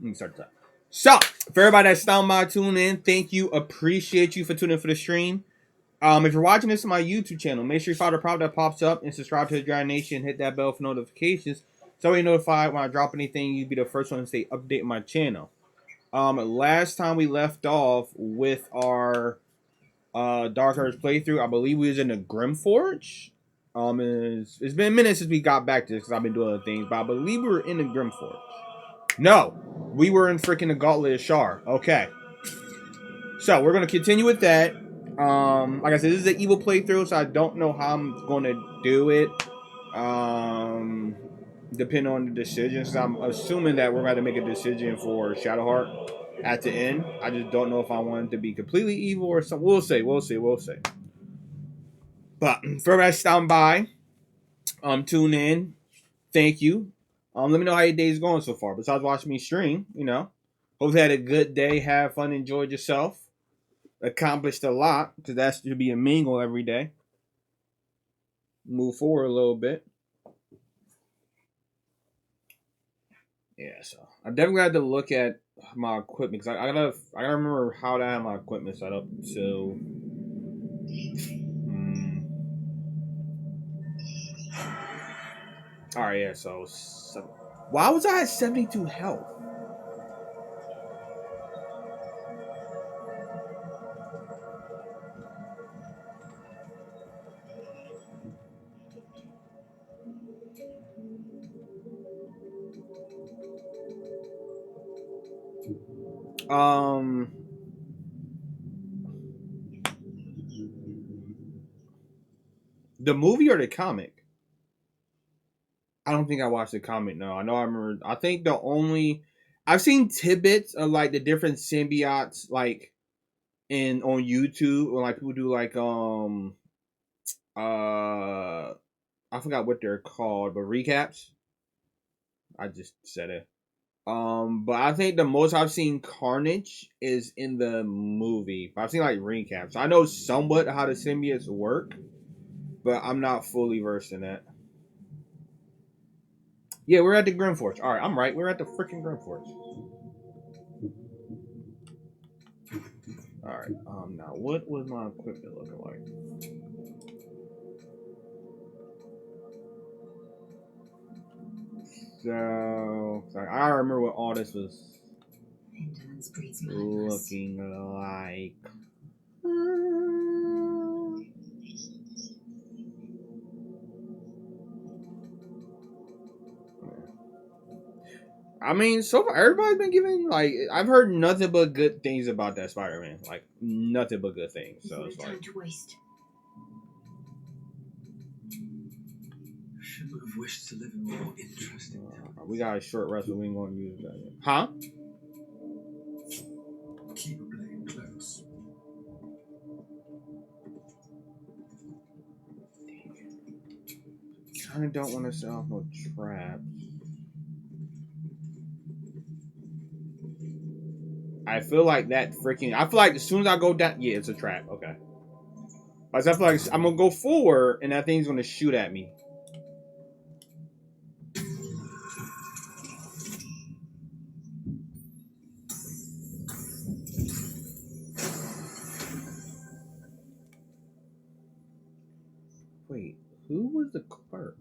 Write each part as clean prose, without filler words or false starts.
Let me start that. So, for everybody that's stopping by, tuning in, thank you. Appreciate you for tuning in for the stream. If you're watching this on my YouTube channel, make sure you follow the prompt that pops up and subscribe to the Dragon Nation. Hit that bell for notifications so you're notified when I drop anything. You'll be the first one to stay updated my channel. Last time we left off with our Dark Earth playthrough, I believe we was in the Grimforge. It's been a minute since we got back to this because I've been doing other things, but I believe we were in the Grimforge. No, we were in freaking the Gauntlet of Shar. Okay. So, we're going to continue with that. Like I said, this is an evil playthrough, so I don't know how I'm going to do it. Depending on the decisions. I'm assuming that we're going to make a decision for Shadowheart at the end. I just don't know if I want it to be completely evil or something. We'll see. But for everybody stopping by, tune in. Thank you. Let me know how your day's going so far. Besides watching me stream, Hope you had a good day, have fun, enjoyed yourself. Accomplished a lot, because that should be a main goal every day. Move forward a little bit. Yeah, so I definitely had to look at my equipment, because I gotta remember how to have my equipment set up. So, all right, yeah. So, why was I at 72 health? The movie or the comic? I don't think I watched the comic. No, I know. I remember. I think I've seen tidbits of like the different symbiotes, like on YouTube, or like people do like I forgot what they're called, but recaps. I just said it. But I think the most I've seen Carnage is in the movie. But I've seen like recaps. I know somewhat how the symbiotes work, but I'm not fully versed in that. Yeah, we're at the Grimforge. All right, I'm right. We're at the freaking Grimforge. All right. Now what was my equipment looking like? So I remember what all this was looking like. I mean, so far everybody's been giving like I've heard nothing but good things about that Spider-Man. Like nothing but good things. So it's like shouldn't have wished to live in more interesting times. We got a short rest, but we ain't gonna use that yet. Huh? Keep a blade close. Kinda don't want to set off no traps. I feel like that freaking. I feel like as soon as I go down, yeah, it's a trap. Okay. I feel like I'm gonna go forward, and that thing's gonna shoot at me. Wait, who was the clerk?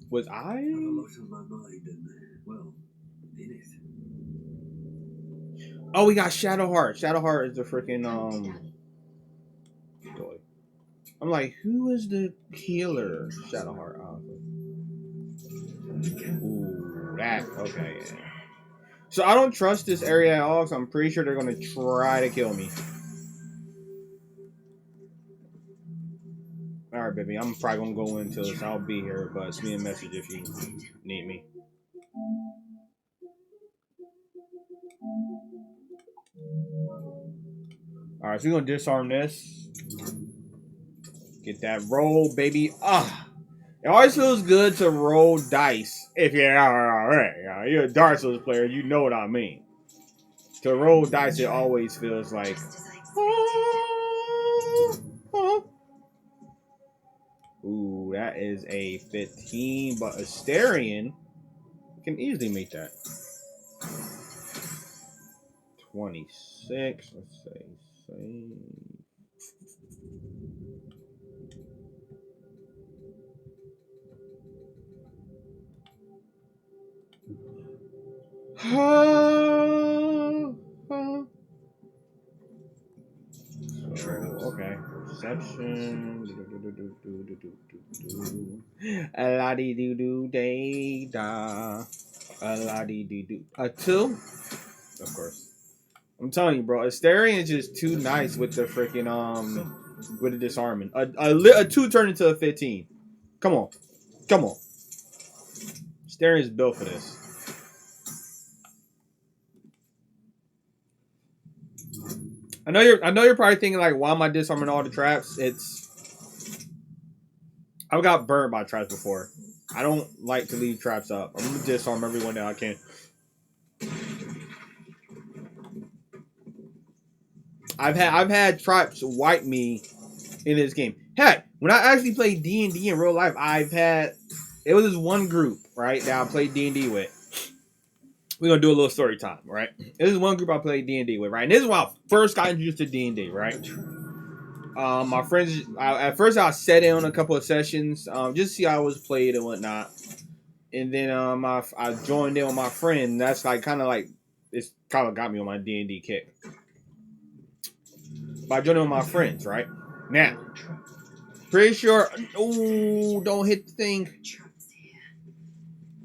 Was I? I have a lot on my mind, and well, in it. Oh, we got Shadowheart. Shadowheart is the freaking toy. I'm like, who is the healer? Shadowheart. Oh. Ooh, that okay. Yeah. So I don't trust this area at all. So I'm pretty sure they're gonna try to kill me. All right, baby. I'm probably gonna go into this. I'll be here, but send me a message if you need me. All right, so we're gonna disarm this. Get that roll, baby. Ah, it always feels good to roll dice. If you're alright, you're a Dark Souls player, you know what I mean. To roll dice, it always feels like. Ooh, that is a 15, but Asterion. Can easily make that. 26. Let's say save. Okay. Perception. A la dee doo doo day da. A la dee doo doo. A 2? Of course. I'm telling you, bro. Asterion is just too nice with the freaking with the disarmament. A 2 turned into a 15. Come on. Come on. Asterion is built for this. I know you're probably thinking like, why am I disarming all the traps? I've got burned by traps before. I don't like to leave traps up. I'm gonna disarm everyone that I can. I've had traps wipe me in this game. Heck, when I actually played D&D in real life, it was this one group, right, that I played D&D with. We're gonna do a little story time, right? This is one group I played D&D with, right? And this is when I first got introduced to D&D, right? My friends, at first I sat in on a couple of sessions, just to see how it was played and whatnot. And then I joined in with my friend. That's like kind of like it's kind of got me on my D&D kick. But I joined in with my friends, right? Now, pretty sure. Oh, don't hit the thing.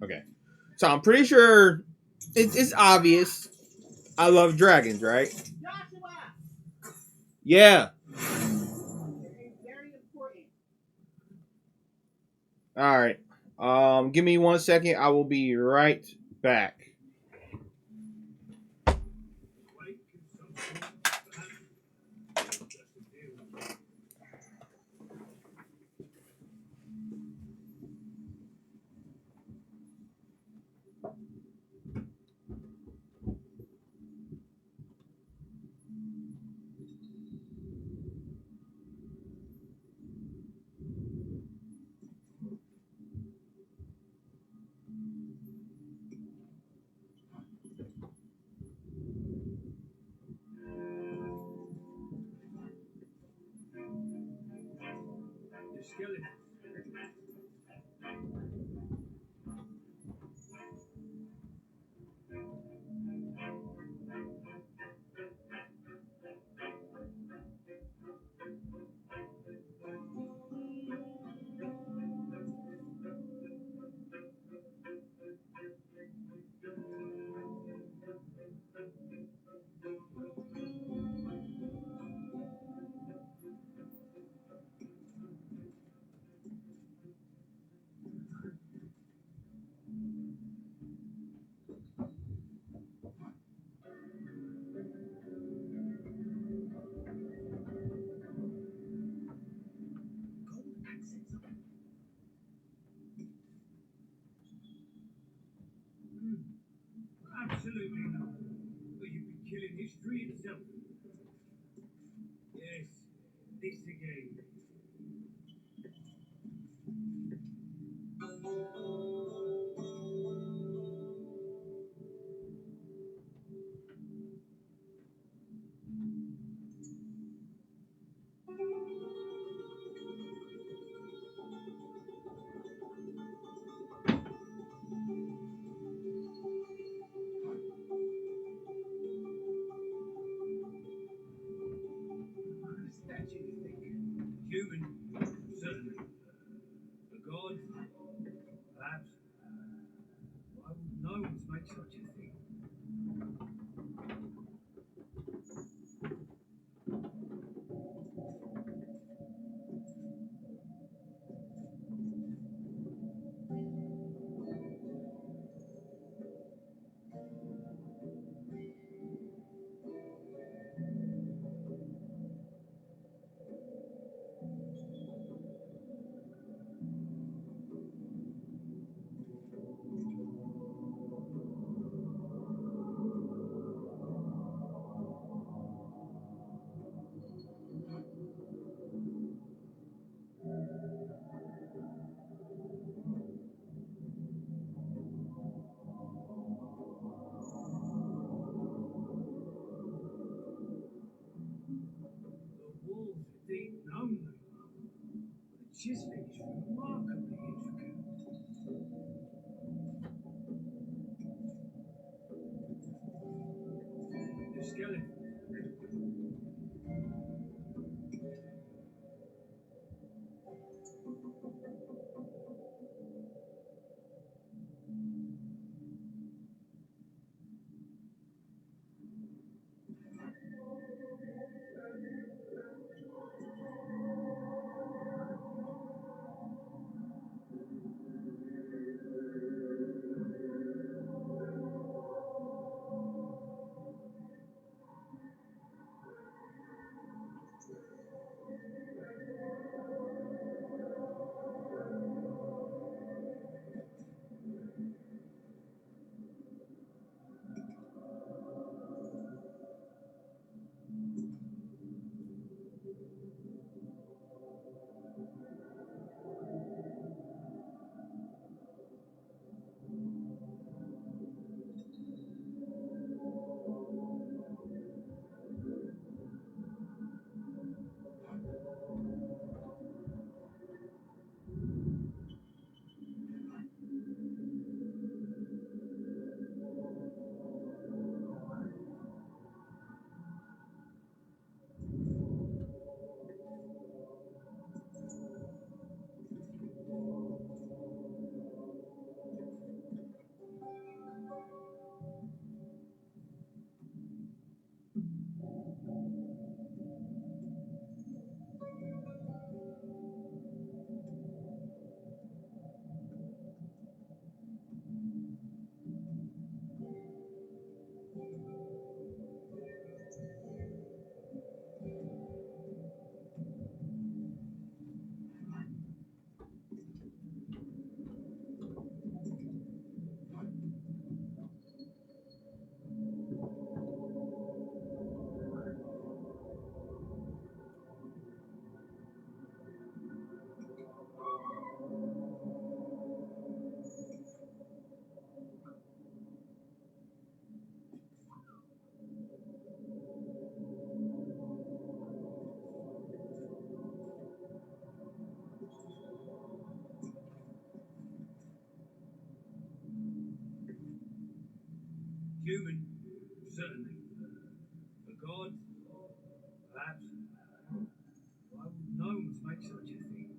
Okay, so I'm pretty sure it's obvious. I love dragons, right? Yeah. All right. Give me 1 second. I will be right back. Absolutely not. But you've been killing history itself. Yes, this again. Statue, you think? chiseling is remarkably intricate. The skeleton. Human, certainly. A god, perhaps. Why would gnomes make such a thing?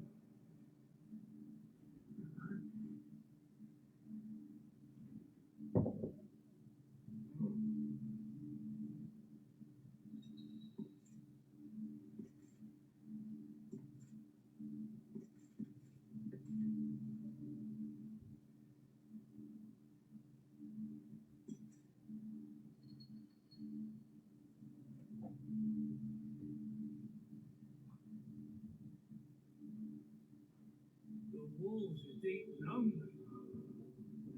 The walls are deep gnome.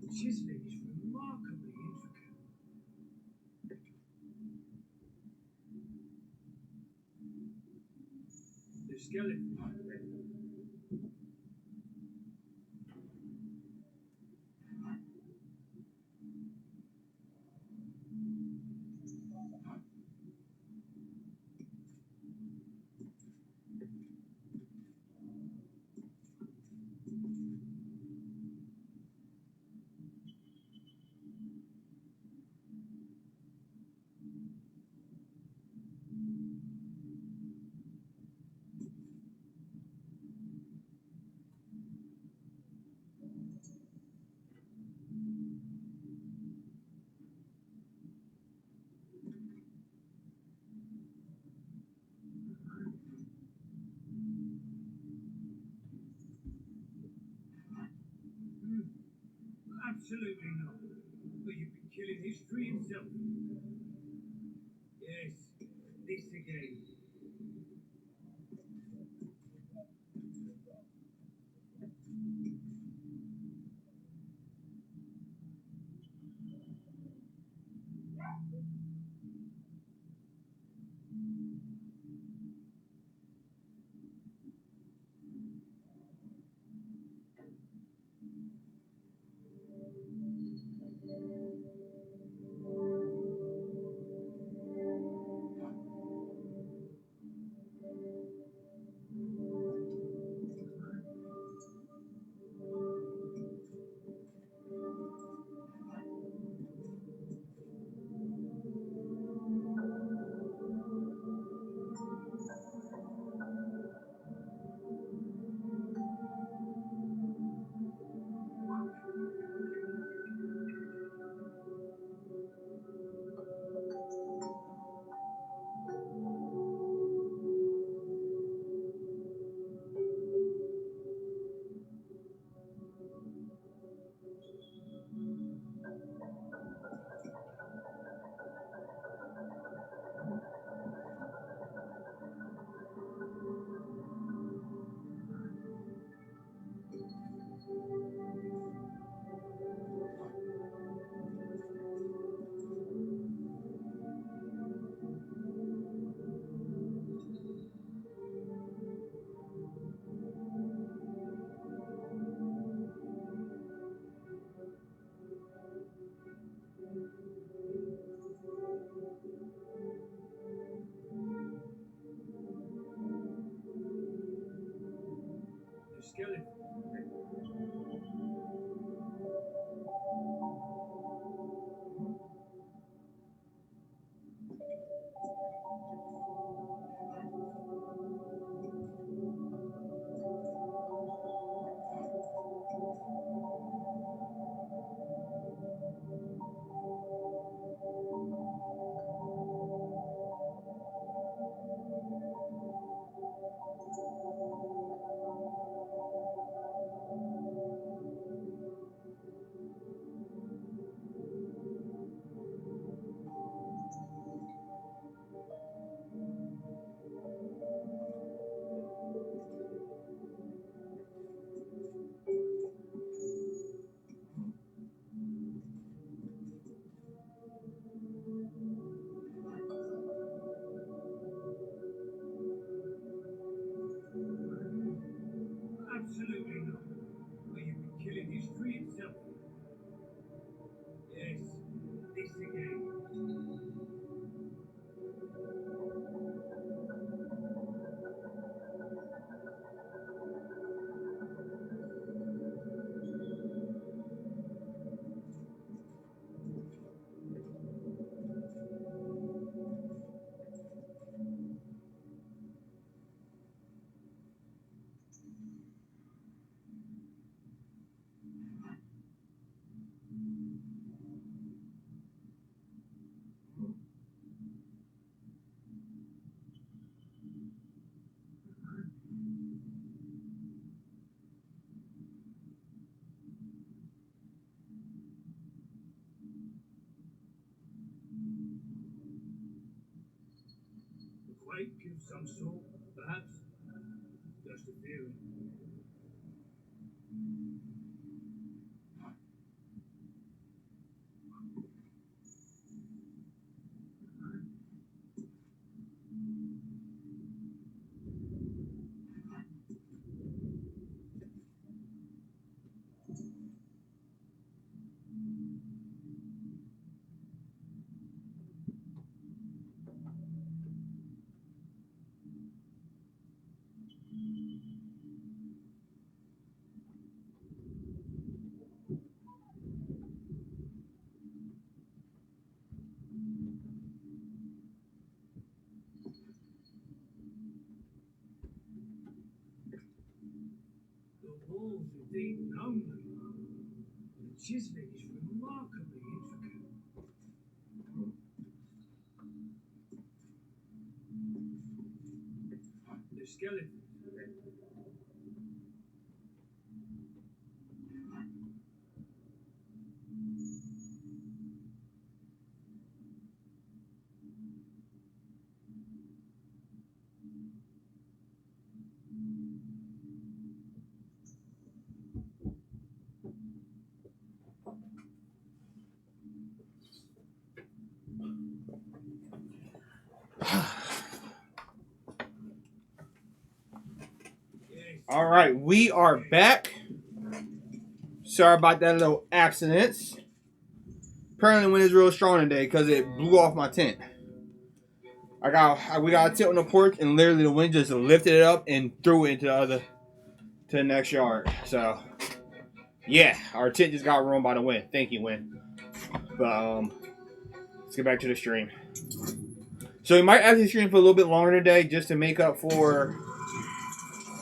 The chiseling is remarkably intricate. The skeleton. Absolutely not. But you've been killing history itself. Yes, this again. this again. A quake of some sort, perhaps. Just a theory. The walls are deep and lonely. The chiseling is remarkably intricate. The skeleton. All right, we are back. Sorry about that little accident. Apparently, the wind is real strong today because it blew off my tent. We got a tent on the porch, and literally the wind just lifted it up and threw it to the next yard. So, yeah, our tent just got ruined by the wind. Thank you, wind. But let's get back to the stream. So we might actually stream for a little bit longer today just to make up for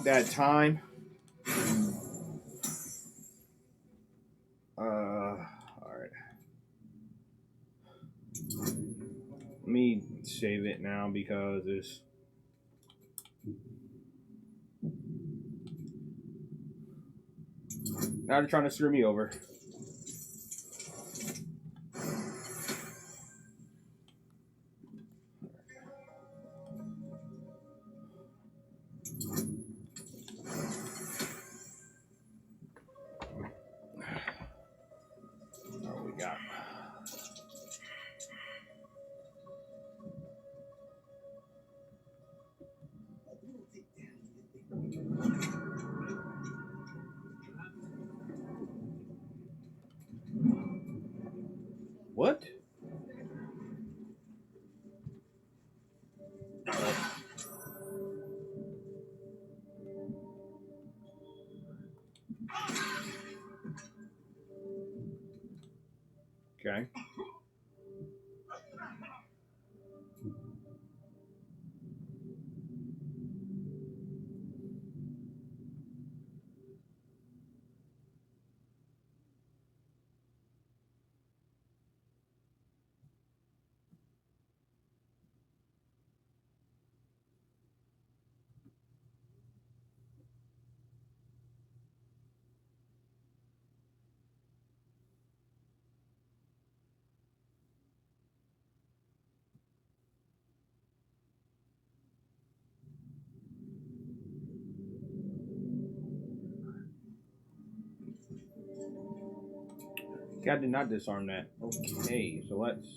that time. Alright. Let me save it now because it's... Now they're trying to screw me over. What we got? What? Okay. God did not disarm that. Okay, so let's...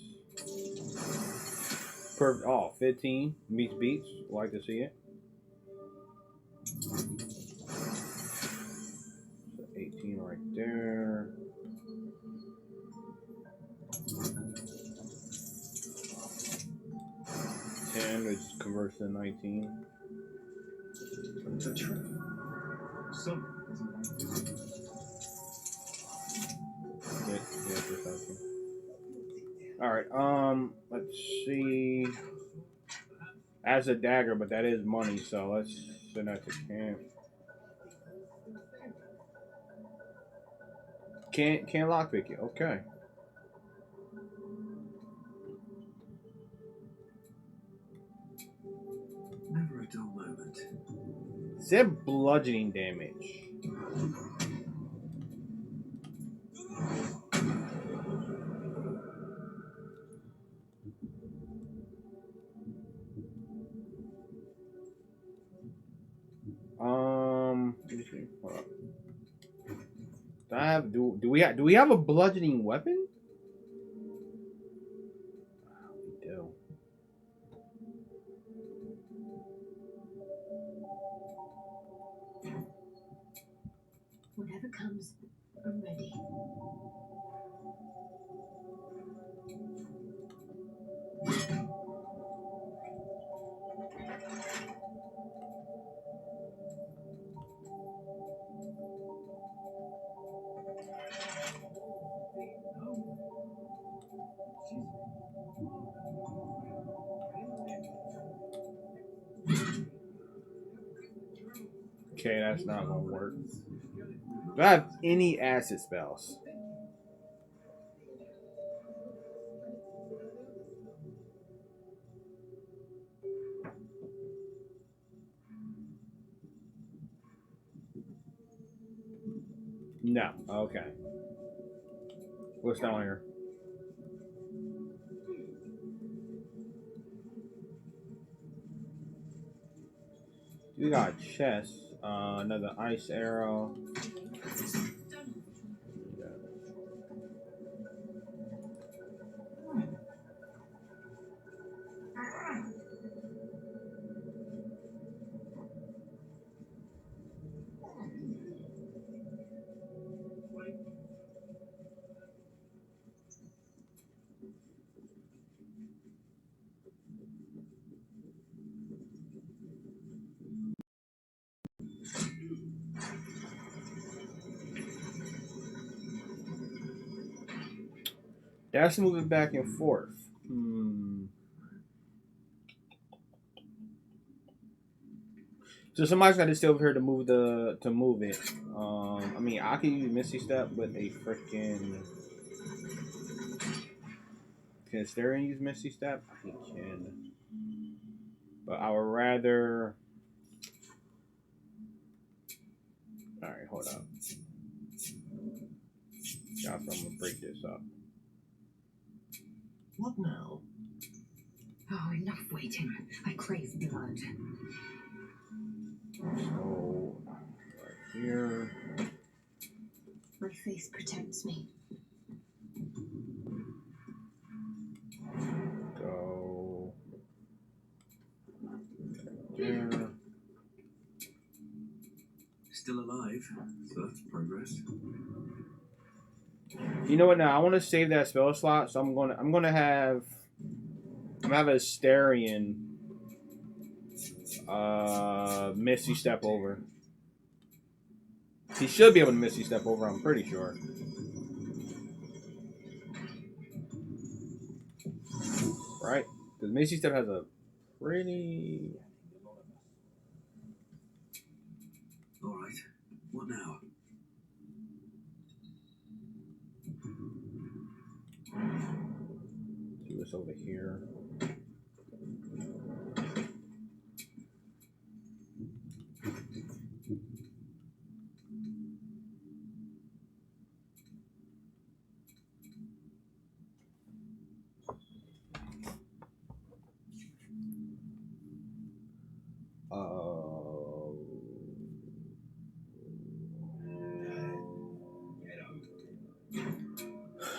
Perfect. Oh, 15 meets beats. Like to see it. 18 right there. 10, which converts to 19. The trap. Some. Alright, let's see. As a dagger, but that is money, so let's send that to camp. Can't lockpick it, okay. Never a dull moment. Said bludgeoning damage. Hold up. Do we have a bludgeoning weapon? We do. Whatever comes, I'm ready. Okay, that's not gonna work. Do I have any acid spells? No. Okay. What's down here? We got chest. Another ice arrow. That's moving back and forth. So somebody's got to stay over here to move it. I mean, I can use Misty Step with a freaking. Can Asterion use Misty Step? He can. But I would rather. All right, hold up. Yeah, I'm gonna break this up. What now? Oh, enough waiting. I crave blood. So, right here. My face protects me. Go. There. Still alive, so that's progress. You know what? Now I want to save that spell slot, so I'm gonna have Asterion Misty Step over. He should be able to Misty Step over, I'm pretty sure. Right? Because Misty Step has a pretty... Alright, what now? Do this over here.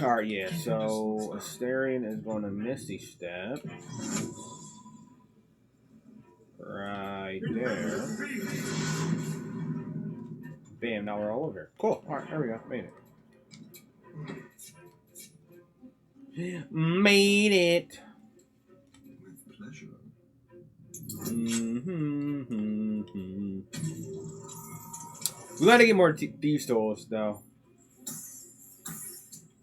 Alright, yeah, so Asterion is going to Misty Step. Right there. Bam, now we're all over here. Cool. Alright, there we go. Made it. Made it. With pleasure. We gotta get more thieves tools though.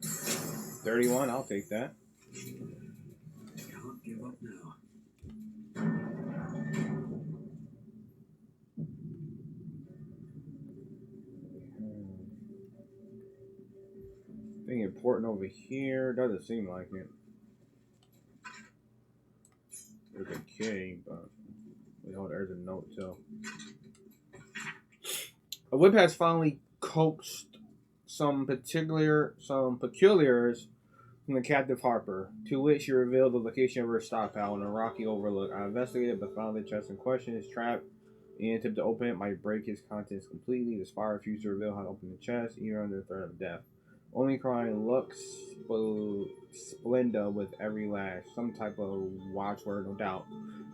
31, I'll take that. Can't give up now. Thing important over here doesn't seem like it. There's a key, but there's a note too. A whip has finally coaxed some peculiars from the captive Harper, to which she revealed the location of her stockpile in a rocky overlook. I investigated but found the chest in question is trapped. The attempt to open it might break its contents completely. The spy refused to reveal how to open the chest, even under threat of death. Only crying Lux Splenda with every lash. Some type of watchword, no doubt.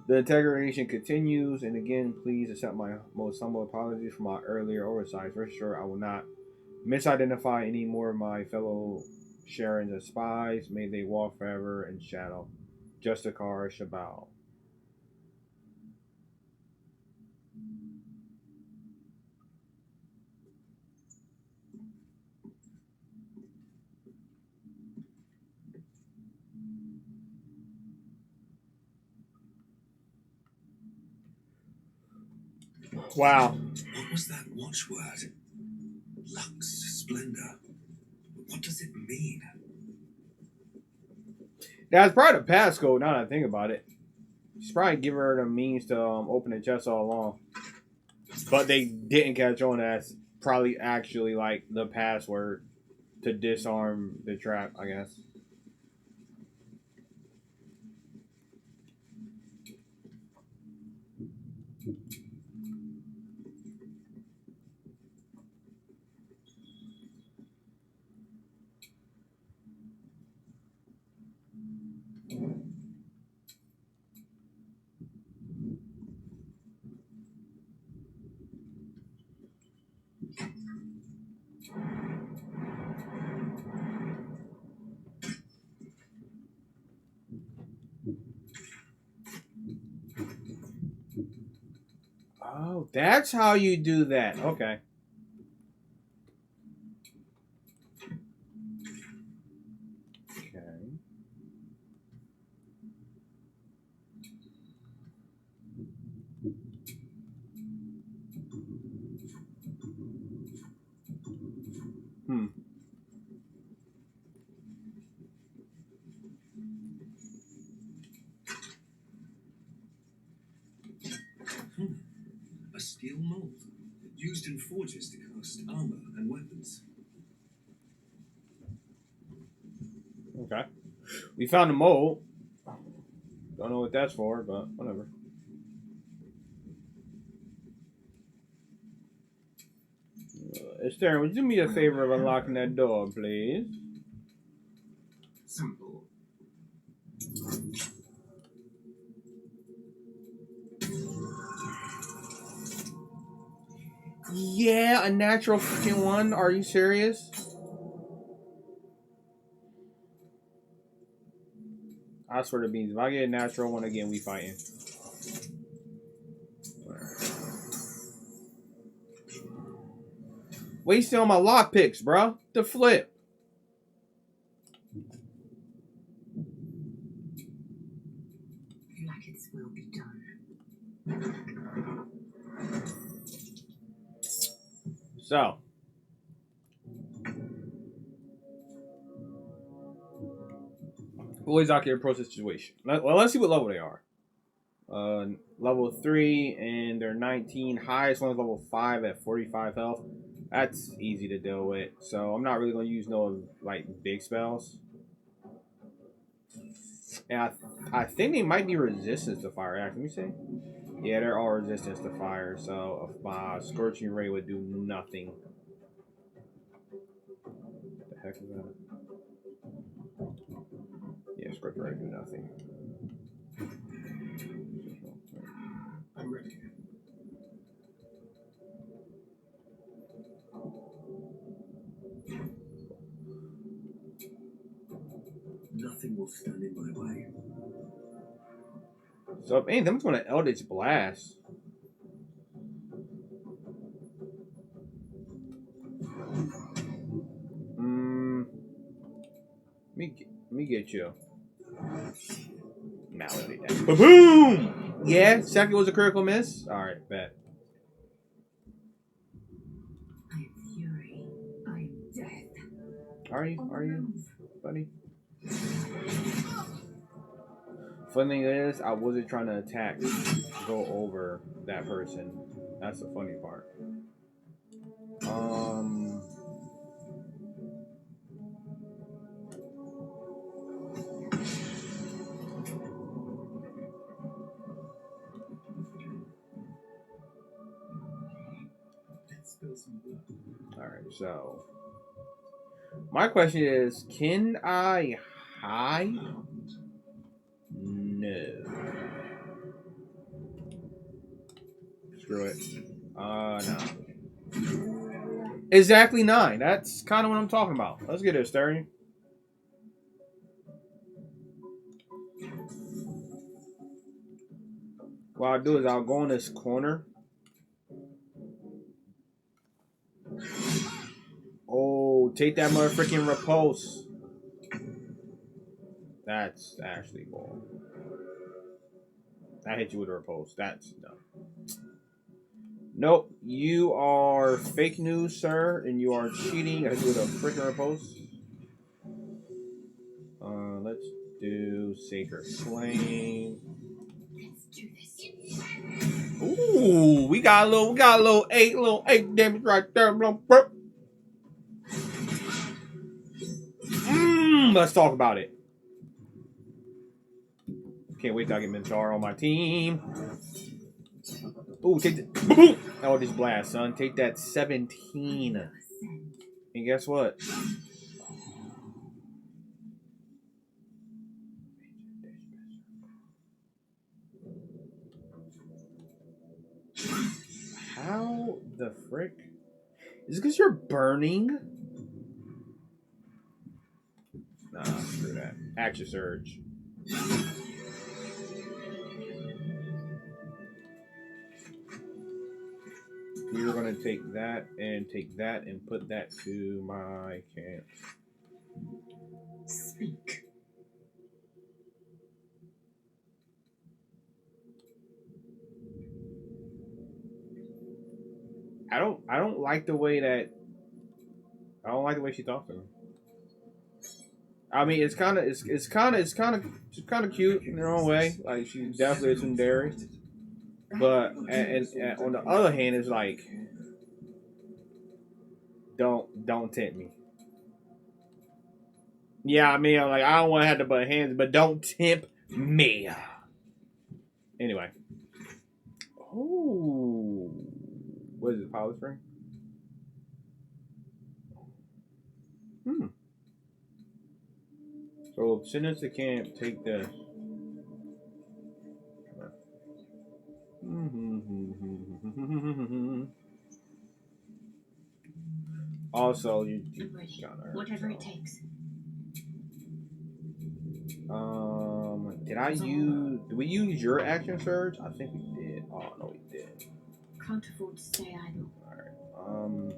The interrogation continues, and again, please accept my most humble apologies for my earlier oversights. Rest assured, I will not misidentify any more of my fellow Sharons as spies. May they walk forever in shadow. Justikar Shabal. Wow. What was that watchword? Lux Splendor. What does it mean? That's probably the passcode now that I think about it. She's probably giving her the means to open the chest all along. But they didn't catch on that's probably actually like the password to disarm the trap, I guess. Oh, that's how you do that. Okay. Okay. Hmm. A steel mold used in forges to cast armor and weapons. Okay. We found a mold. Don't know what that's for, but whatever. Esther, would you do me a favor of unlocking that door, please? Simple. Yeah, a natural freaking one. Are you serious? I swear to beans, if I get a natural one again, we fighting. Wasting on my lockpicks, bro. The flip. Like it will be done. So. Boys out here approach the situation. Well, let's see what level they are. Level 3 and they're 19. Highest one is level 5 at 45 health. That's easy to deal with. So I'm not really going to use no like big spells. And I think they might be resistance to fire. Actually, let me see. Yeah, they're all resistance to fire. So my scorching ray would do nothing. What the heck is that? Yeah, scorching ray would do nothing. I'm ready. Nothing will stand in my way. So, hey, them going to Eldritch Blast. Let me get you. Now we'll do that. Boom! Yeah, second was a critical miss. All right, bet. I am fury. I am death. Are you, buddy? Funny thing is, I wasn't trying to attack, go over that person. That's the funny part. All right, so my question is, can I hide? No. Screw it. No. Exactly 9. That's kind of what I'm talking about. Let's get this, Terry. What I'll do is I'll go in this corner. Oh, take that motherfucking repulse. That's actually bull. I hit you with a repulse. That's no. Nope. You are fake news, sir, and you are cheating. I hit you with a freaking repulse. Let's do Sacred Flame. Let's do this. Ooh, we got a little 8 damage right there. Let's talk about it. Can't wait till I get Mintar on my team. Ooh, take the oh, this blast, son. Take that 17. And guess what? How the frick? Is it because you're burning? Nah, screw that. Action Surge. We're going to take that and put that to my camp. Speak. I don't like the way that she talks to me. I mean, it's kind of cute in her own way. Like, she's definitely a tsundere. But and on the other hand, it's like, don't tempt me. Yeah, I mean, like, I don't want to have to butt hands, but don't tempt me. Anyway. Oh, what is it? Power string. So send us to camp. Take this. Also, you whatever it takes. Did we use your action surge? I think we did. Oh no, we did. Can't afford to stay idle. Alright.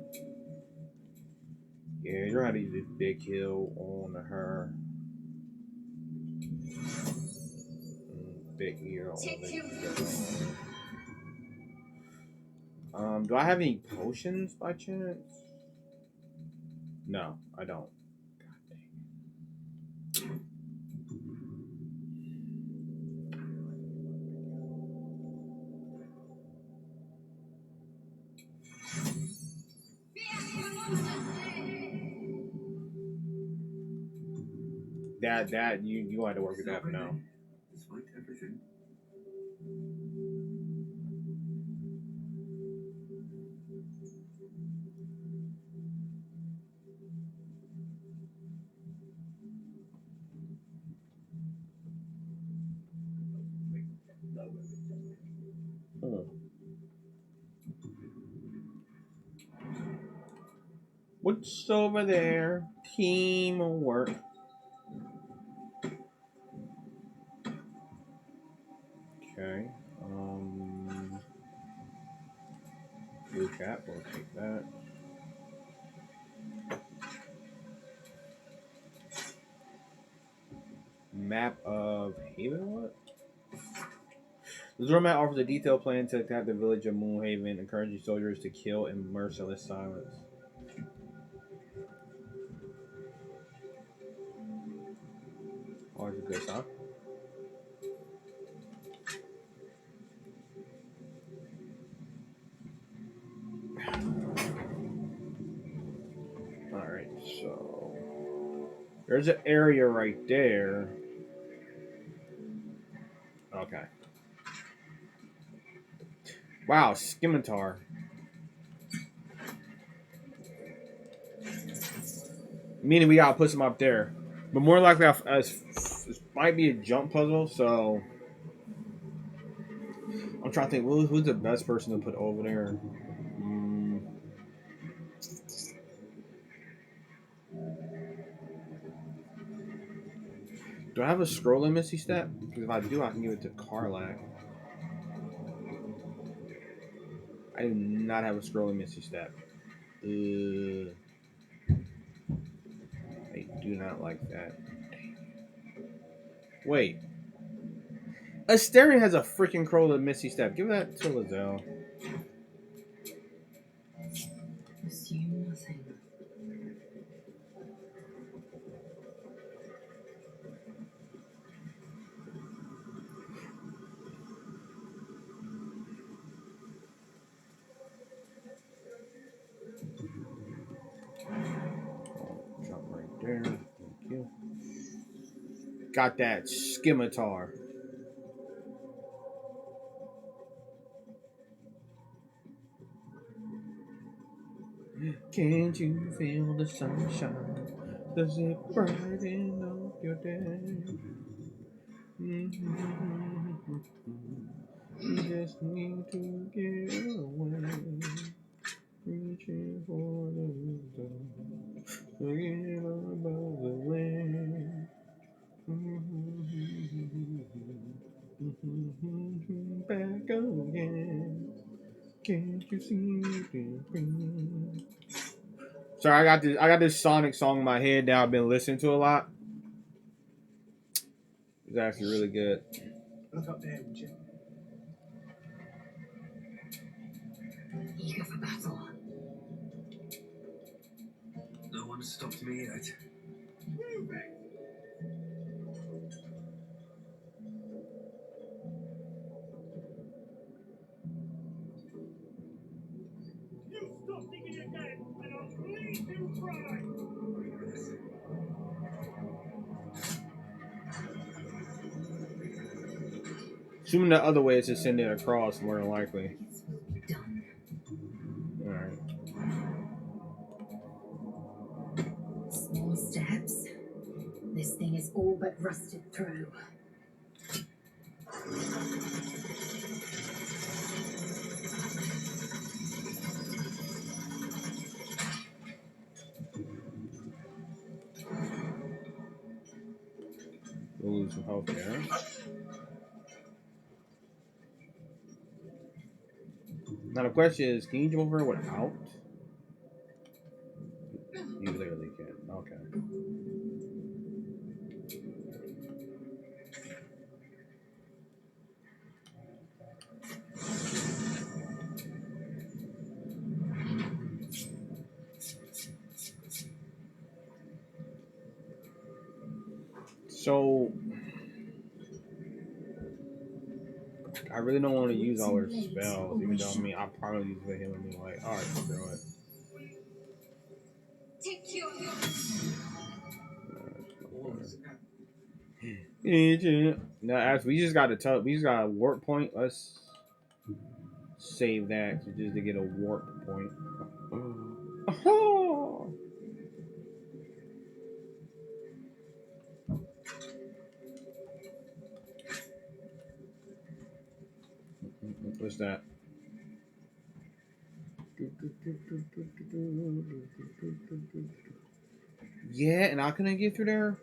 Yeah, you're gonna use a big heal on her. Big heal on. Do I have any potions by chance? No, I don't. That you had to work with that for now. Despite everything. What's over there? Teamwork. Okay. cap. We'll take that. Map of Haven. What? The Zora map offers a detailed plan to attack the village of Moonhaven, encouraging soldiers to kill in merciless silence. Oh, it's this, huh? Alright, so there's an area right there. Okay. Wow, scimitar. Meaning we gotta put some up there. But more likely, this might be a jump puzzle, so I'm trying to think who's the best person to put over there. Do I have a scrolling Misty Step? Because if I do, I can give it to Karlak. I do not have a scrolling Misty Step. I do not like that. Wait. Asterion has a freaking scrolling Misty Step. Give that to Lizelle. Assume nothing. Jump right there. Thank you. Got that scimitar. Can't you feel the sunshine? Does it brighten up your day? You just need to get away. Reaching for the wisdom. Forget about the way. Back again. Can't you see the green? Sorry, I got this Sonic song in my head now. I've been listening to a lot. It's actually really good. Look up there, would you? Eager for battle. No one stopped me yet. Move it! You stop digging again, and I'll leave you dry! Assuming the other way is to send it across, more than likely. Its will be done. Alright. Small steps. This thing is all but rusted through. We'll lose some health there. Now the question is, can you jump over without? You literally can. Okay. So I really don't want to use all her spells, even though I mean I'll probably use him anyway. Alright, screw it. Take your Now, as we just got a warp point. Let's save that just to get a warp point. Oh. What's that? Yeah, and I couldn't get through there.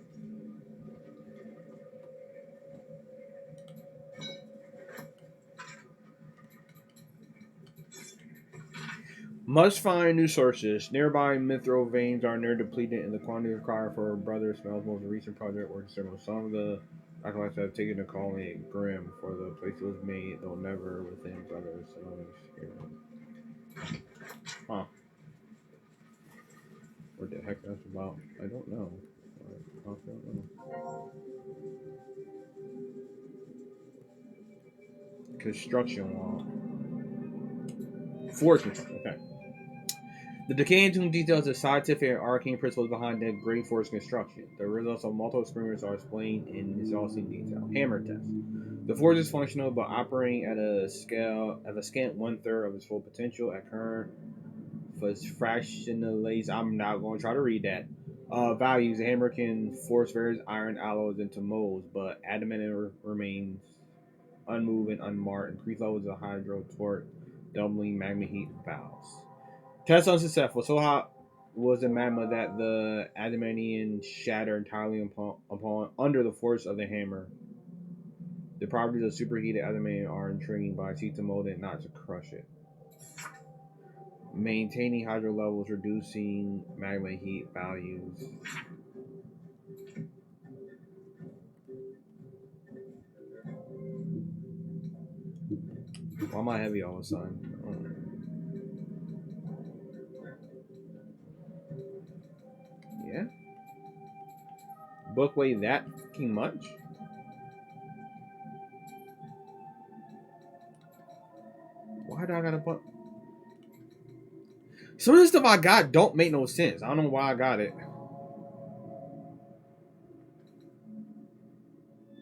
Must find new sources. Nearby mithril veins are near depleted, and the quantity required for Brother Smell's most recent project were considerable. Some of the acolytes have taken to calling it grim, for the place it was made, though never within Brother Smell's experience. Huh. What the heck that's about? I don't know. I don't know. Construction wall. Force construction. Okay. The decaying tomb details the scientific and arcane principles behind the great force construction. The results of multiple experiments are explained in exhausting detail. Hammer test. The forge is functional, but operating at a scant 1/3 of its full potential at current fractionalized. I'm not going to try to read that. Values. The hammer can force various iron alloys into molds, but adamant remains unmoved and unmarked. Increased levels of hydro torque, doubling magma heat valves. Test unsuccessful. So hot was the magma that the adamantium shattered entirely upon under the force of the hammer. The properties of superheated adamantium are intriguing, but I seek to mold it, not to crush it. Maintaining hydro levels, reducing magma heat values. Why am I heavy all of a sudden? Yeah. Book weigh that fucking much? Why do I gotta put? Some of the stuff I got don't make no sense. I don't know why I got it.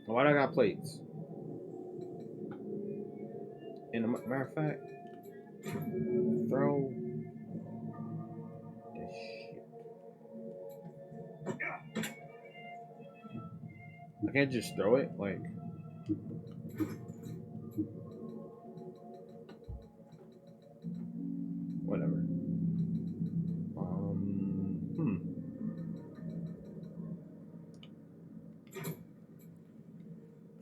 Why do I got plates? And a matter of fact, throw this shit. I can't just throw it, like. Whatever.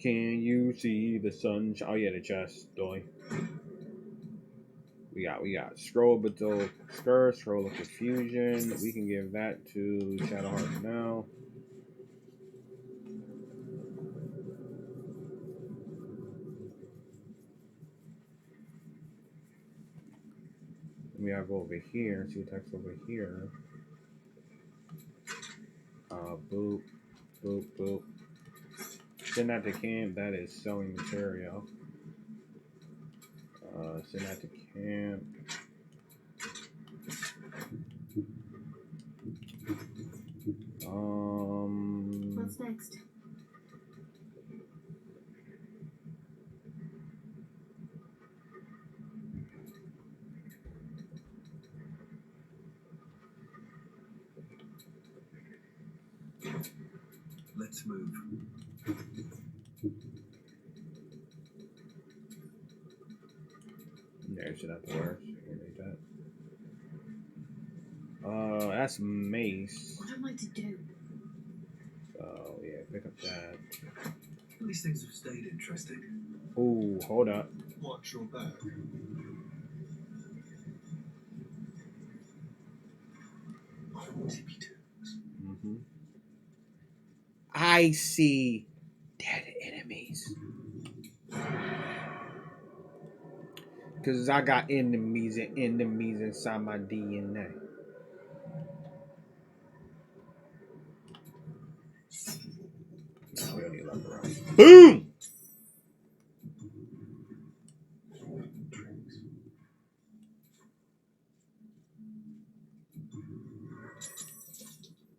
Can you see the sun? Oh yeah, the chest, doy. We got scroll below skirt, scroll of confusion. We can give that to Shadowheart now. We gotta go over here. See the text over here. Boop, boop, boop. Send that to camp. That is selling material. Send that to camp. What's next? Let's move. There, should have to wear. That. That's mace. What am I to do? So yeah, pick up that. These things have stayed interesting. Ooh, hold up. Watch your back. I see dead enemies. Because I got enemies inside my DNA. Boom!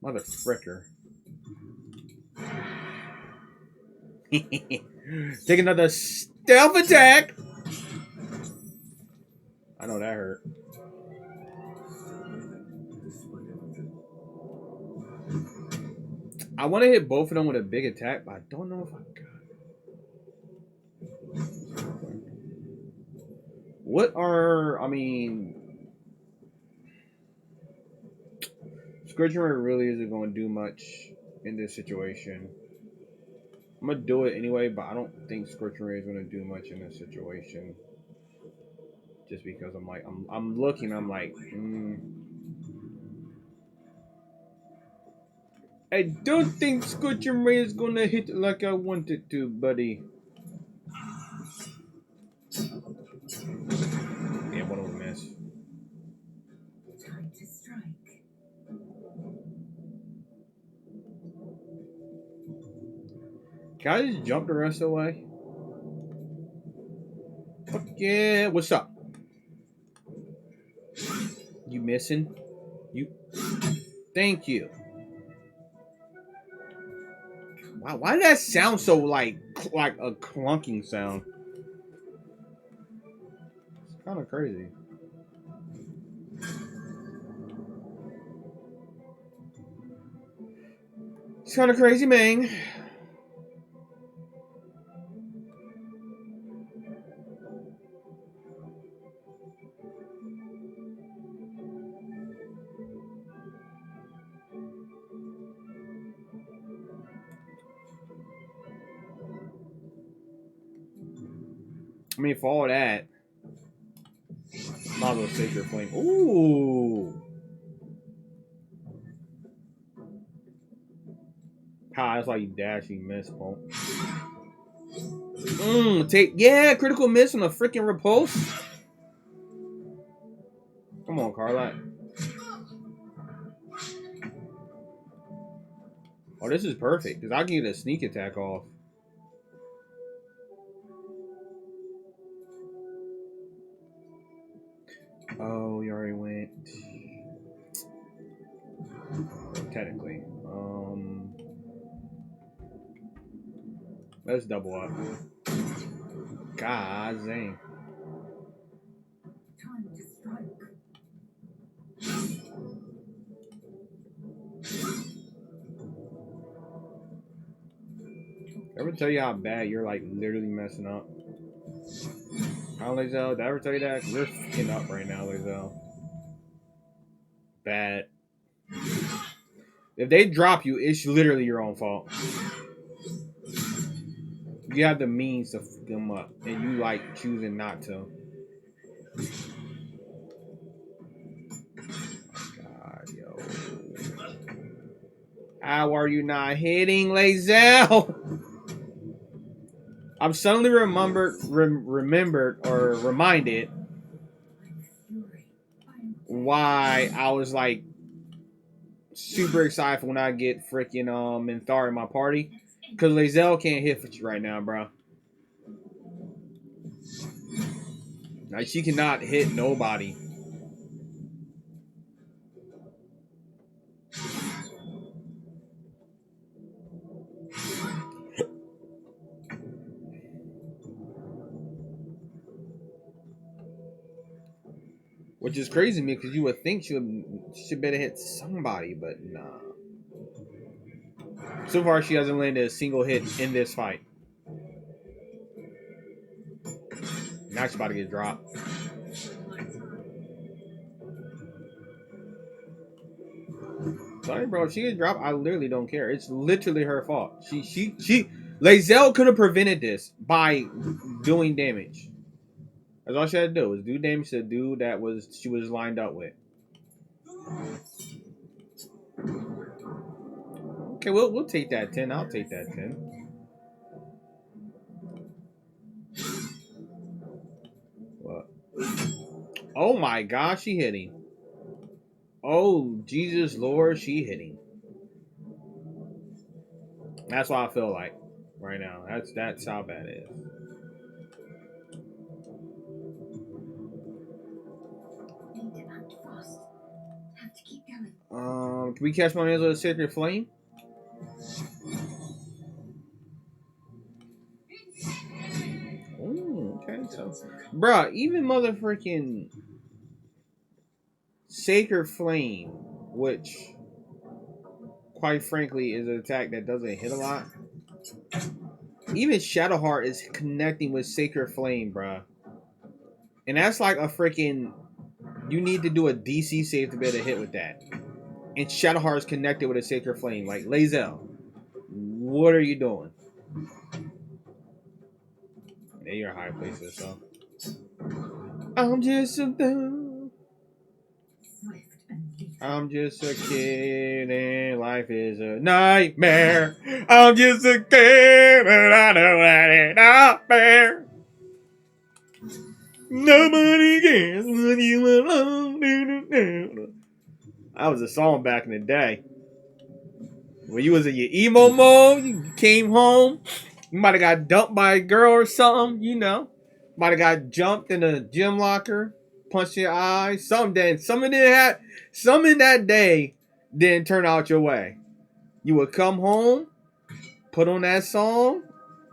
Mother fricker. Take another stealth attack. I know that hurt. I want to hit both of them with a big attack, but I don't know if I got it. What are, I mean, Scourging Ray really isn't going to do much in this situation. I'm going to do it anyway, but I don't think Scorching Ray is going to do much in this situation. Just because I'm like, I'm looking, I'm like, I don't think Scorching Ray is gonna hit like I wanted to, buddy. Yeah, one of them miss. Time to strike. Can I just jump the rest of the way? Fuck yeah, what's up? You missing? You. Thank you. Wow, why did that sound so like a clunking sound? It's kind of crazy. It's kind of crazy, man. I mean, for all that, might as well Sacred Flame. Ooh. Ah, that's why you dash, you miss, punk. Yeah, critical miss on a freaking repulse. Come on, Carla. Oh, this is perfect because I can get a sneak attack off. Oh, you already went. Technically. Let's double up. God dang. Time to strike. Ever tell you how bad you're like literally messing up? How, Lazel? Did I ever tell you that? You're fucking up right now, Lazel. Bad. If they drop you, it's literally your own fault. You have the means to fuck them up, and you like choosing not to. God, yo. How are you not hitting, Lazel? I'm suddenly remembered or reminded why I was like super excited when I get freaking Minthar in my party. Because Lazel can't hit for you right now, bro. Like, she cannot hit nobody. Which is crazy to me because you would think she should better hit somebody, but nah. So far, she hasn't landed a single hit in this fight. Now she's about to get dropped. Sorry, bro. If she gets dropped, I literally don't care. It's literally her fault. Lazel could have prevented this by doing damage. That's all she had to do was do damage to the dude that she was lined up with. Okay, we'll take that 10. I'll take that 10. What? Oh my gosh, she hit him. Oh Jesus Lord, she hit him. That's what I feel like right now. That's how bad it is. Have to keep going. Can we catch my man's with a Sacred Flame? Ooh, okay, so, bruh, even motherfucking Sacred Flame, which, quite frankly, is an attack that doesn't hit a lot. Even Shadowheart is connecting with Sacred Flame, bruh. And that's like a freaking... You need to do a DC save to be able to hit with that. And Shadowheart is connected with a Sacred Flame. Like, Lazel, what are you doing? Yeah, you're a high placer, so... I'm just a Swift and lethal. I'm just a kid and life is a nightmare. I'm just a kid and I know that it's not fair. Nobody cares when you alone. That was a song back in the day. When you was in your emo mode, you came home, you might have got dumped by a girl or something, you know. Might have got jumped in a gym locker, punched in your eye. Something in that day didn't turn out your way. You would come home, put on that song,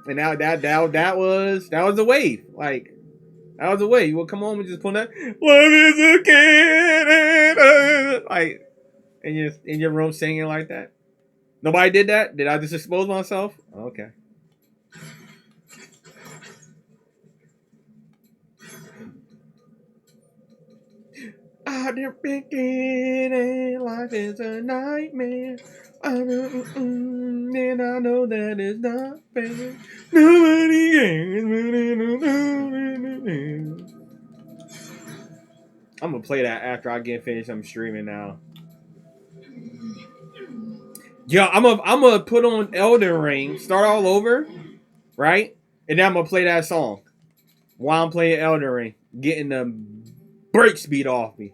and now that was the wave. Like that was the wave. You would come home and just put that "Love is a kid," like in your room singing like that. Nobody did that? Did I just expose myself? Okay. I've been thinking life is a nightmare. And I know that it's not fair. Nobody cares. I'm gonna play that after I get finished. I'm streaming now. Yeah, I'm gonna put on Elden Ring, start all over, right? And then I'm gonna play that song while I'm playing Elden Ring, getting the break speed off me.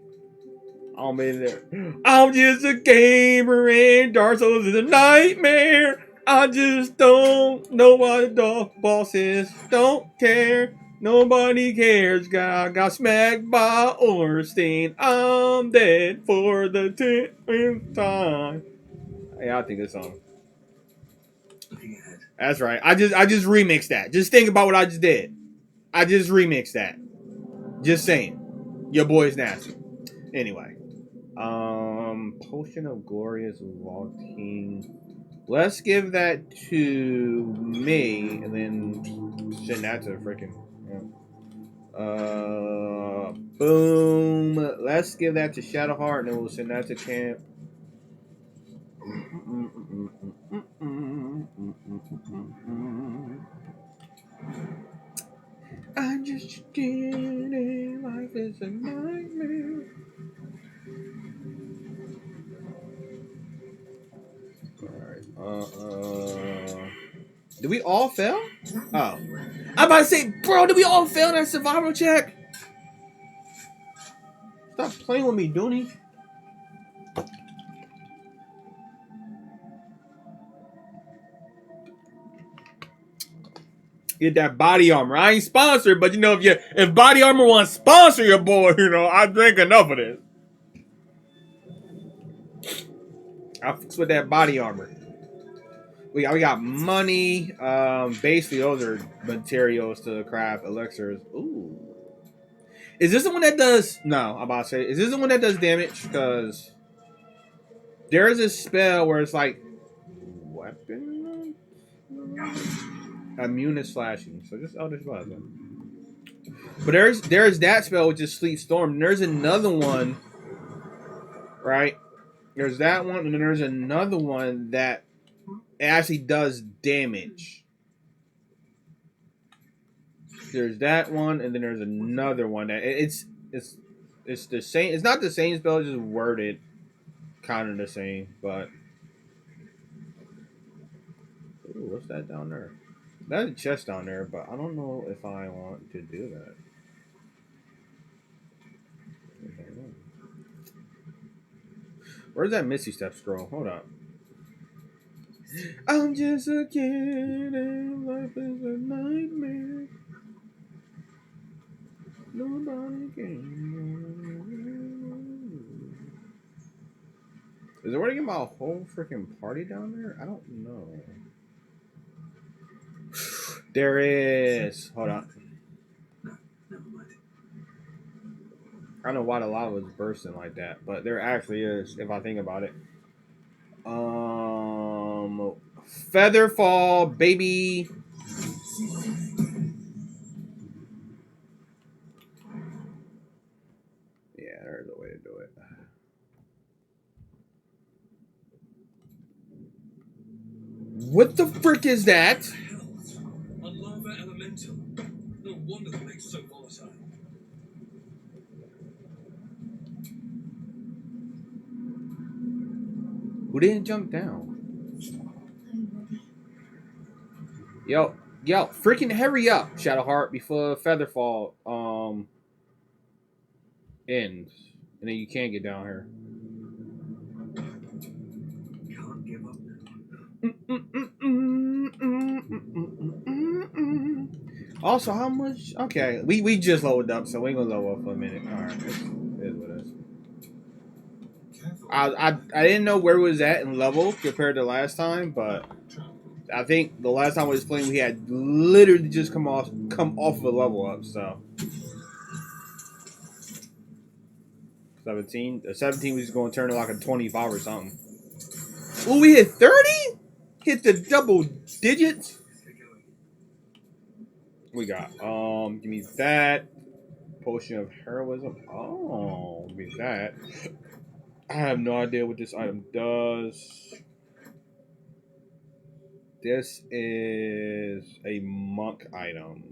I'm in there. I'm just a gamer and Dark Souls is a nightmare. I just don't know what the boss is. Don't care. Nobody cares. Got smacked by Orstein. I'm dead for the 10th time. Yeah, I think this song. That's right. I just remixed that. Just think about what I just did. I just remixed that. Just saying. Your boy's nasty. Anyway. Potion of Glorious Vaulting. Let's give that to me, and then send that to freaking. Boom. Let's give that to Shadowheart, and then we'll send that to Camp. I'm just kidding. Life is a nightmare. Alright, did we all fail? Oh. I'm about to say, bro, did we all fail that survival check? Stop playing with me, Dooney. Get that body armor. I ain't sponsored, but you know, if body armor wants to sponsor your boy, you know, I drink enough of this. I'll fix with that body armor. We got money. Basically, those are materials to craft elixirs. Ooh. Is this the one that does... No, I'm about to say... Is this the one that does damage? Because... There is a spell where it's like... Weapon? Immune to slashing. So just Eldritch Blast. But there's that spell, which is Sleet Storm. And there's another one... Right? There's that one, and then there's another one that... It actually does damage. There's that one, and then there's another one that it's the same. It's not the same spell, it's just worded kind of the same. But ooh, what's that down there? That's a chest down there, but I don't know if I want to do that. Where's that Misty Step scroll? Hold up. I'm just a kid and life is a nightmare. Nobody can. Is there way to get my whole freaking party down there? I don't know. There is. Hold on. I don't know why the lava was bursting like that, but there actually is, if I think about it. Featherfall, baby. Yeah, there's a way to do it. What the frick is that? A lava elemental. No wonder the lake's so volatile. Who didn't jump down? Yo, freaking hurry up, Shadowheart, before Featherfall ends. And then you can't get down here. Can't give up now. Also, how much? Okay, we just loaded up, so we ain't gonna load up for a minute. All right, it is what it is. I didn't know where it was at in level compared to last time, but I think the last time we was playing, we had literally just come off of a level up. So 17 was going to turn to like a 25 or something. Oh, we hit 30. Hit the double digits. We got give me that potion of heroism. Oh, give me that. I have no idea what this item does. This is a monk item.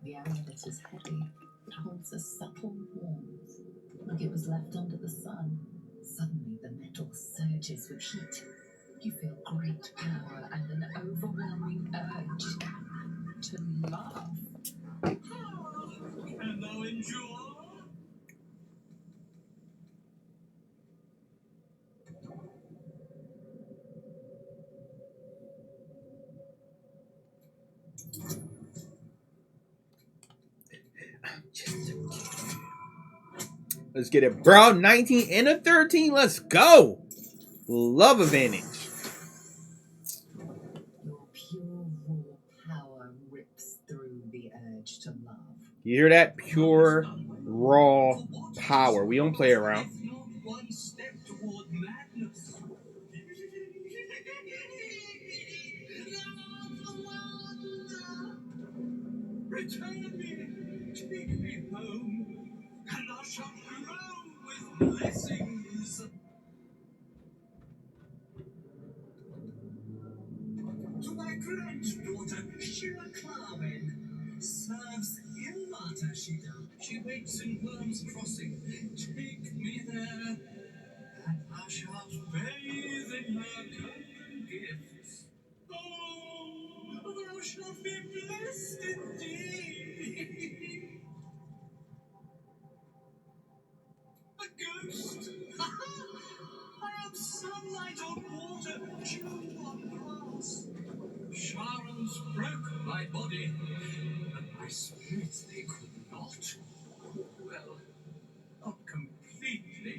The amulet is heavy. It holds a subtle warmth, like it was left under the sun. Suddenly, the metal surges with heat. You feel great power and an overwhelming urge to love. Can thou endure? Let's get it, bro. 19 and a 13. Let's go. Love advantage. Your pure raw power rips through the urge to love. You hear that? Pure, raw power. We don't play around. Not one step toward madness. Return me, take me home, and I shall grow with blessings. To my granddaughter, Shira Clarwin, serves Ilmata Shida. She waits in Worm's Crossing. Take me there, and I shall bathe in her golden gifts. Oh, thou shalt be blessed indeed. A ghost! I am sunlight on water, dew on grass. Sharons broke my body, and my spirit they could not. Well, not completely.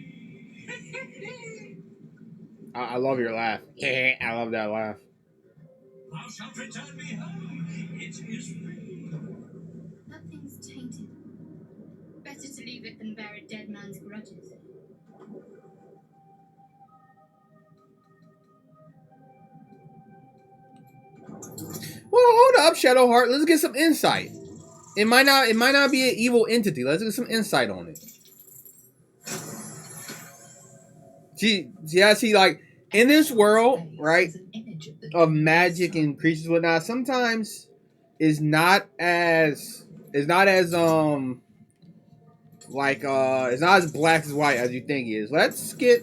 I love your laugh. I love that laugh. Thou shalt return me home. It is free. That thing's tainted. Better to leave it than bear a dead man's grudges. Well, hold up, Shadowheart. Let's get some insight. It might not be an evil entity. Let's get some insight on it. See, like in this world, right, of magic and creatures and whatnot, sometimes it's not as it's not as black as white as you think it is. Let's see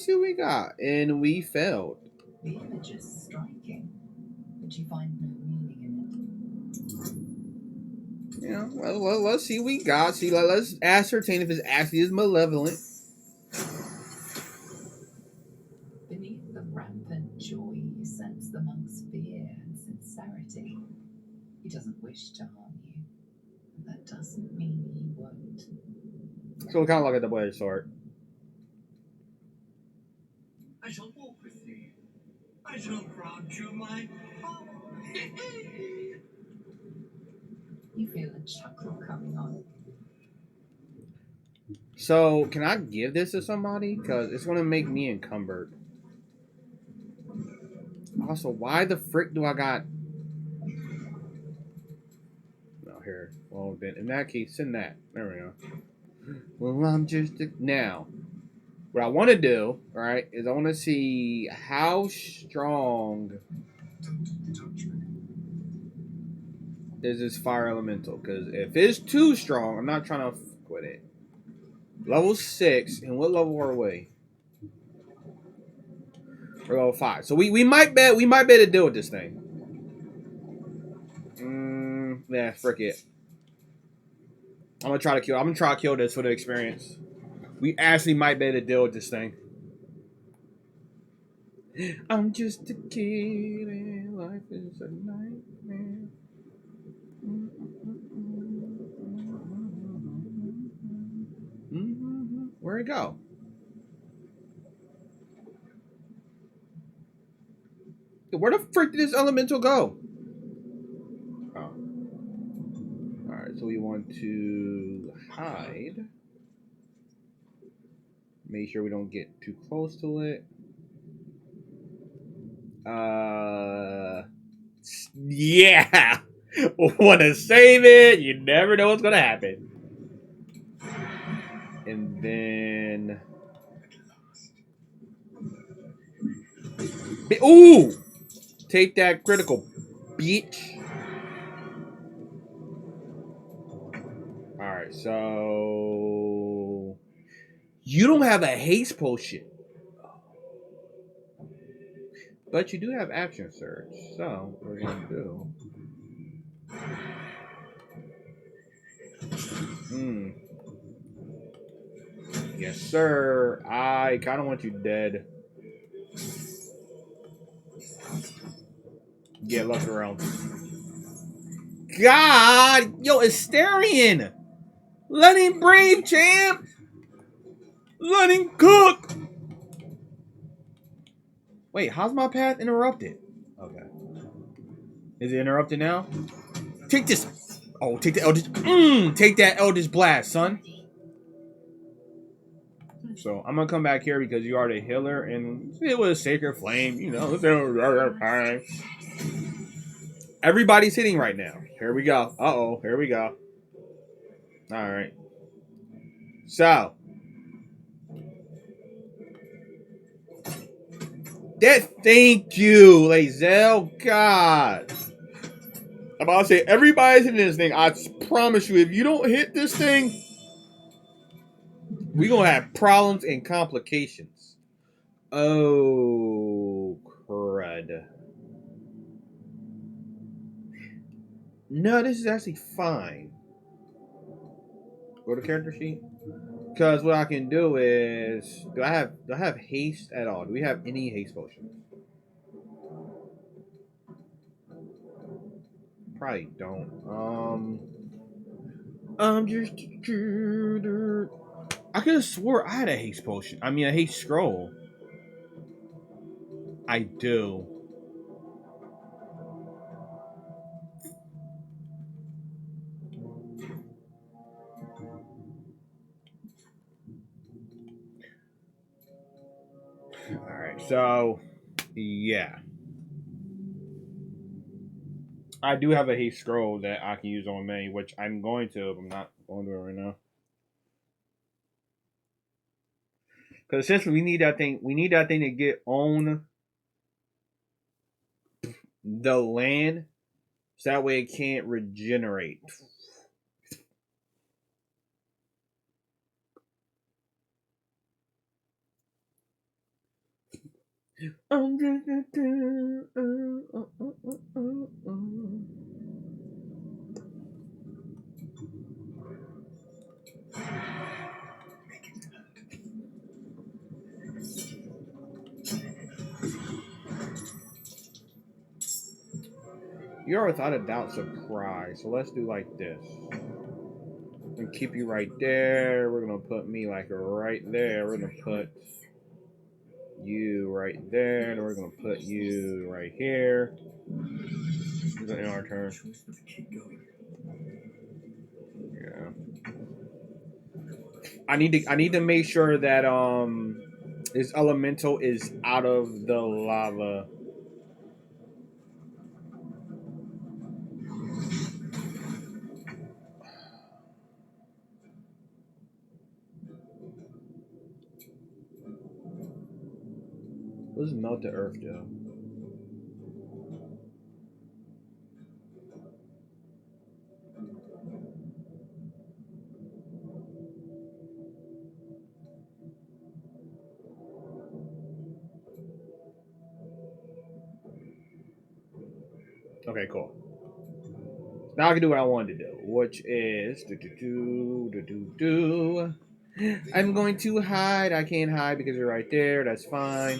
what we got, and we failed. The image is striking, but you find no meaning in it. Yeah, well, let's see what we got. Let's ascertain if it's actually is malevolent. Beneath the rampant joy, you sense the monk's fear and sincerity. He doesn't wish to harm you. That doesn't mean he won't. So we kind of look at the double-edged sword. I shall walk with thee. I shall grant you my power. You feel a chuckle coming on. So, can I give this to somebody? Because it's going to make me encumbered. Also, why the frick do I got... No, here. Well, then, in that case, send that. There we go. Well, I'm just... Now, what I want to do, right, is I want to see how strong... is this fire elemental. Because if it's too strong, I'm not trying to fuck with it. Level 6. And what level are we? We're level 5. So we might be able to deal with this thing. Yeah, frick it. I'm gonna try to kill this for the experience. We actually might be able to deal with this thing. I'm just a kid and life is a nightmare. Where'd it go? Where the frick did this elemental go? Oh. Alright, so we want to hide. Make sure we don't get too close to it. Yeah! Wanna save it? You never know what's gonna happen. And then... Ooh! Take that critical, bitch. Alright, so... You don't have a haste potion. But you do have action surge. So, what we're going to do... Yes, sir. I kind of want you dead. Get left around. God! Yo, Asterion! Let him breathe, champ! Let him cook! Wait, how's my path interrupted? Okay. Is it interrupted now? Take this! Oh, take the Eldritch... take that Eldritch Blast, son. So, I'm gonna come back here because you are the healer, and it was Sacred Flame, you know. Everybody's hitting right now. Here we go. Uh-oh, here we go. Alright. So. Thank you, Lazel. God. I'm about to say, everybody's hitting this thing. I promise you, if you don't hit this thing, we're going to have problems and complications. Oh, crud. No, this is actually fine. Go to character sheet. Because what I can do is... Do I have haste at all? Do we have any haste potions? Probably don't. I'm just... I could have swore I had a haste potion. I mean, a haste scroll. I do. Alright, so... Yeah. I do have a haste scroll that I can use on May, which I'm going to, but I'm not going to do it right now. Because essentially, we need that thing. We need that thing to get on the land, so that way it can't regenerate. You're without a doubt surprised. So let's do like this. And keep you right there. We're gonna put me like right there. We're gonna put you right there. And we're gonna put you right here. We're gonna end our turn. Yeah. I need to make sure that this elemental is out of the lava. What does melt the earth do? Okay, cool. Now I can do what I wanted to do, which is I'm going to hide. I can't hide because you're right there. That's fine.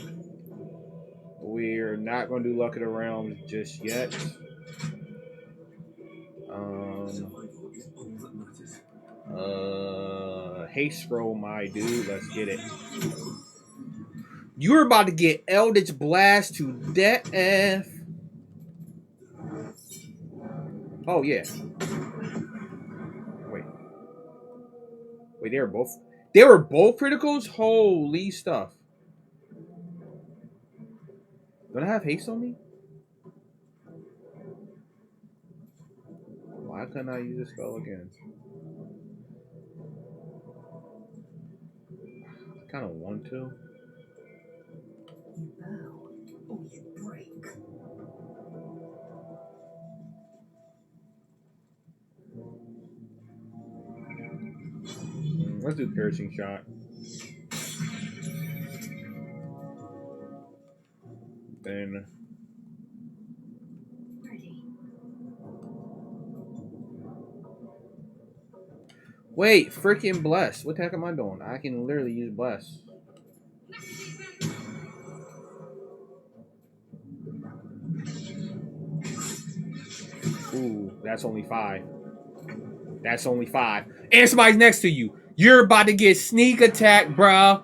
We're not going to do Luck of the Realms just yet. Haste Scroll, my dude. Let's get it. You're about to get Eldritch Blast to death. Oh, yeah. Wait, they were both criticals? Holy stuff. Don't I have haste on me? Why couldn't I use this spell again? I kind of want to. You bow or you break. Let's do Piercing Shot. Then... Ready. Wait, freaking Bless. What the heck am I doing? I can literally use Bless. Ooh, that's only 5. That's only 5. And somebody's next to you. You're about to get sneak attack, bro.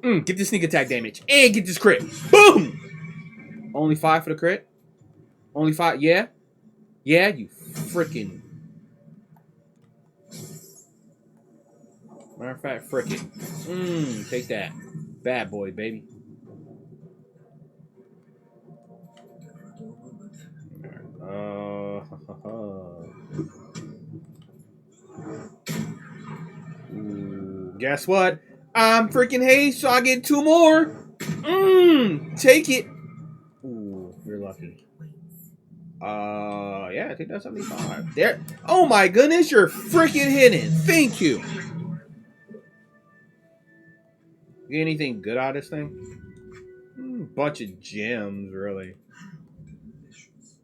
Get the sneak attack damage. And get this crit. Boom! Only 5 for the crit? Only 5? Yeah? Yeah, you freaking... Matter of fact, frickin'. Take that. Bad boy, baby. Ooh, guess what? I'm freaking haste, so I get 2 more. Take it. Ooh, you're lucky. Yeah, I think that's 75. There. Oh my goodness, you're freaking hitting. Thank you. Get anything good out of this thing? Bunch of gems, really.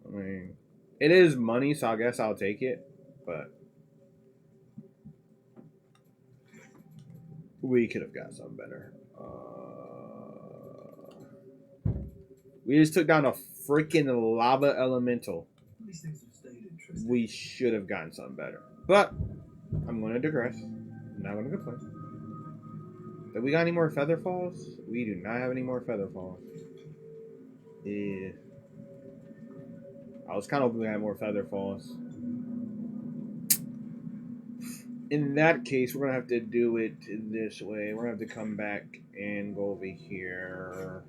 I mean, it is money, so I guess I'll take it. But we could have got something better. We just took down a freaking lava elemental. We should have gotten something better. But I'm going to digress. I'm not going to complain. Do we got any more feather falls? We do not have any more feather falls. Yeah. I was kind of hoping we had more feather falls. In that case, we're going to have to do it this way. We're going to have to come back and go over here.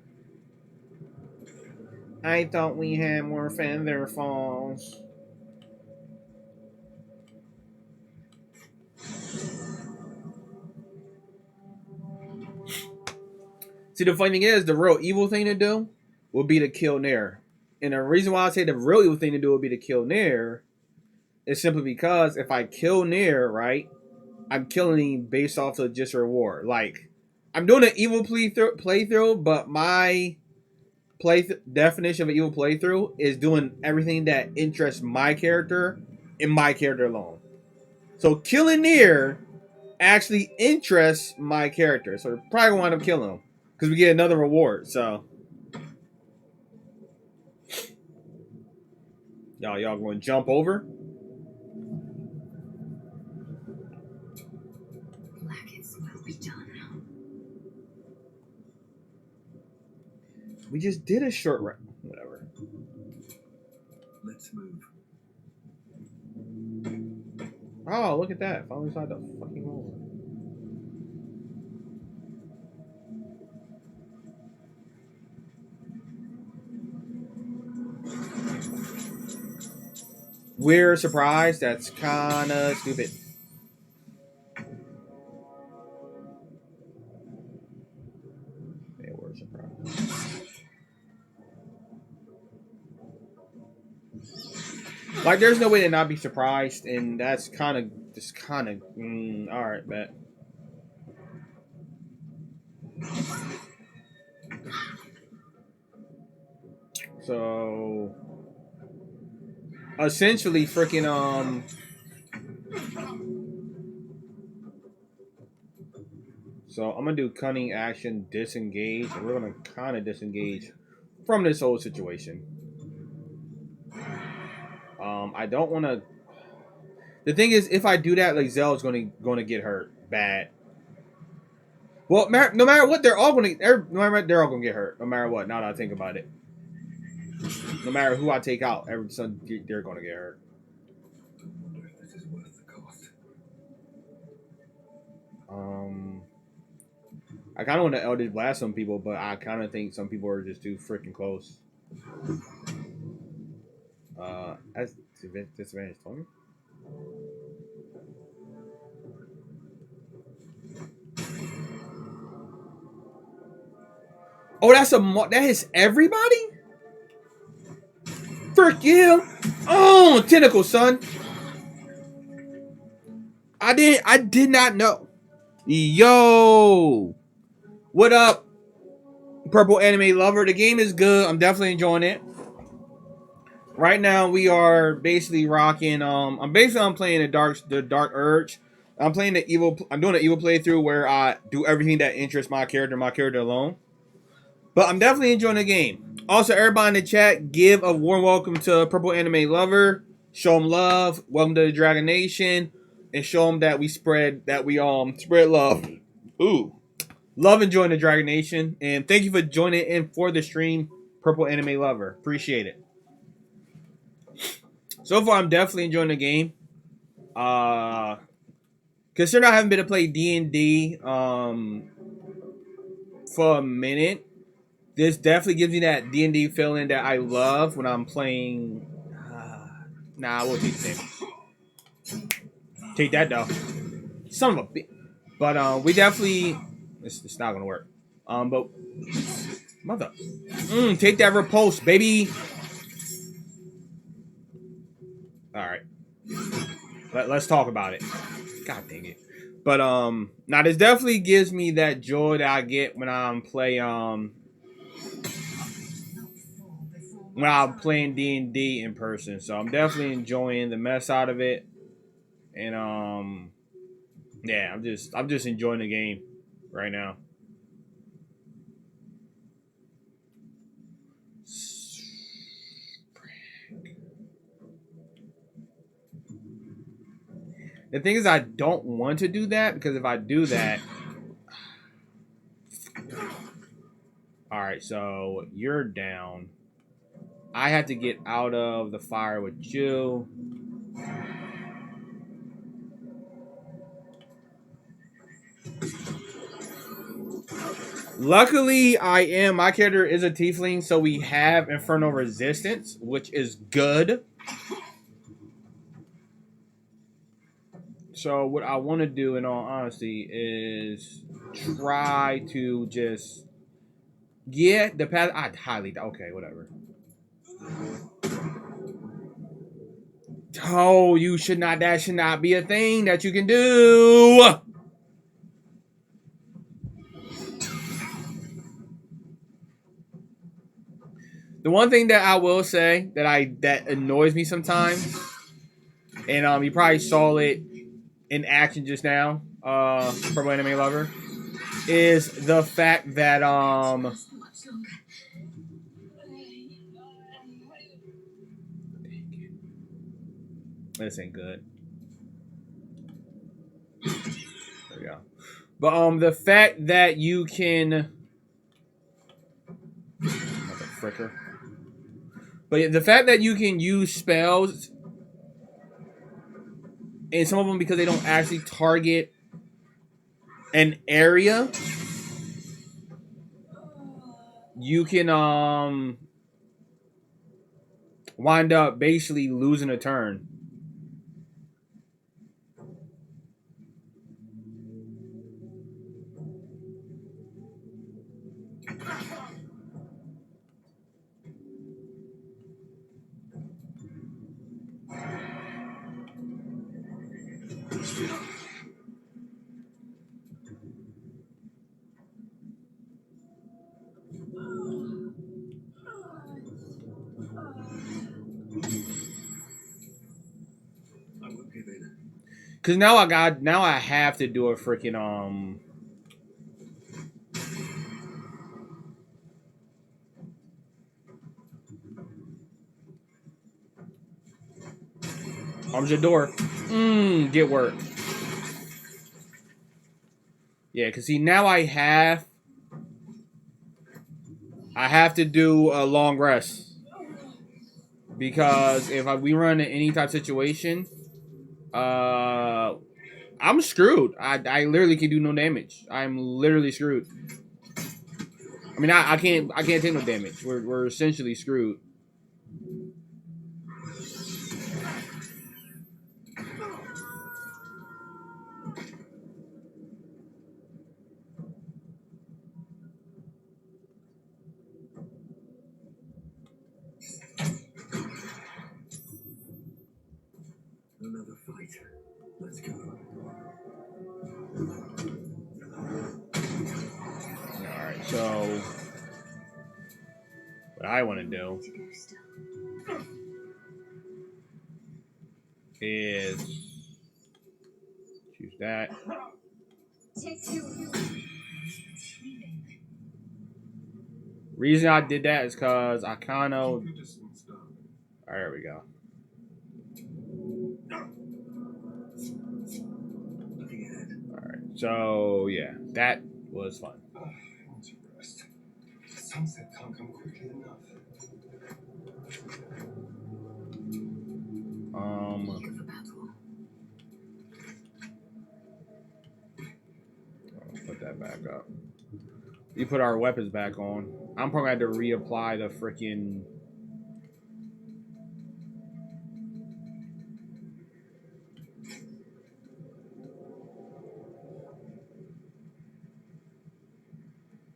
I thought we had more feather falls. See, the funny thing is, the real evil thing to do would be to kill Nair. And the reason why I say the real evil thing to do would be to kill Nair is simply because if I kill Nair, right, I'm killing him based off of just reward. Like, I'm doing an evil playthrough, but my definition of an evil playthrough is doing everything that interests my character and my character alone. So killing Nair actually interests my character. So we're probably going to wind up killing him because we get another reward. So y'all going to jump over? Blackets will be done. We just did a short run. Whatever. Let's move. Oh, look at that. Finally inside the fucking hole. We're surprised. That's kind of stupid. They were surprised. Like, there's no way to not be surprised, and that's kind of all right, bet. So essentially freaking So I'm gonna do cunning action, disengage, and we're gonna kind of disengage from this whole situation. I don't want to. The thing is, if I do that, like Zell's going to get hurt bad. Well, no matter what, they're all going to. No matter what, they're all going to get hurt. No matter what. Now that I think about it, no matter who I take out, every son they're going to get hurt. I wonder if this is worth the cost. I kind of want to Eldritch Blast some people, but I kind of think some people are just too freaking close. As disadvantage told me. Oh, that is everybody? Frick you! Oh, tentacle, son. I did not know. Yo, what up, Purple Anime Lover? The game is good. I'm definitely enjoying it. Right now, we are basically rocking. I'm playing the Dark Urge. I'm playing the evil. I'm doing an evil playthrough where I do everything that interests my character alone. But I'm definitely enjoying the game. Also, everybody in the chat, give a warm welcome to Purple Anime Lover. Show them love. Welcome to the Dragon Nation, and show them that we spread love. Ooh, love and join the Dragon Nation, and thank you for joining in for the stream, Purple Anime Lover. Appreciate it. So far, I'm definitely enjoying the game. Considering I haven't been to play D&D for a minute, this definitely gives me that D&D feeling that I love when I'm playing. Nah, I will take the same. Take that though, son of a bitch. But we definitely. It's not gonna work. But mother, take that repulse, baby. All right, let's talk about it. God dang it. But now this definitely gives me that joy that I get when I'm playing D&D in person. So I'm definitely enjoying the mess out of it, and yeah, I'm just enjoying the game right now. The thing is, I don't want to do that because if I do that, all right. So you're down. I have to get out of the fire with you. Luckily, my character is a tiefling, so we have Infernal Resistance, which is good. So what I want to do, in all honesty, is try to just get the path. Okay, whatever. Oh, you should not. That should not be a thing that you can do. The one thing that I will say that annoys me sometimes, and you probably saw it in action just now, Purple Anime Lover, is the fact that this ain't good. There we go. But the fact that you can fricker. But the fact that you can use spells, and some of them because they don't actually target an area, you can wind up basically losing a turn. Cause now I have to do a freaking arms your door. Get work. Yeah, cause see now I have to do a long rest. Because if we run in any type of situation, I'm screwed. I literally can do no damage. I'm literally screwed. I mean, I can't take no damage. We're essentially screwed. Another fight. Let's go. All right, so what I want to do is choose that. Reason I did that is because I kind of. All right, there we go. All right, so yeah, that was fun. Sunset can't come quickly enough. Put that back up. We put our weapons back on. I'm probably going to have to reapply the freaking.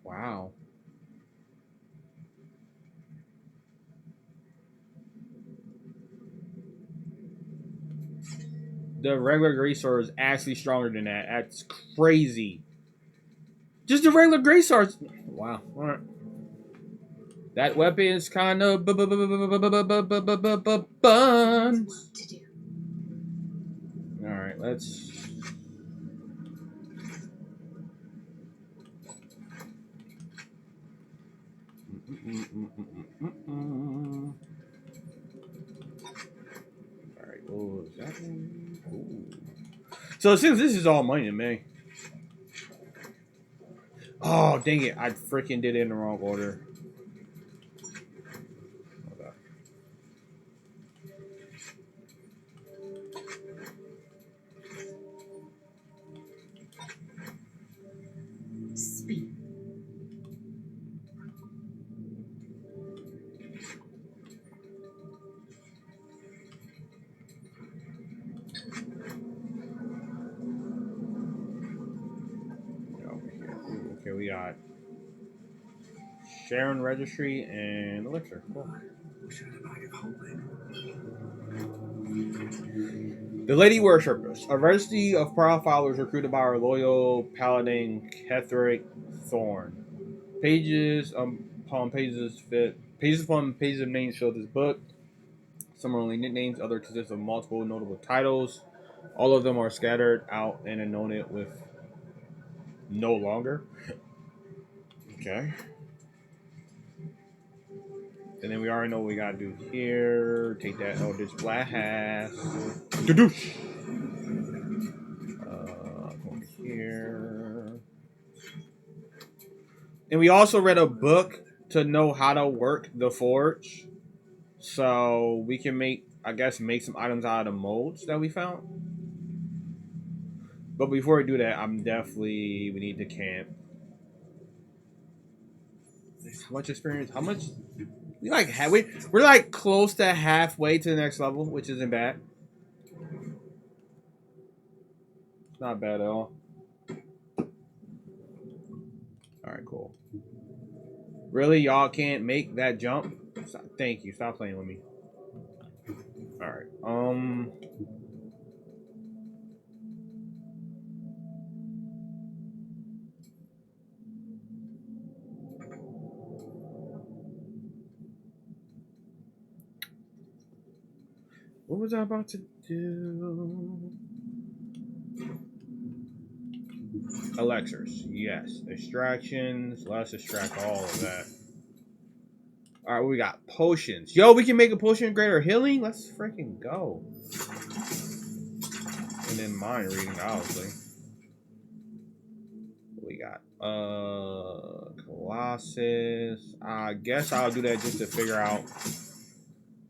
Wow. The regular Great Sword is actually stronger than that. That's crazy. Just the regular Great Sword. Wow. All right. That weapon is kind of fun. All right, let's. All right, what was that one? Ooh. So since this is all money to me. Oh, dang it. I freaking did it in the wrong order. Okay. Speed. Over here. Ooh, okay, we got Sharon Registry and Elixir. Cool. The Lady Worshippers, a registry of proud followers recruited by our loyal paladin Ketheric Thorn. Pages upon pages of names fill this book. Some are only nicknames, others consist of multiple notable titles. All of them are scattered out and anointed with no longer. Okay. And then we already know what we gotta do here. Take that Eldritch Blast. Doosh. Over here. And we also read a book to know how to work the forge. So we can make some items out of the molds that we found. But before we do that, we need to camp. How much experience? How much? We're like close to halfway to the next level, which isn't bad. It's not bad at all. Alright, cool. Really? Y'all can't make that jump? Thank you. Stop playing with me. Alright. What was I about to do? Elixirs. Yes. Extractions. Let's extract all of that. Alright, we got potions. Yo, we can make a potion of greater healing? Let's freaking go. And then mind reading, obviously. What we got? Colossus. I guess I'll do that just to figure out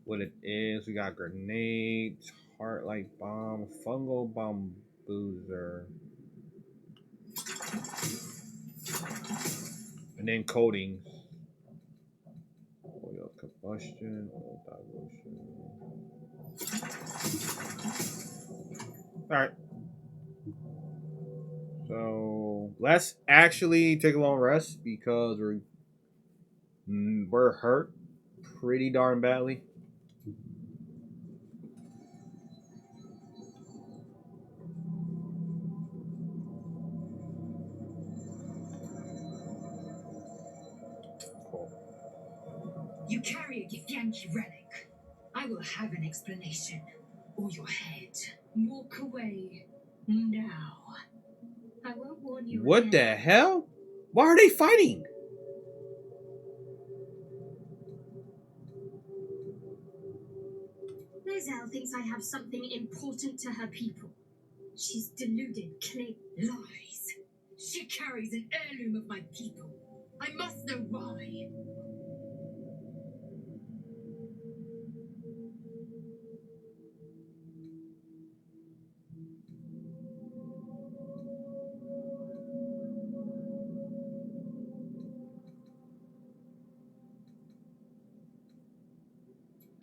what it is. We got grenades, heart-like bomb, fungal bamboozer. And then coatings. Oil combustion, oil dilution. Alright. So let's actually take a long rest because we're hurt pretty darn badly. You carry a Githyanki relic. I will have an explanation. Or your head. Walk away. Now. I won't warn you. What again. the hell? Why are they fighting? Lizelle thinks I have something important to her people. She's deluded, clearly. Lies. She carries an heirloom of my people. I must know why.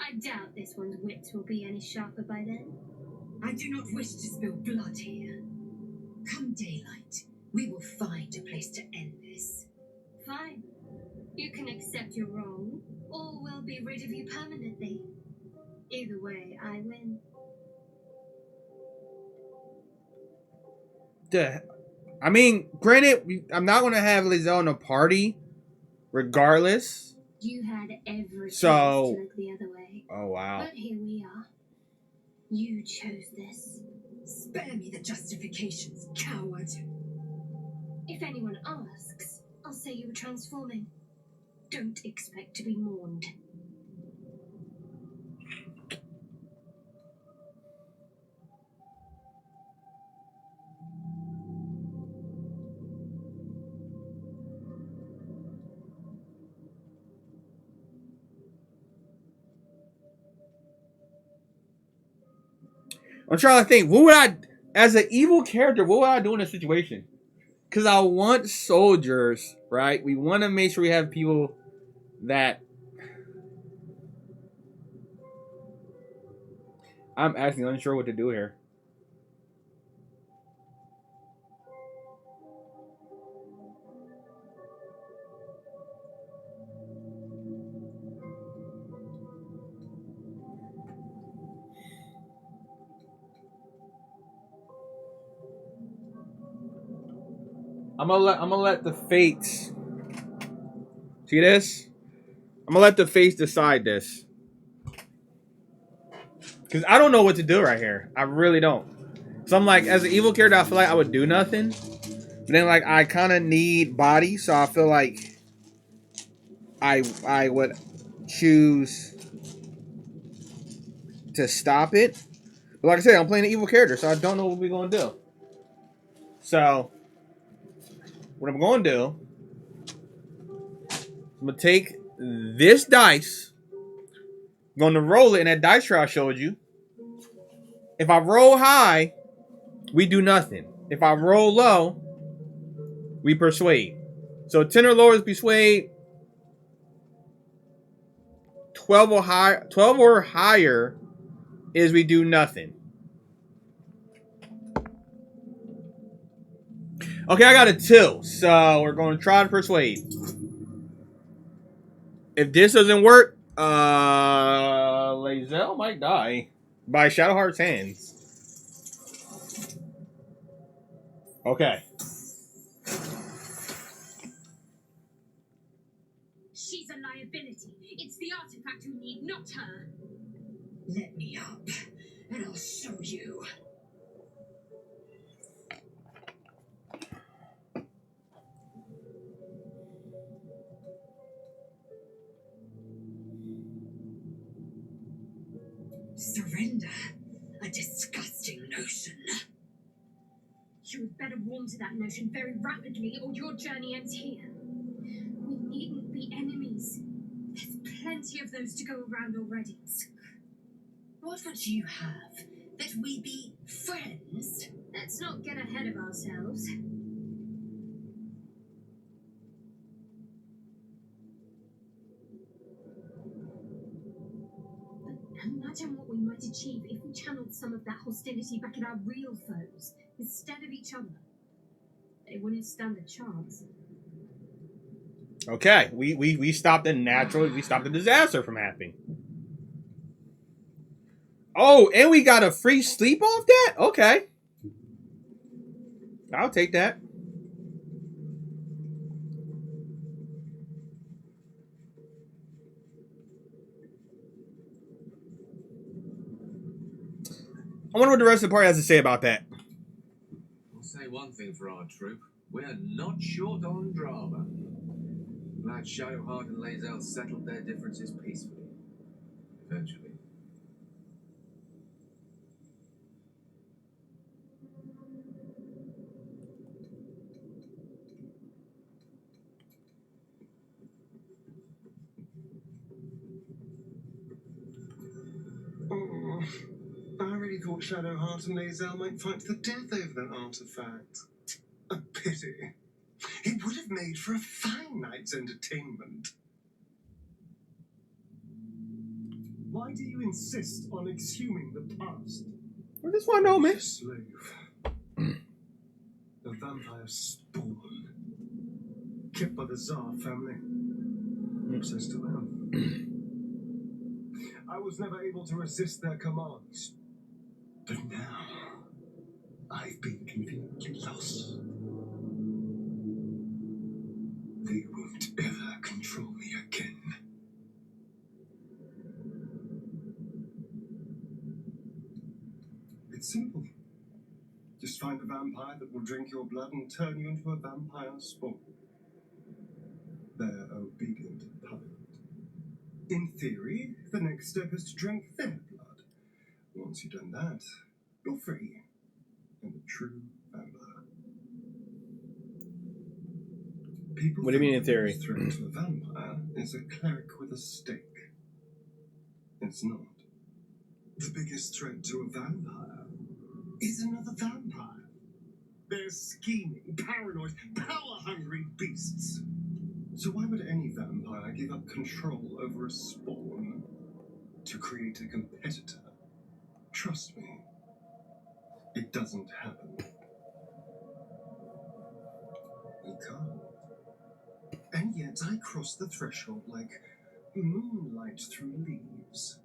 I doubt this one's wits will be any sharper by then. I do not wish to spill blood here. Come daylight, we will find a place to end this. Fine. You can accept you're wrong, or we'll be rid of you permanently. Either way, I win. I mean, granted, I'm not going to have Lizelle in a party, regardless. You had every chance So- to look the other way. Oh, wow. But here we are. You chose this. Spare me the justifications, coward. If anyone asks, I'll say you were transforming. Don't expect to be mourned. I'm trying to think, what would I, as an evil character, what would I do in this situation? Because I want soldiers, right? We want to make sure we have people that... I'm actually unsure what to do here. I'm gonna let the fates. See this? I'm gonna let the fates decide this. Cause I don't know what to do right here. I really don't. So I'm like, as an evil character, I feel like I would do nothing. But then like I kinda need body, so I feel like I would choose to stop it. But like I said, I'm playing an evil character, so I don't know what we're gonna do. So what I'm gonna do, I'm gonna take this dice, I'm gonna roll it in that dice tray I showed you. If I roll high, we do nothing. If I roll low, we persuade. So 10 or lower is persuade. 12 or higher is we do nothing. Okay, I got a 2. So we're going to try to persuade. If this doesn't work, Lizelle might die by Shadowheart's hands. Okay. She's a liability. It's the artifact we need, not her. Let me up, and I'll show you. Surrender? A disgusting notion. You had better warm to that notion very rapidly, or your journey ends here. We needn't be enemies. There's plenty of those to go around already. What would you have? That we be friends? Let's not get ahead of ourselves. But imagine what we might achieve if we channeled some of that hostility back at our real foes instead of each other. They wouldn't stand a chance. Okay, we stopped we stopped the disaster from happening. Oh, and we got a free sleep off that? Okay. I'll take that. I wonder what the rest of the party has to say about that. I'll say one thing for our troop. We're not short on drama. Glad Shadowheart and Lae'zel settled their differences peacefully. Eventually. Oh, I really thought Shadowheart and Lae'zel might fight to the death over that artifact. A pity. It would have made for a fine night's entertainment. Why do you insist on exhuming the past? I just want to know, man. A slave. A vampire spawn. Kept by the Tsar family. So still am. I was never able to resist their commands. But now, I've been conveniently lost. They won't ever control me again. It's simple. Just find a vampire that will drink your blood and turn you into a vampire spawn. They're obedient puppet. In theory, the next step is to drink their blood. Once you've done that, you're free. And a true vampire. People What do you mean in think theory? The threat to a vampire is a cleric with a stake. It's not. The biggest threat to a vampire is another vampire. They're scheming, paranoid, power-hungry beasts. So why would any vampire give up control over a spawn to create a competitor? Trust me, it doesn't happen. You can't. And yet I cross the threshold like moonlight through leaves.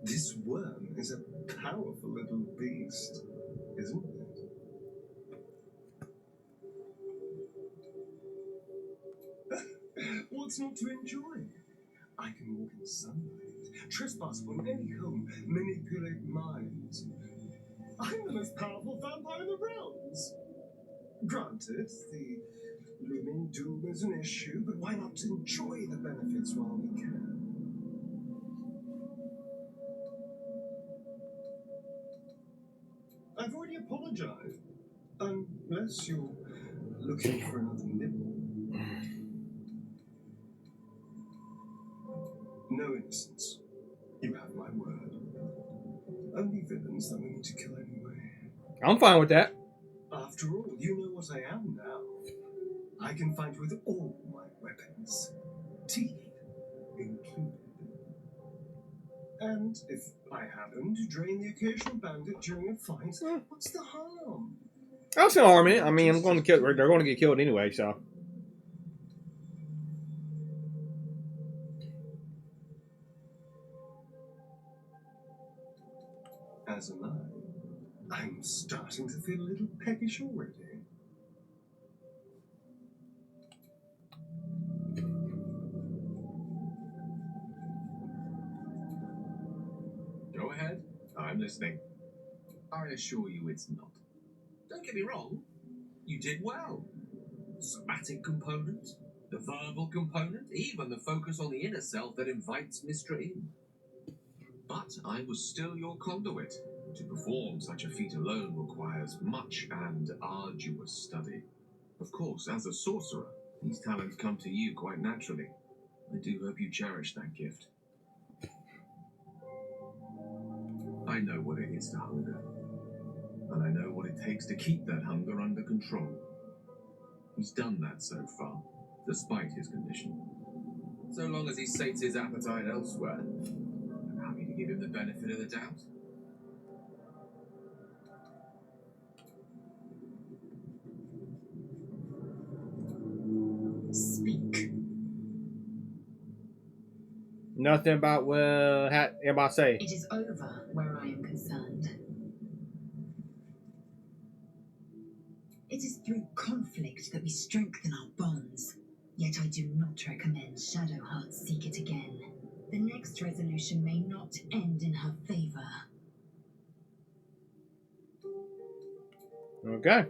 This worm is a powerful little beast, isn't it? What's not to enjoy? I can walk in sunlight, trespass upon any home, manipulate minds. I'm the most powerful vampire in the realms. Granted, the looming doom is an issue, but why not enjoy the benefits while we can? I've already apologized. Unless you're looking for another nibble. No innocence. You have my word. Only villains that we need to kill anyway. I'm fine with that. After all, you know what I am now. I can fight with all my weapons. Teeth included. And if I happen to drain the occasional bandit during a fight, what's the harm? I don't see no harm in it. I mean, I'm going to kill. They're going to get killed anyway, so. As am I. I'm starting to feel a little peckish already. Go ahead. I'm listening. I assure you it's not. Don't get me wrong. You did well. The somatic component, the verbal component, even the focus on the inner self that invites Mystra in. But I was still your conduit. To perform such a feat alone requires much and arduous study. Of course, as a sorcerer, these talents come to you quite naturally. I do hope you cherish that gift. I know what it is to hunger, and I know what it takes to keep that hunger under control. He's done that so far, despite his condition. So long as he sates his appetite elsewhere, I'm happy to give him the benefit of the doubt. Speak. Nothing about what everybody say. It is over where I am concerned. It is through conflict that we strengthen our bonds. Yet I do not recommend Shadowheart seek it again. The next resolution may not end in her favor. Okay.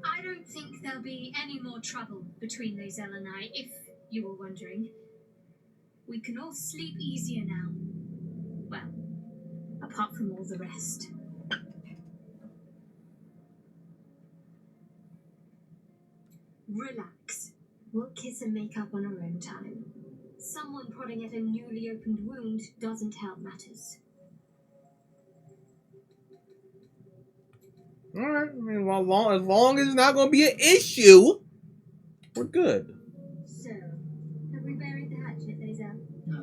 I don't think there'll be any more trouble between Lae'zel and I, if you were wondering. We can all sleep easier now. Well, apart from all the rest. Relax. We'll kiss and make up on our own time. Someone prodding at a newly opened wound doesn't help matters. All right. I mean, as long as it's not going to be an issue, we're good. So, have we buried the hatchet, Lae'zel? No.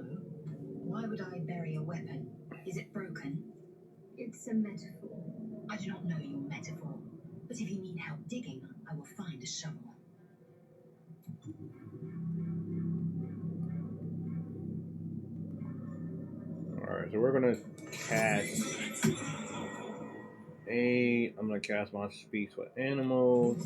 Why would I bury a weapon? Is it broken? It's a metaphor. I do not know your metaphor. But if you need help digging, I will find a shovel. All right. So we're going to cast I'm going to cast my Speaks with Animals.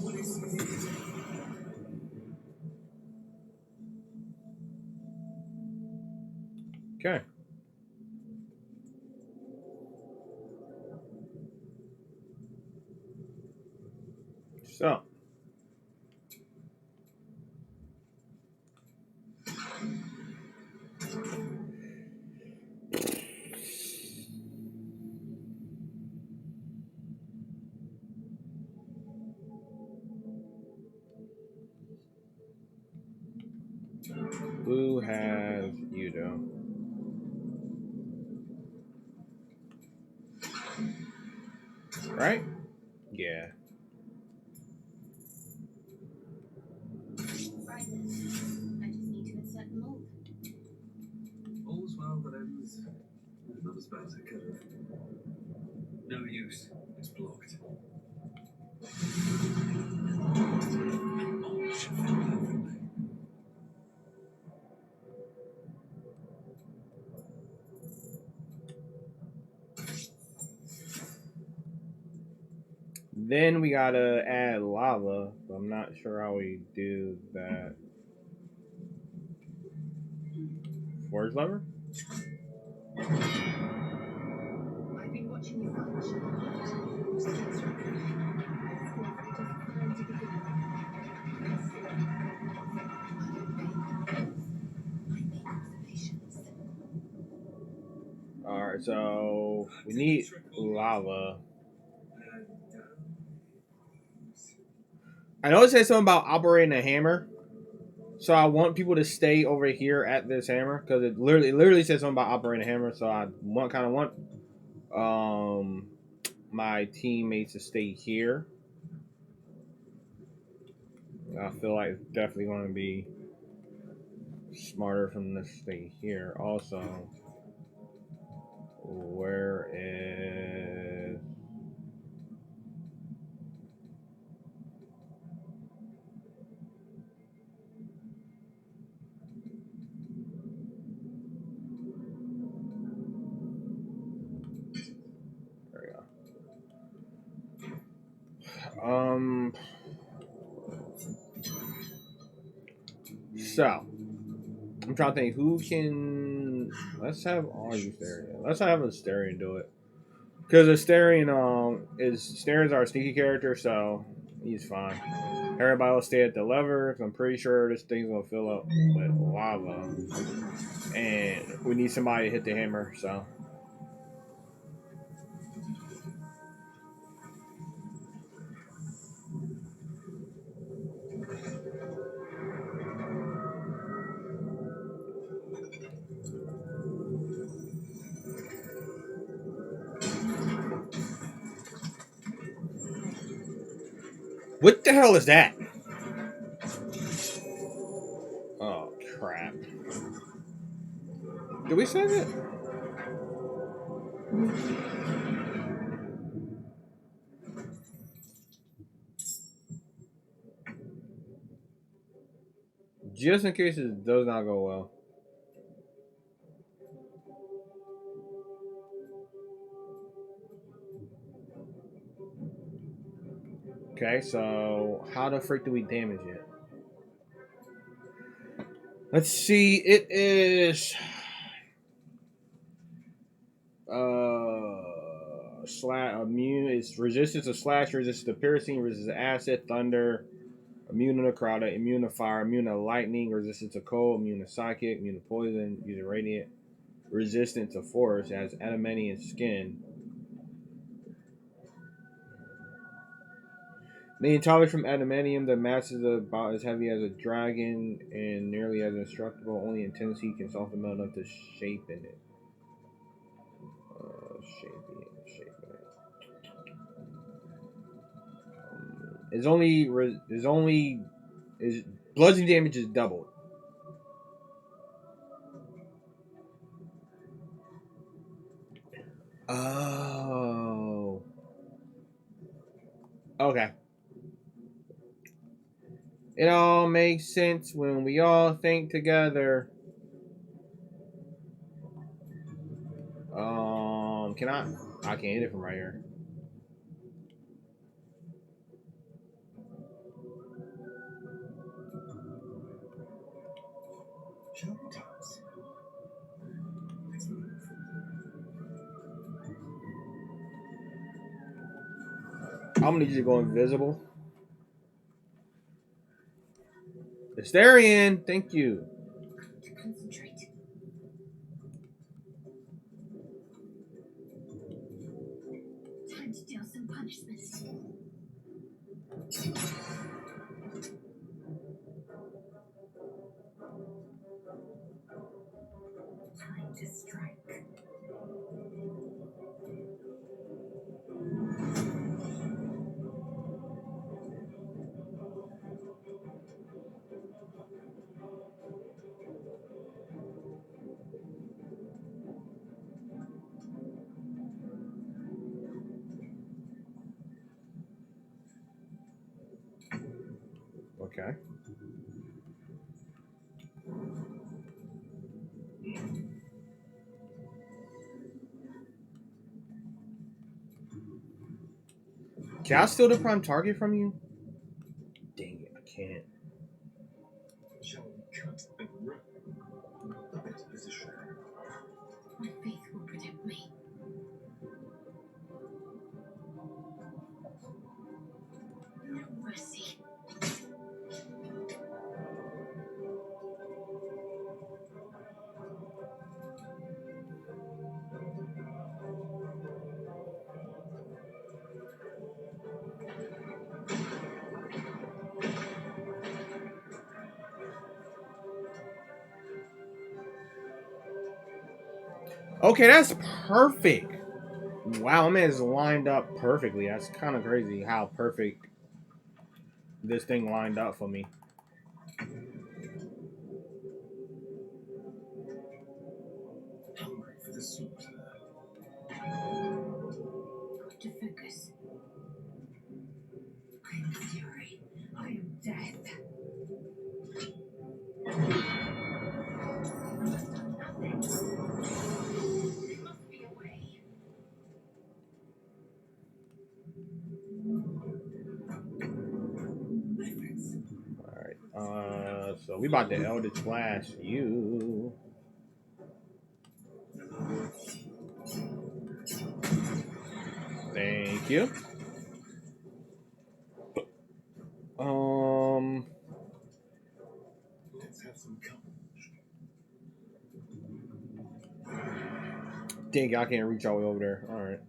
Okay. So. Who has Yudo? Right? Yeah. Right then. I just need to insert the mold. All's well that ends. Not as bad as it could have. No use. It's blocked. Oh, should fit perfectly. Then we gotta add lava. But I'm not sure how we do that. Forge lever? I've been watching you run, Shadowheart. Skills are improving. Left just time to begin. I make observations. Alright, so we need lava. I know it says something about operating a hammer. So I want people to stay over here at this hammer. Because it literally says something about operating a hammer. So I want my teammates to stay here. I feel like it's definitely going to be smarter for them to stay here. Also, where is... There we go. So, I'm trying to think who can... Let's have all you Astarion. Let's have Astarion do it. Because Asterian's our sneaky character, so he's fine. Everybody will stay at the lever. I'm pretty sure this thing's gonna fill up with lava, and we need somebody to hit the hammer. So. What the hell is that? Oh, crap. Did we save it? Just in case it does not go well. Okay, so how the freak do we damage it? Let's see. It is immune. It's resistance to slash, resistance to piercing, resistance to acid, thunder, immune to necrotic, immune to fire, immune to lightning, resistance to cold, immune to psychic, immune to poison, using radiant, resistant to force, has adamantium skin. Made entirely from adamantium, the mass is about as heavy as a dragon and nearly as indestructible. Only intensity can soften metal enough to shape in it. Shape in it. Is bludgeoning damage is doubled. Oh. Okay. It all makes sense when we all think together. Can I can't hit it from right here. I'm gonna need you to go invisible. Asterian, thank you. To concentrate. Time to deal some punishment. Time to strike. Okay. Can I steal the prime target from you? Dang it, I can't. Shall we cut and run? A better position. My faith will protect me. No mercy. Okay, that's perfect. Wow, my man's lined up perfectly. That's kind of crazy how perfect this thing lined up for me. Hungry for the slaughter. Got to focus. I am fury. I am death. I've done nothing. There must be a way. Alright, so we about to Eldritch Blast you. Thank you. Let's have some coverage. Dang, I can't reach all the way over there. All right.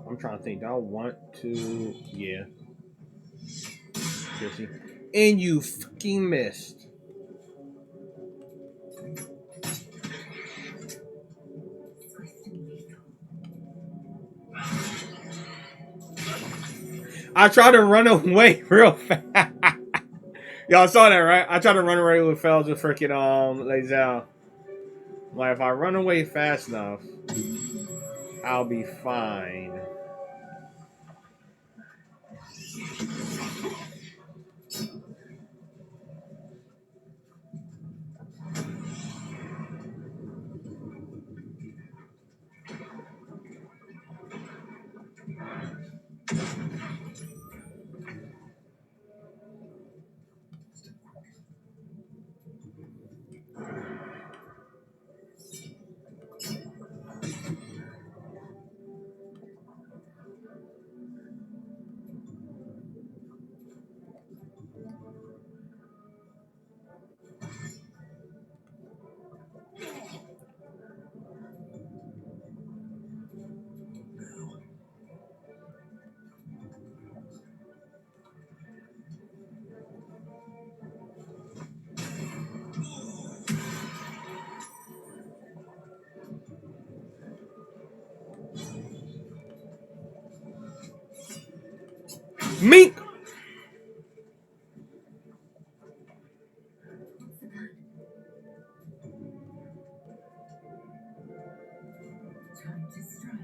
I'm trying to think. Do I want to? Yeah. Seriously. And you fucking missed. I tried to run away real fast. Y'all saw that, right? I tried to run away with Fells with freaking Lazel. Like, if I run away fast enough, I'll be fine. Mink! Time to strike.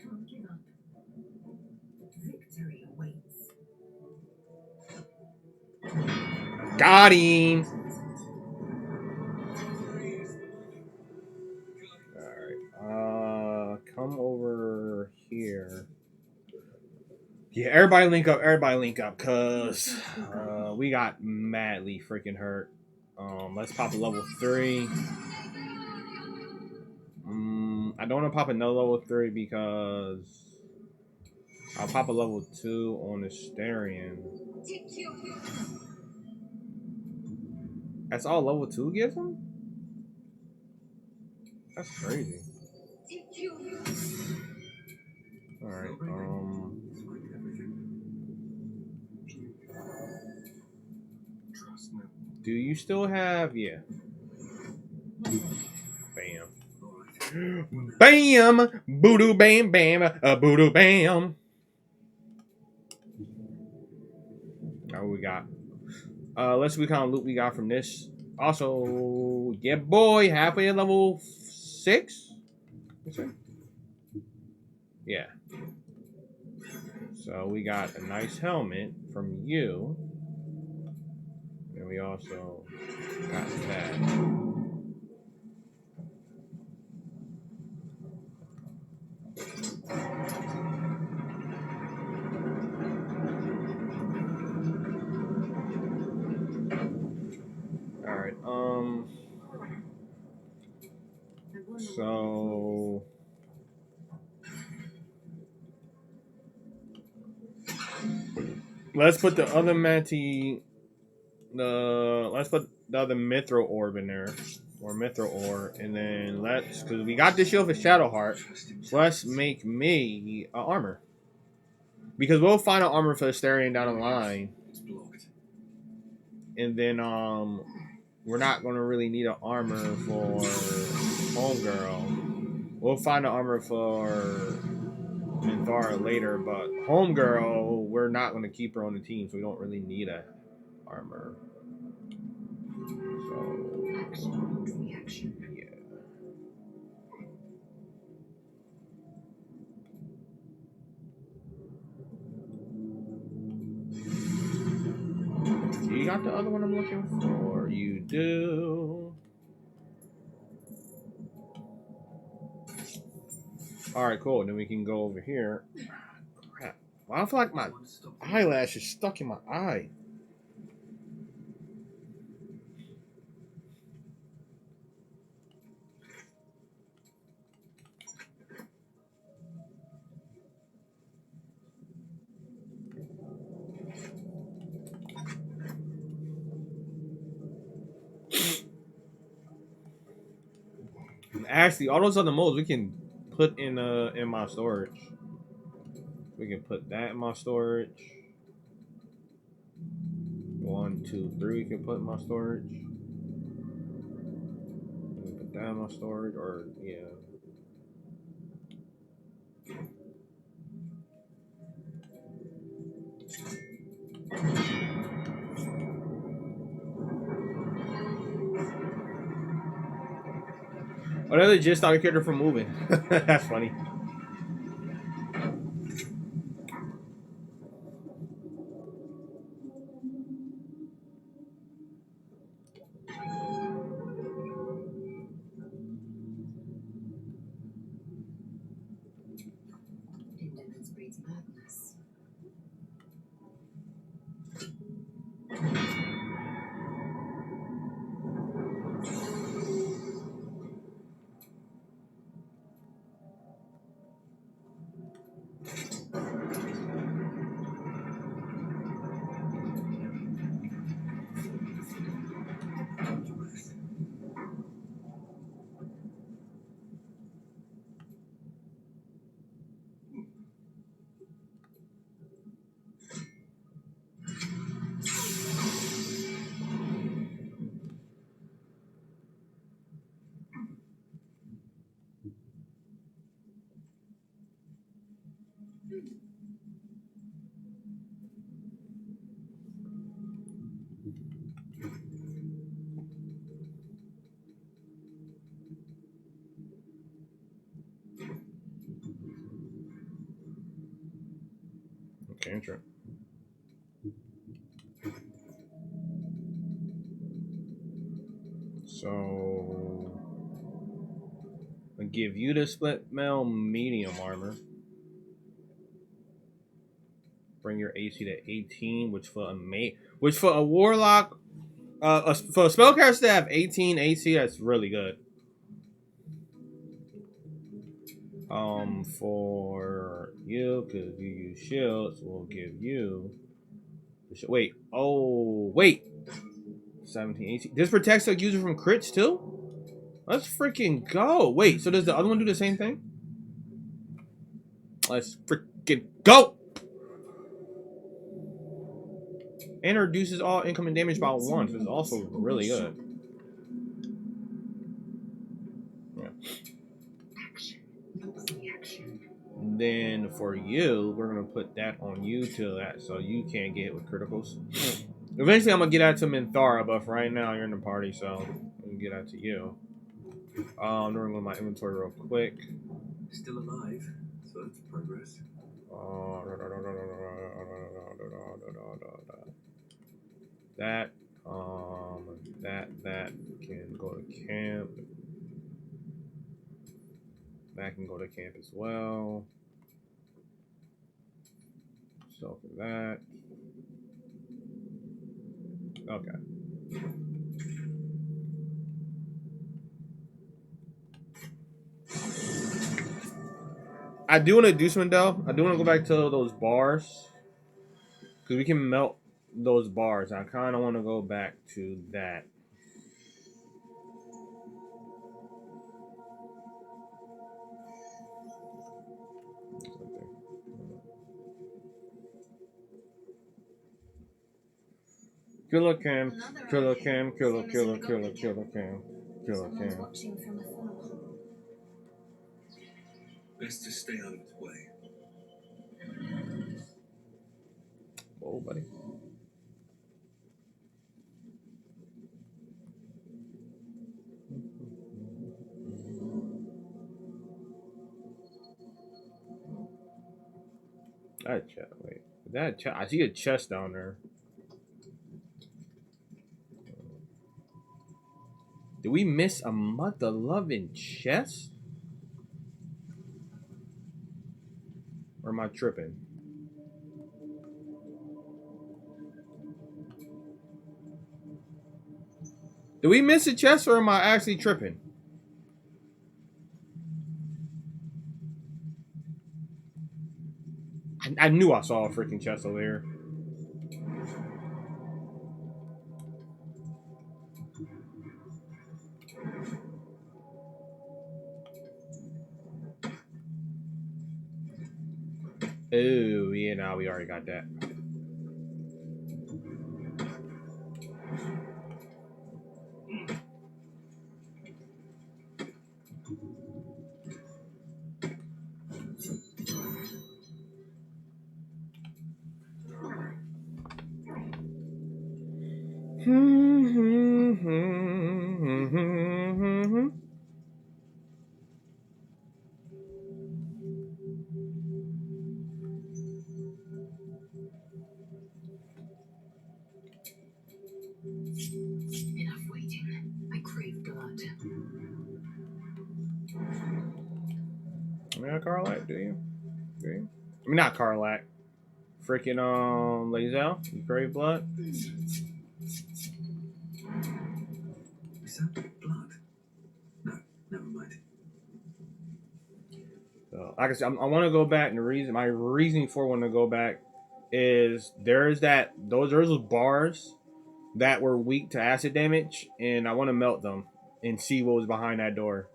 Can't give up. Victory awaits. Got him! Alright. Come over here. Yeah, everybody link up, cause we got madly freaking hurt. Let's pop a level 3. I don't want to pop another level 3 because I'll pop a level 2 on the Starion. That's all level 2 gives him? That's crazy. Alright, do you still have... Yeah. Bam. Bam! Boo-doo bam bam! Boo-doo bam! Now we got... let's see what kind of loot we got from this. Also, yeah boy, halfway at level 6? Yeah. So we got a nice helmet from you. And we also got that. Alright, so let's put the other let's put the other Mithril orb in there. Or Mithril ore, and then because we got this shield for Shadowheart, so let's make me an armor. Because we'll find an armor for the Starion down the line. blocked. And then we're not gonna really need an armor for Homegirl. We'll find an armor for Minthara later, but Homegirl, we're not gonna keep her on the team, so we don't really need a armor. So Action, reaction. yeah. You got the other one I'm looking for? You do. Alright, cool. Then we can go over here. Crap. Well, I feel like my eyelash is stuck in my eye. Actually, all those other modes we can put in my storage. We can put that in my storage. 1, 2, 3 we can put in my storage. We can put that in my storage, or yeah. Oh, they just stop your character from moving. That's funny. Indolence breeds madness. Okay, sure. So I'll give you the split mail medium armor. Bring your AC to 18, which for a warlock, for a spellcaster to have 18 AC, that's really good. For you, because you use shields, we'll give you. Wait, 17, 18. This protects the user from crits too? Let's freaking go. Wait, so does the other one do the same thing? Let's freaking go. And reduces all incoming damage by 1, so it's also really good. Yeah. Action, not reaction. Then for you, we're gonna put that on you to that, so you can't get hit with criticals. Eventually, I'm gonna get out to Minthara, but for right now, you're in the party, so I'm gonna get out to you. I'm gonna go to my inventory real quick. Still alive, so that's progress. That that can go to camp. That can go to camp as well. So for that. Okay. I do want to do something though. I do want to go back to those bars. Because we can melt those bars. I kind of want to go back to that. Killer cam. Another Killer idea. cam. Killer, Same as killer, in the killer, Goblin killer Camp. cam. Killer Someone's cam. watching from afar. Best to stay out of its way. Oh, buddy. That chest. Wait. That chest. I see a chest down there. Did we miss a mother loving chest? Or am I tripping? Did we miss a chest or am I actually tripping? I knew I saw a freaking chest over here. Oh, yeah, now we already got that. Enough waiting. I crave blood. Yeah, Carlac, do you? Do you? I mean, not Carlac. Freaking, Lazel? You crave blood? Is that blood? No, never mind. So, like I said, I want to go back, and my reasoning for wanting to go back is there's those bars that were weak to acid damage, and I want to melt them and see what was behind that door.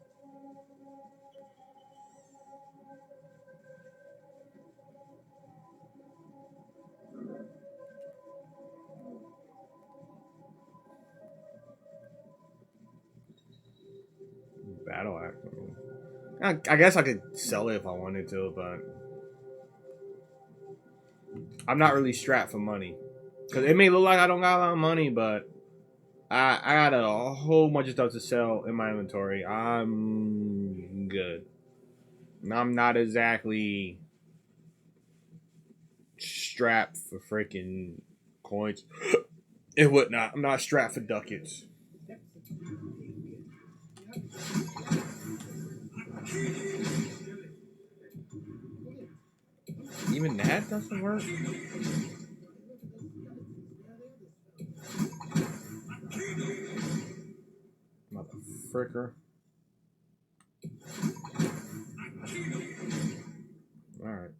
Battle axe. I guess I could sell it if I wanted to, but I'm not really strapped for money. Because it may look like I don't got a lot of money, but I got a whole bunch of stuff to sell in my inventory. I'm good. I'm not exactly strapped for freaking coins and whatnot. I'm not strapped for ducats. Even that doesn't work? Motherfricker. Alright.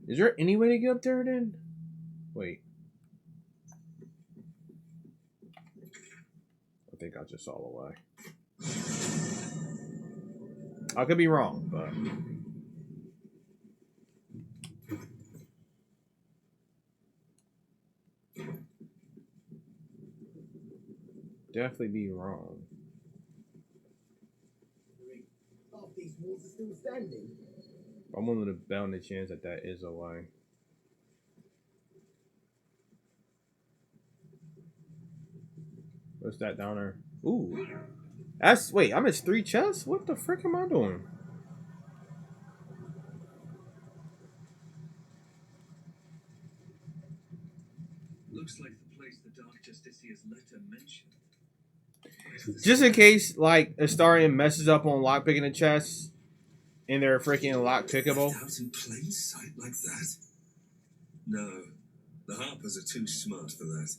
Is there any way to get up there then? Wait. I think I just saw the way. I could be wrong, but definitely be wrong. Half these walls are still standing. I'm willing to bet on the chance that that is a way. What's that down there? Ooh. Wait, I missed 3 chests? What the frick am I doing? Looks like the place the Dark Justicia's letter mentioned. Just in case, like, Astarion messes up on lockpicking the chests and they're freaking lockpickable. Out in plain sight like that? No, the Harpers are too smart for that.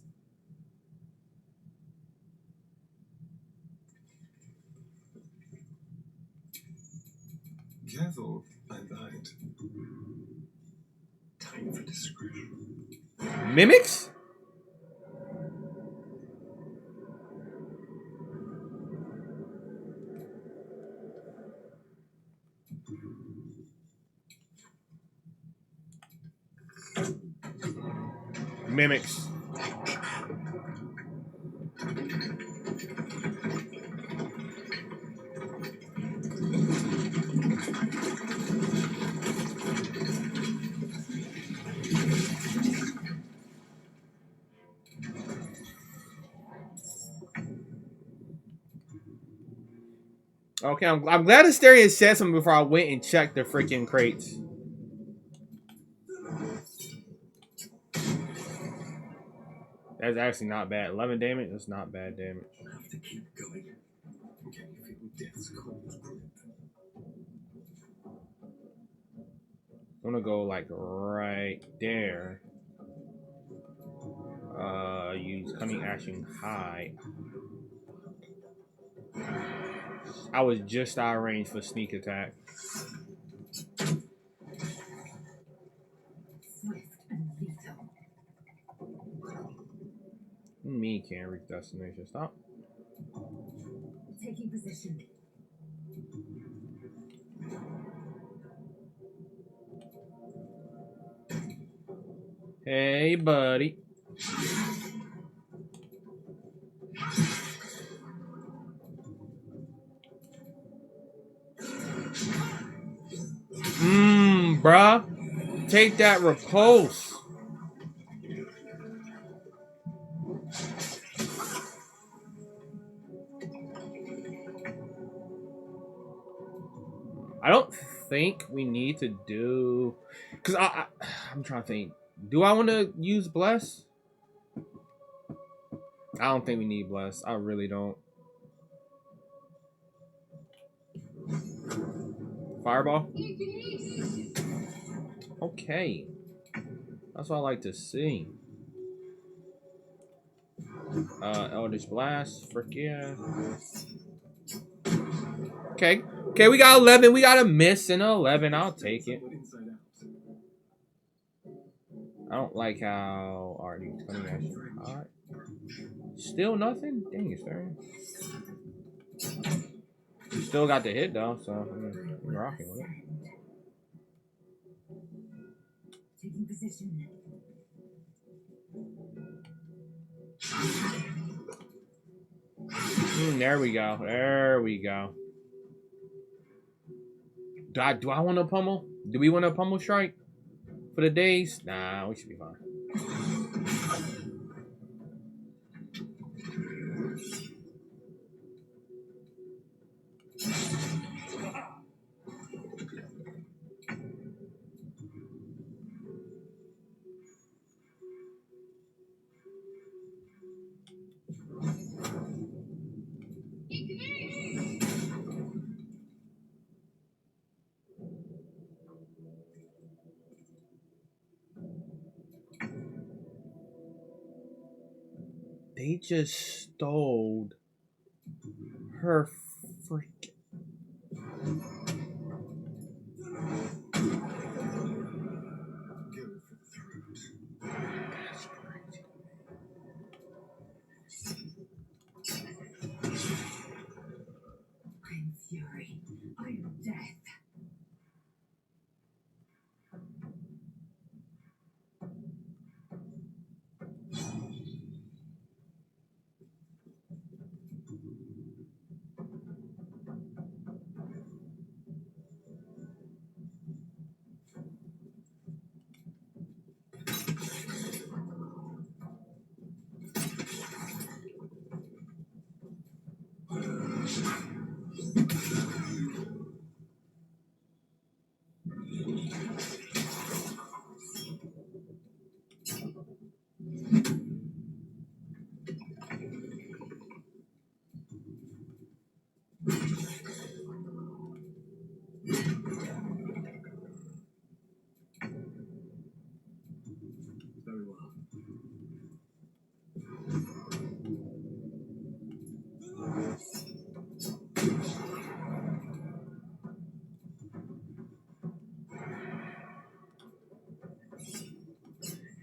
Careful, I'm behind. Time for discretion. Mimics? Mimics. Okay, I'm glad Asteria said something before I went and checked the freaking crates. That's actually not bad. 11 damage. That's not bad damage. I have to keep going. Can you feel death's cold grip? I'm gonna go like right there. Use cunning action high. I was just out of range for sneak attack. Swift and lethal. Me can't reach destination. Stop. Taking position. Hey, buddy. Bruh. Take that repulse. I don't think we need to do... Because I'm trying to think. Do I want to use Bless? I don't think we need Bless. I really don't. Fireball? Okay. That's what I like to see. Eldritch Blast. Frick yeah. Okay. Okay, we got 11. We got a miss and 11. I'll take it. I don't like how Artie's coming at you. Alright. Still nothing? Dang, it's turn. You still got the hit though, so I'm rocking with it. Taking position. There we go. There we go. Do I want to pummel? Do we want to pummel strike for the days? Nah, we should be fine. They just stole her freaking... That's crazy. I'm fury. I'm death. Very well.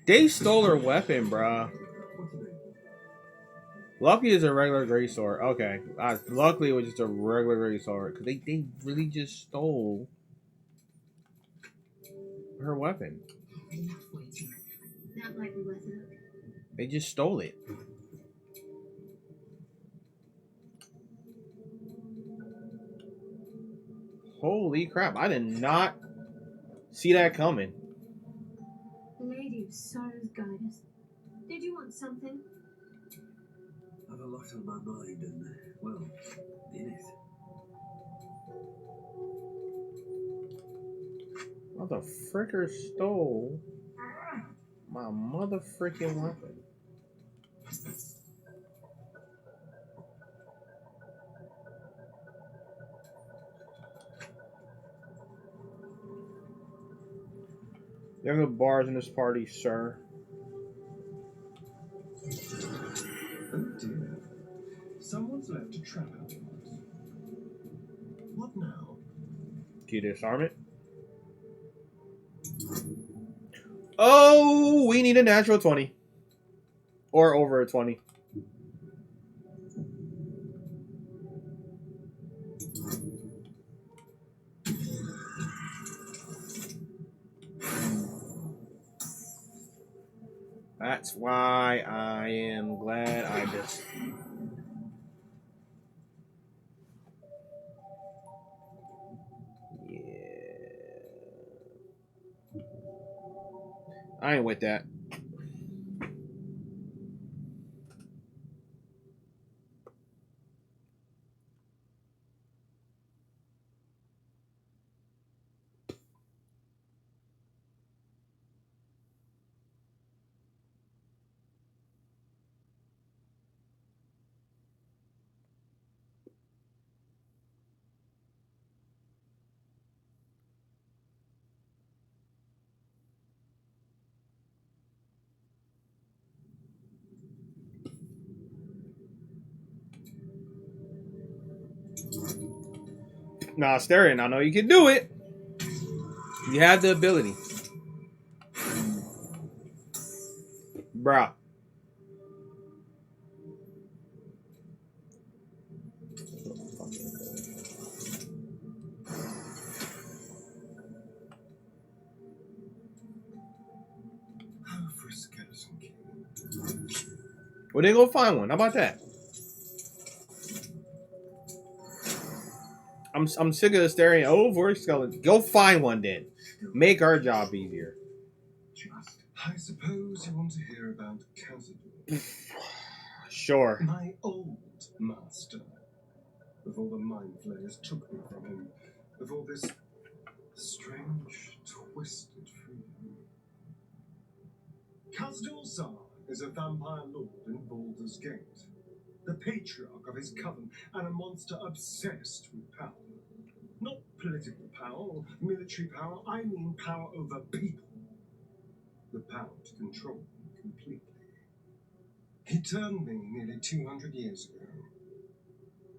They stole her weapon, bruh. Lucky is a regular greatsword. Okay. Luckily, it was just a regular greatsword. Because they really just stole her weapon. Enough waiting. That might be worth a look. They just stole it. Holy crap. I did not see that coming. Lady of Sorrows, guide us. Did you want something? I have a lot on my mind and, well, in it. Mother fricker stole my mother freaking weapon. There are no bars in this party, sir. Oh dear. Someone's left a trap out of us. What now? Can you disarm it? Oh, we need a natural 20. Or over a 20. That's why I am glad I just... Yeah. I ain't with that. Nah, Sterling, I know you can do it. You have the ability. Bruh. Oh, for a skeleton king. Well, then go find one. How about that? I'm sick of staring over skeleton. Go find one then. Make our job easier. Just. I suppose you want to hear about Cazador. Sure. My old master. Before the Mind-Flayers took me from him. Before this strange, twisted freedom. Cazador is a vampire lord in Baldur's Gate. The patriarch of his coven and a monster obsessed with power. Not political power or military power, I mean power over people. The power to control them completely. He turned me nearly 200 years ago.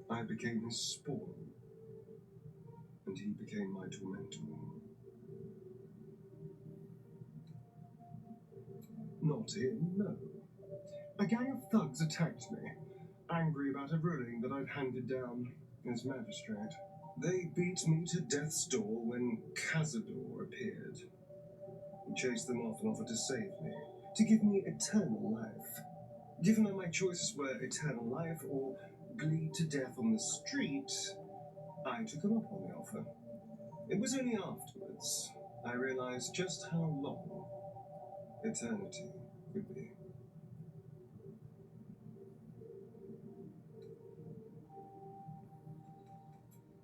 I became his spawn, and he became my tormentor. Not him, no. A gang of thugs attacked me, angry about a ruling that I'd handed down as magistrate. They beat me to death's door when Cazador appeared. He chased them off and offered to save me, to give me eternal life. Given that my choices were eternal life or bleed to death on the street, I took him up on the offer. It was only afterwards I realized just how long eternity could be.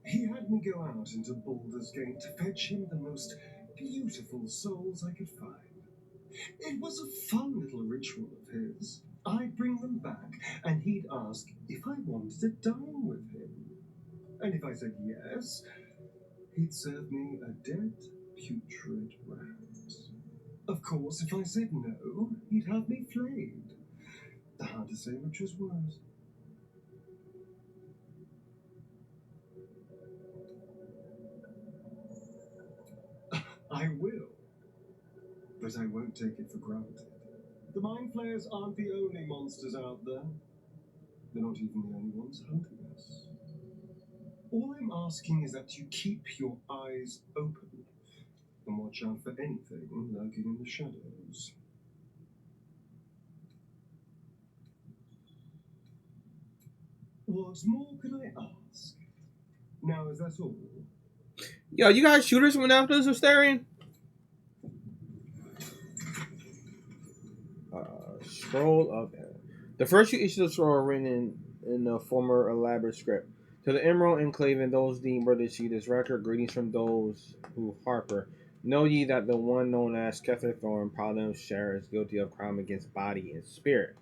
He had me go out into Baldur's Gate to fetch him the most beautiful souls I could find. It was a fun little ritual of his. I'd bring them back, and he'd ask if I wanted to dine with him. And if I said yes, he'd serve me a dead, putrid rat. Of course, if I said no, he'd have me flayed. Hard to say which was worse. I will, but I won't take it for granted. The Mind-Flayers aren't the only monsters out there. They're not even the only ones hunting us. All I'm asking is that you keep your eyes open and watch out for anything lurking in the shadows. What more could I ask? Now, is that all? Yo, you guys shooters went after this Astarian? Scroll of the first few issues of Scroll are written in the former elaborate script. To the Emerald Enclave and those deemed worthy to see this record, greetings from those who Harper Know ye that the one known as Kethethorn, Paladin Share, is guilty of crime against body and spirit.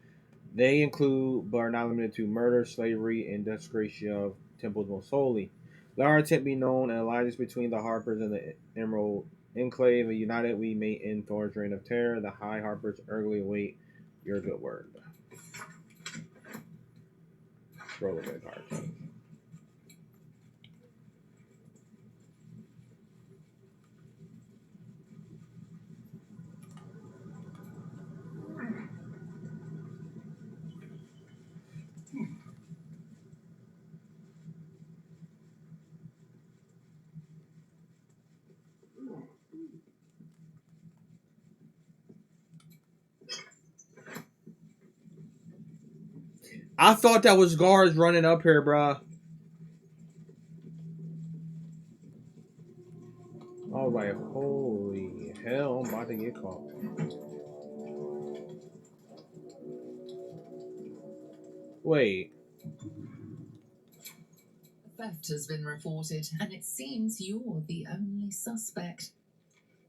They include, but are not limited to, murder, slavery, and desecration of temples most holy. Let our intent be known, and alliance between the Harpers and the Emerald Enclave, and united we may end Thor's reign of terror. The High Harpers eagerly await your good word. Roll a good card. I thought that was guards running up here, bruh. I was like, holy hell, I'm about to get caught. Wait. Theft has been reported, and it seems you're the only suspect.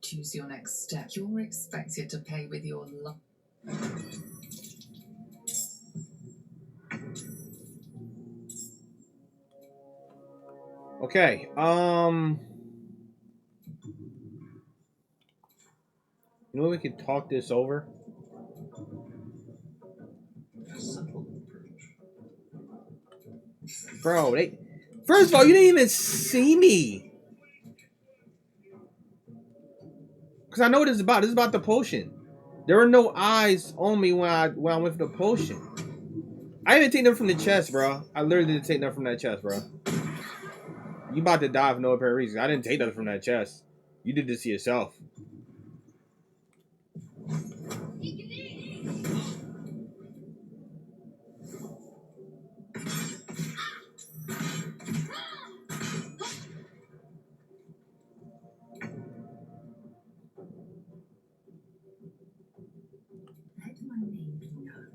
Choose your next step. You're expected to pay with your life. Okay. You know, we could talk this over. A subtle approach. Bro, they. First of all, you didn't even see me. Because I know what it's about. This is about the potion. There were no eyes on me when I went for the potion. I didn't take them from the chest, bro. I literally didn't take them from that chest, bro. You about to die for no apparent reason. I didn't take that from that chest. You did this to yourself. Let my name be known.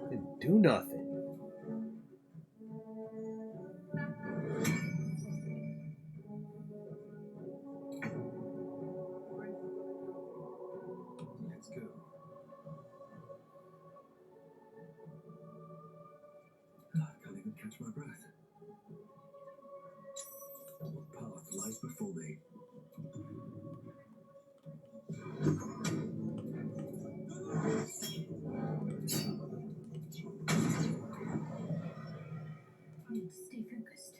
Didn't do nothing. Let's go. I can't even catch my breath. What path lies before me? I need to stay focused.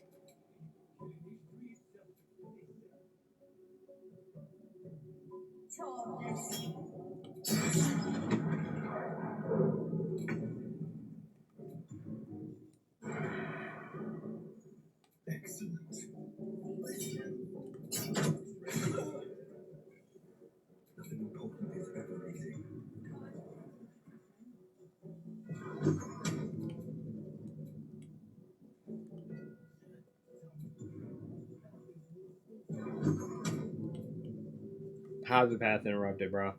Excellent. Nothing important is ever easy. How's the path interrupted, bro?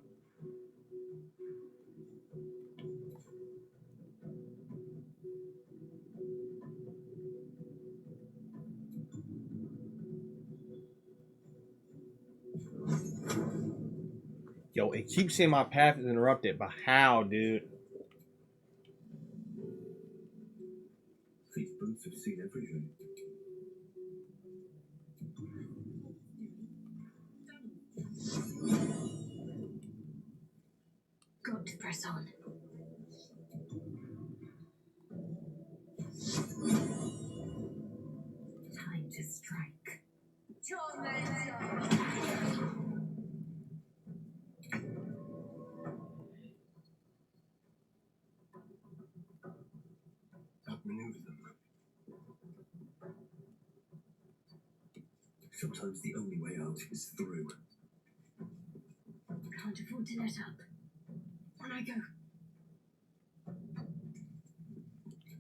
Yo, it keeps saying my path is interrupted, but how, dude? These boots have seen everything. Got to press on. Time to strike. Outmaneuver them. Sometimes the only way out is through. Can't afford to let up. On I go.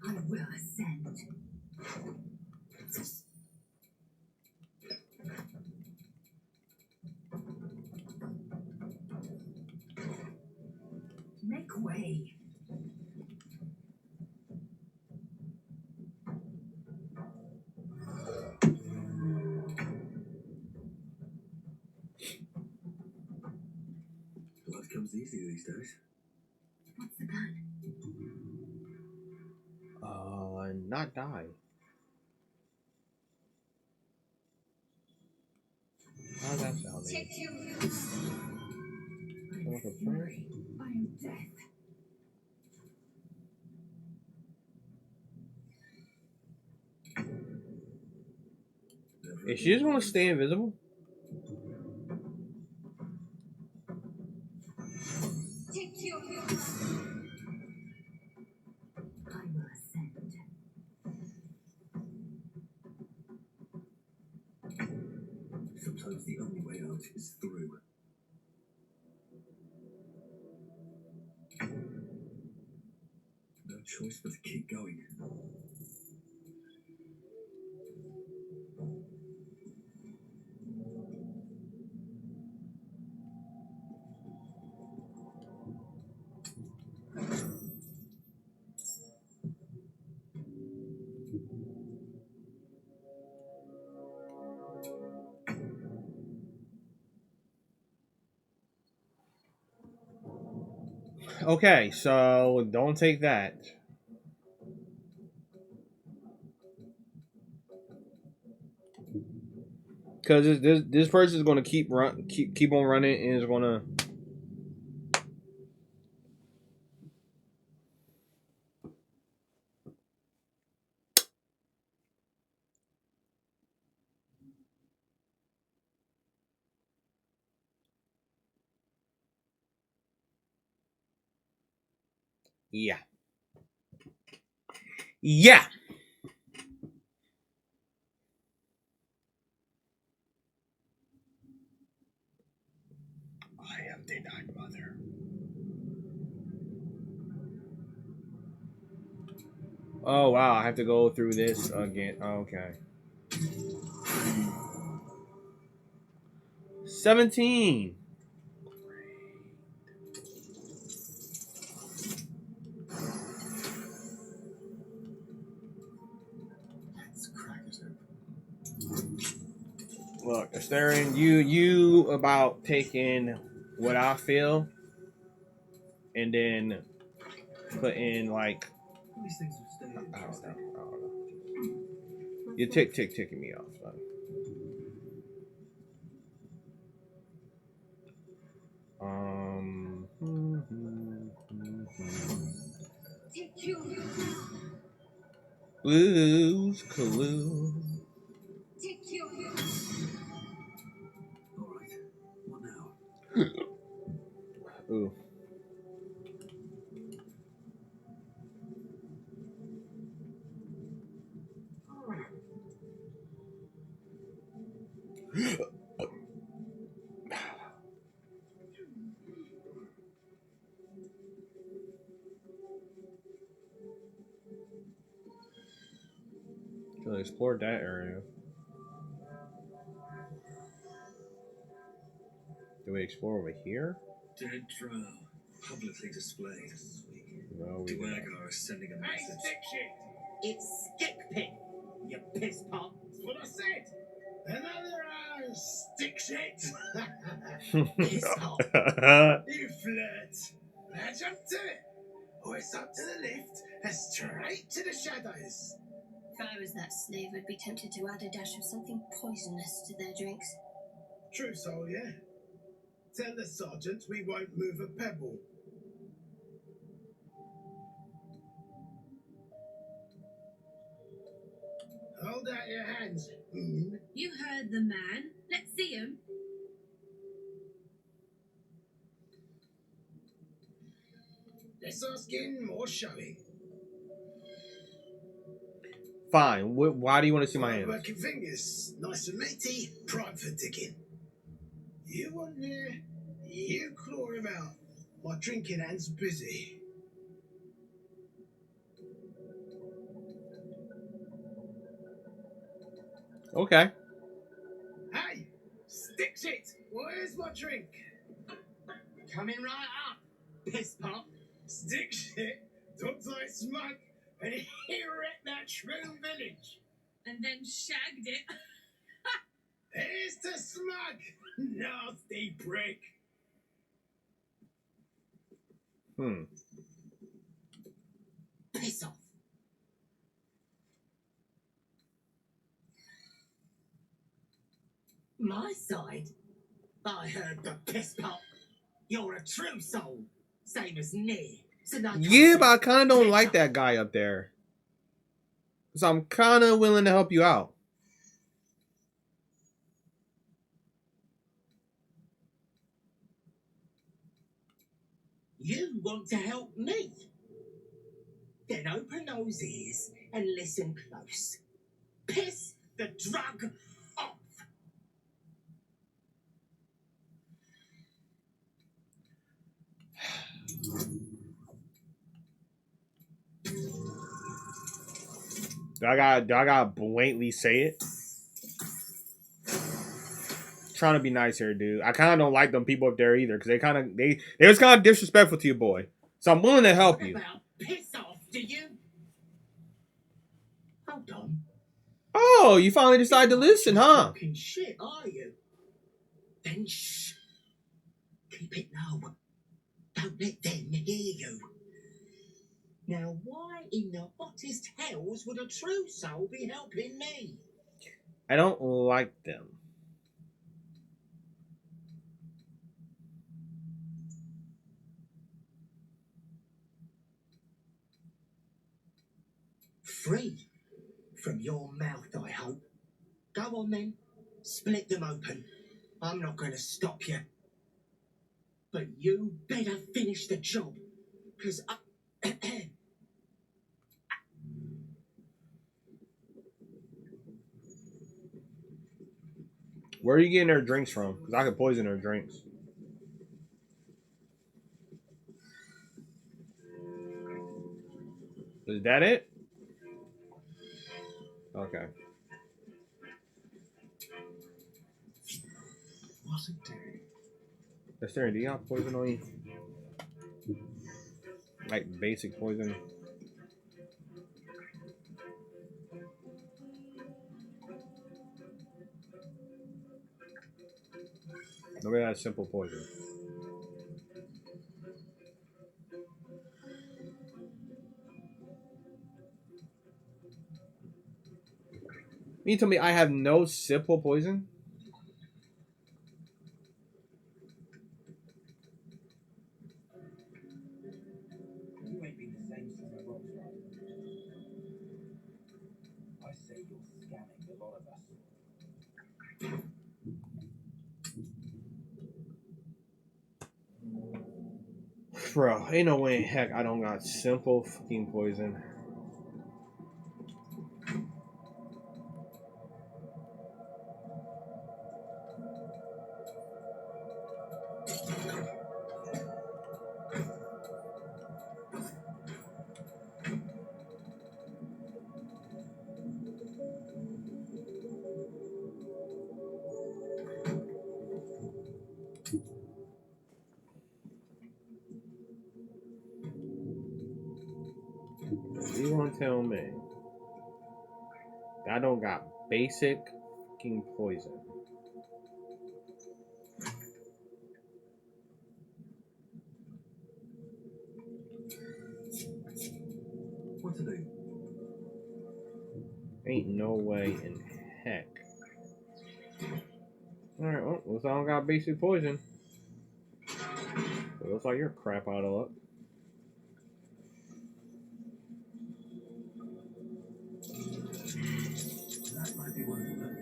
I will ascend. Make way. Blood comes easy these days. What's the gun? Not die. How's that sounding? I am fury. I am death. Is she just gonna stay invisible? I will ascend. Sometimes the only way out is through. No choice but to keep going. Okay, so don't take that. Because this person is going to keep on running and is going to. Yeah. Yeah. I am the Night Mother. Oh wow, I have to go through this again. Okay. 17. Let's crack it open. Look, Asterion, you about taking what I feel and then put in like These things will stay interesting. I don't know. You're ticking me off, son. Blues Clue. All right. What now? Ooh. So I explored that area. Do we explore over here? Dead drow, publicly displayed. No, we do not. DatDragonJ is sending a message. It's stick pick, you piss pot. That's what I said. Another stick shit. Piss hot. You flirt. Now jump to it. Or it's up to the lift and straight to the shadows. If I was that slave, I'd be tempted to add a dash of something poisonous to their drinks. True soul, yeah? Tell the sergeant we won't move a pebble. Hold out your hands, Moon. You heard the man. Let's see him. Less asking, more showing. Fine. Why do you want to see my hands? Working fingers, nice and meaty, prime for digging. You want there, you claw him out. My drinking hand's busy. Okay. Hey, stick shit, where's my drink? Coming right up, piss pot. Stick shit, talks like smug, and he wrecked that shroom village. And then shagged it. Here's to smug! Nasty prick! Piss off! My side? I heard the piss pot. You're a true soul, same as me. So Yeah, but I kind of don't like that guy up there. So I'm kind of willing to help you out. You want to help me? Then open those ears and listen close. Piss the drug off. Do I gotta blatantly say it? Trying to be nice here, dude. I kind of don't like them people up there either, because they was kind of disrespectful to you, boy. So I'm willing to help you. What about piss off, do you? Hold on. Oh, you finally decided to listen, huh? Fucking shit, are you? Then shh. Keep it low. Don't let them hear you. Now, why in the hottest hells would a true soul be helping me? I don't like them. Free from your mouth, I hope. Go on then. Split them open. I'm not going to stop you. But you better finish the job. Because I... Where are you getting their drinks from? Because I could poison their drinks. Is that it? Okay. What a day. That's there. Do you have poison on you? Like basic poison. Nobody has simple poison. You tell me I have no simple poison? You ain't been the same since I rocked right. I say you're scamming a lot of us. Bro, ain't no way in heck I don't got simple fucking poison. You gonna tell me I don't got basic fucking poison? What to do? Ain't no way in heck. Alright, well, looks like I don't got basic poison. It looks like you're crap out of luck. That might be worth a look.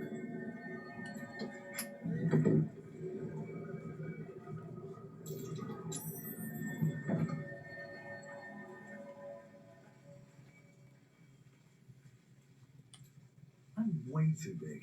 I'm way too big.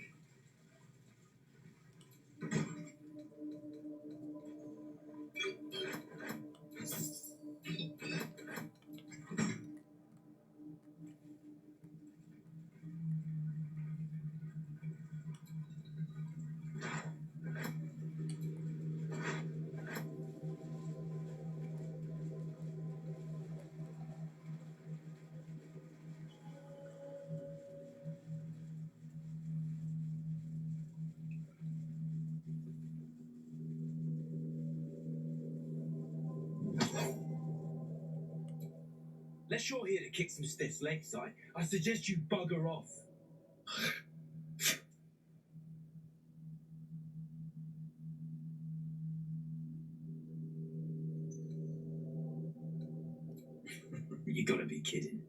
Unless you're here to kick some stiff's legs, I suggest you bugger off. You gotta be kidding.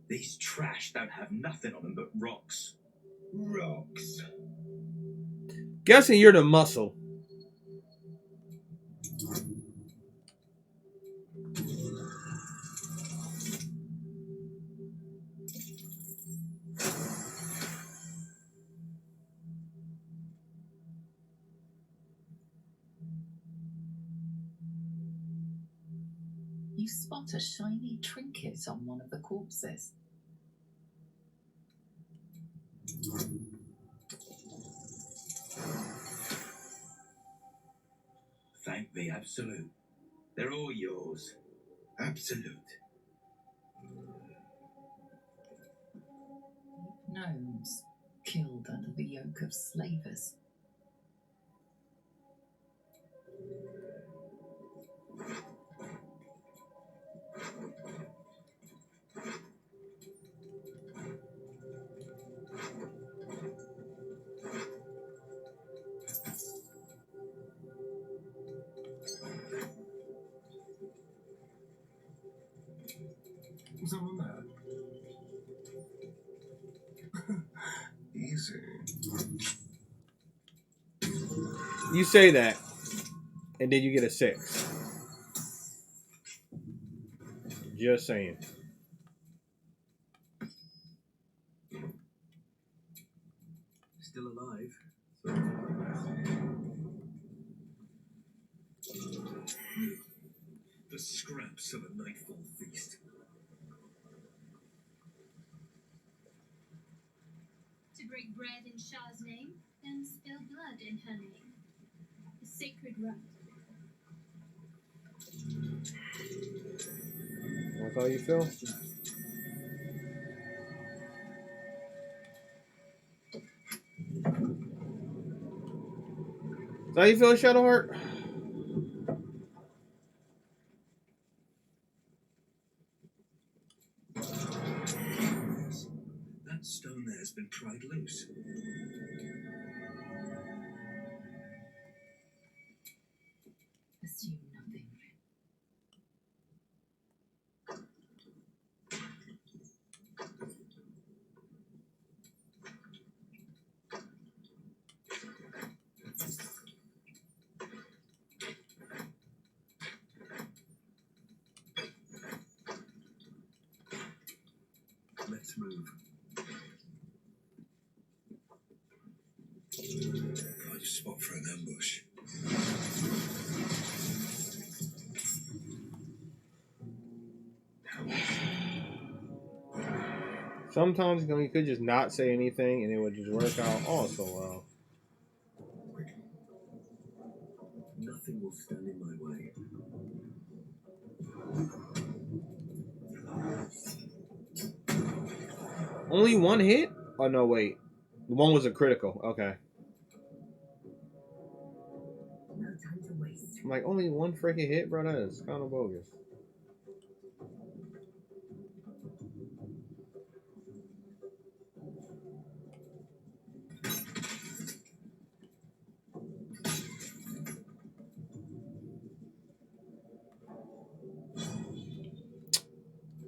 These trash don't have nothing on them but rocks. Rocks. Guessing you're the muscle. You spot a shiny trinket on one of the corpses. Thank the Absolute. They're all yours. Absolute. Gnomes killed under the yoke of slavers. Someone there. Easy. You say that, and then you get a 6. Just saying. Still alive. The scraps of a nightfall feast. To break bread in Shah's name, then spill blood in her name. A sacred rite. That's how you feel? That's how you feel, Shadowheart? That stone there has been pried loose. Assume nothing. Let's move. Prime spot for an ambush. Sometimes you could just not say anything and it would just work out oh so well. Nothing will stand in my way. Only one hit? Oh no, wait. One was a critical. Okay. No time to waste. I'm like, only one freaking hit, bro? That is kind of bogus.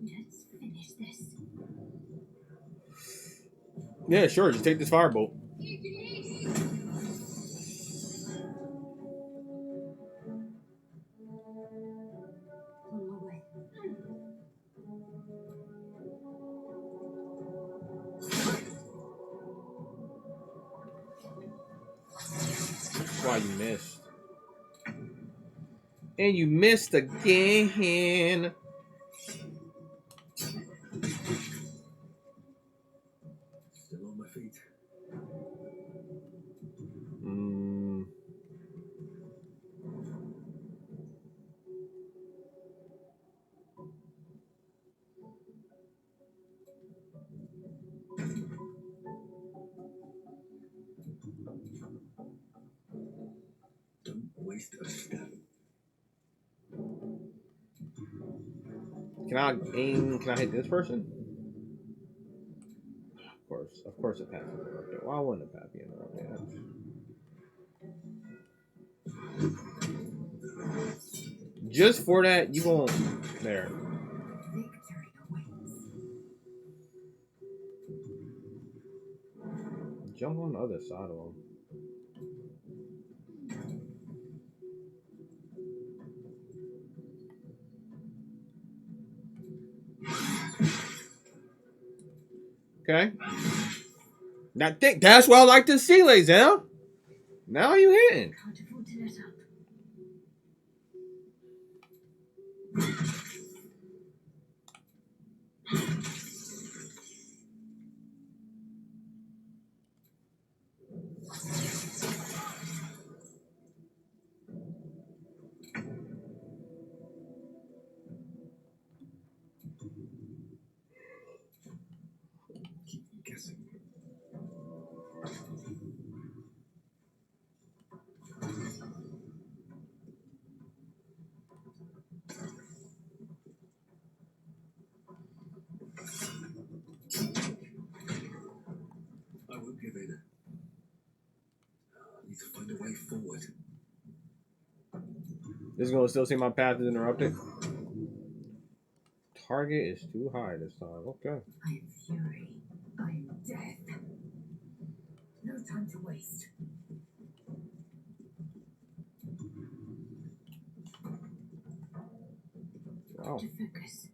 Let's finish this. Yeah, sure. Just take this firebolt. On my way. That's why you missed. And you missed again. Still on my feet. Don't waste a step. Can I aim? Can I hit this person? Of course, the path is interrupted. Why wouldn't the path be interrupted? Just for that, you won't. There. Victory awaits. Jump on the other side of him. Okay. That's what I like to see, ladies and gentlemen. Now you hitting. Can't afford to let up. Keep guessing. I won't give in. I need to find a way forward. This is gonna still see my path is interrupted. Target is too high this time. Okay. I am fury. I am death. No time to waste. Wow. To focus.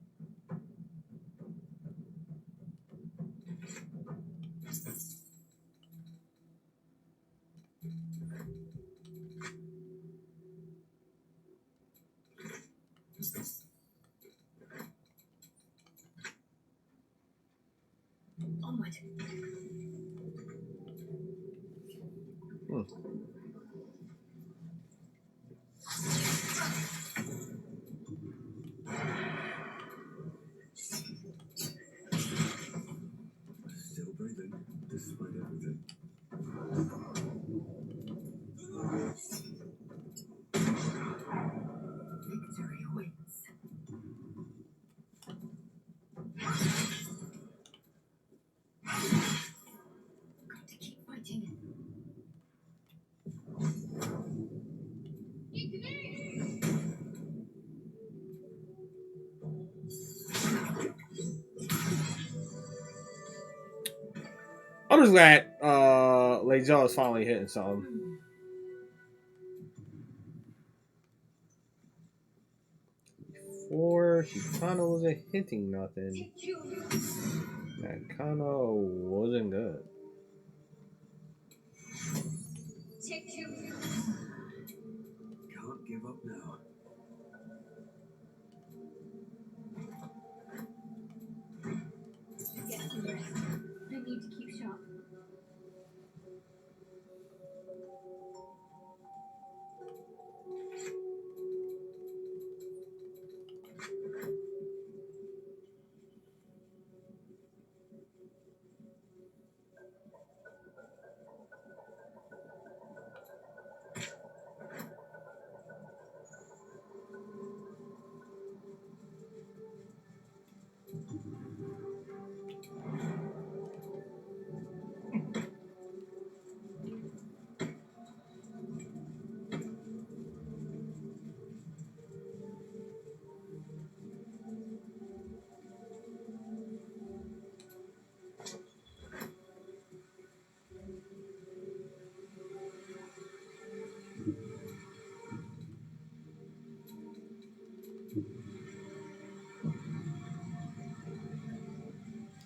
Onward. Still breathing, despite everything. Victory awaits. Got to keep fighting. I'm just glad Lejo is finally hitting something. Before she kind of wasn't hitting nothing. That kind of wasn't good. Can't give up now. Get some rest. I need to keep sharp.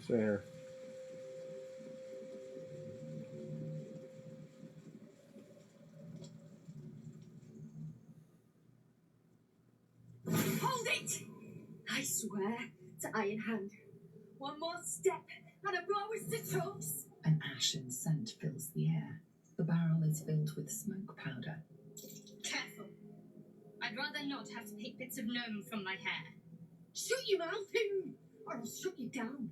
So here. Hold it! I swear to Iron Hand. One more step, and a blow is to toast. An ashen scent fills the air. The barrel is filled with smoke powder. Careful. I'd rather not have to pick bits of gnome from my hair. Shut your mouth, Hoon, or I'll shut you down.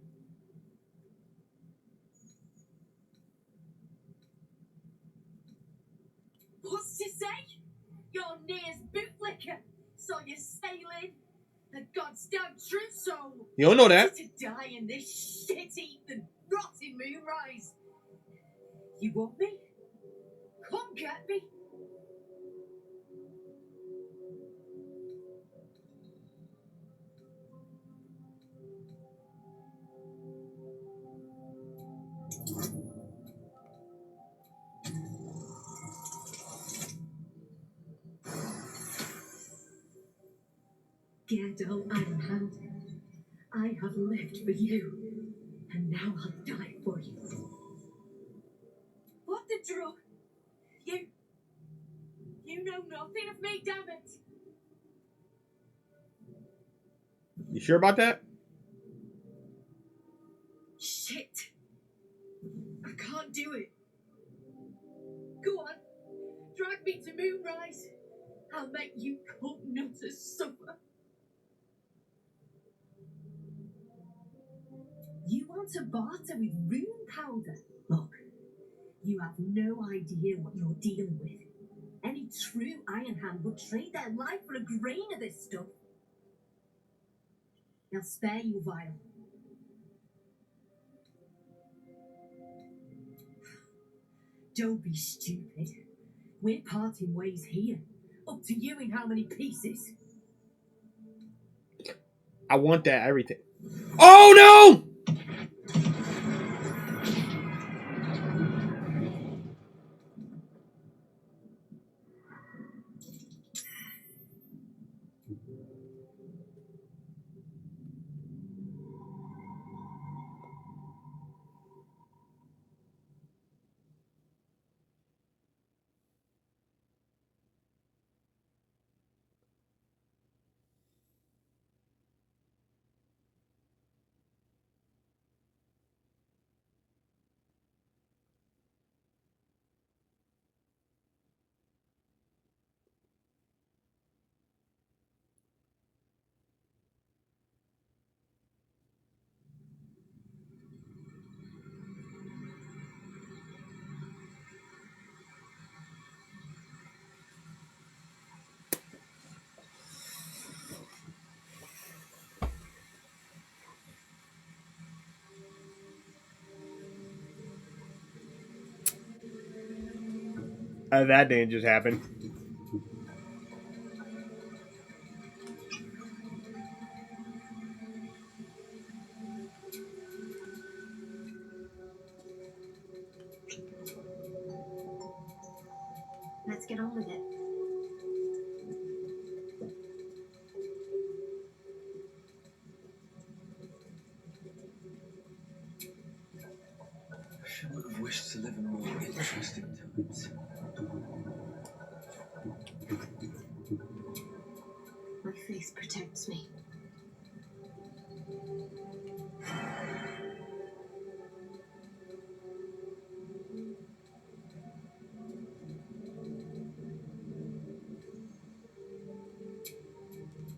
What's to say? You're Near's bootlicker, so you're sailing. The God's damn true soul. You don't know that. To die in this shit-eaten, rotting moonrise. You want me? Come get me. Gerdo Ironhand, I have lived for you, and now I'll die for you. What the drug? You know nothing of me, damn it! You sure about that? Shit! I can't do it. Go on, drag me to Moonrise. I'll make you cunt nutters suffer. You want to barter with rune powder? Look, you have no idea what you're dealing with. Any true Ironhand would trade their life for a grain of this stuff. They'll spare you, Vile. Don't be stupid. We're parting ways here. Up to you in how many pieces. I want that everything. Oh no! That didn't just happen. Let's get on with it. I would have wished to live in more interesting times. My face protects me.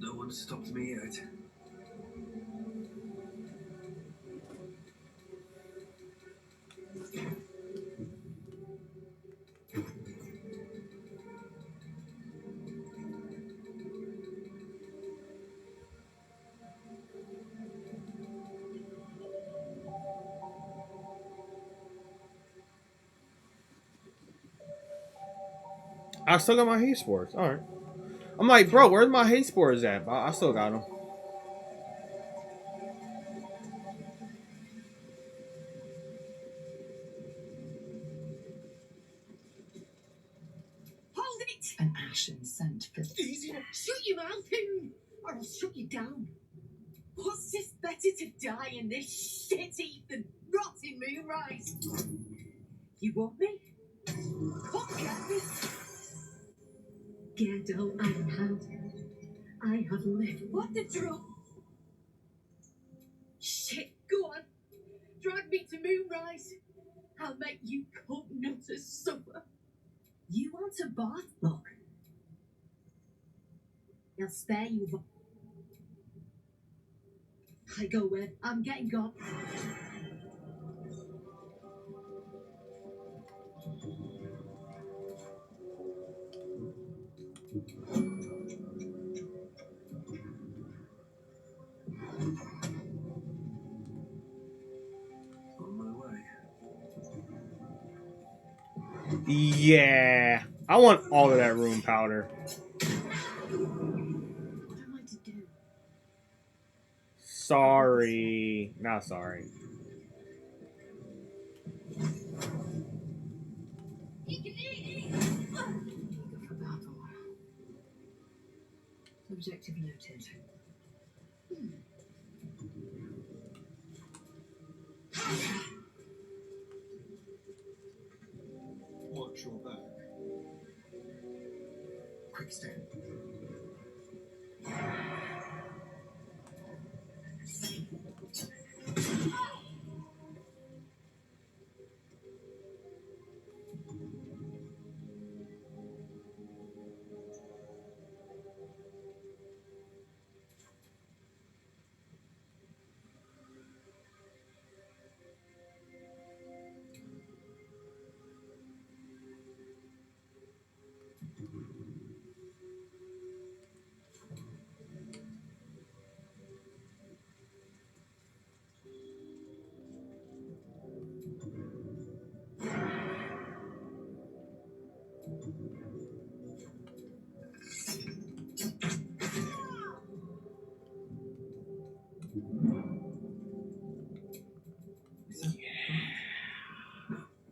No one stopped me yet. I still got my hate spores. All right. I'm like, bro, where's my hate spores at? I still got them. Hold it! An ashen scent fills. Easy now. Shut your mouth, Hoon, or I'll shut you down. What's this better to die in this shit-eaten, rotting moonrise? You want me? Come get me. Gerdo Ironhand, I have lived. What the drug? Shit, go on. Drag me to Moonrise. I'll make you cunt nutters suffer. You want a bath? Look. They'll spare you. I go where I'm getting gone. Yeah. I want all of that room powder. What am I to do? Sorry. Not sorry. Eager for battle. Objective noted. Watch your back. Quick step.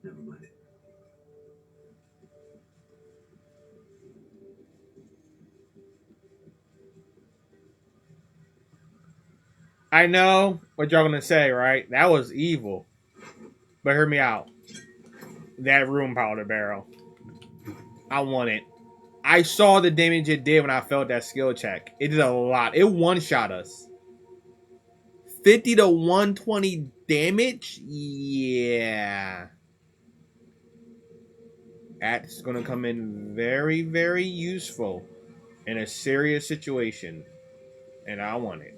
Never mind. I know what y'all gonna say, right? That was evil. But hear me out. That room powder barrel. I want it. I saw the damage it did when I felt that skill check. It did a lot. It one-shot us. 50 to 120 damage? Yeah. That's going to come in very, very useful in a serious situation. And I want it.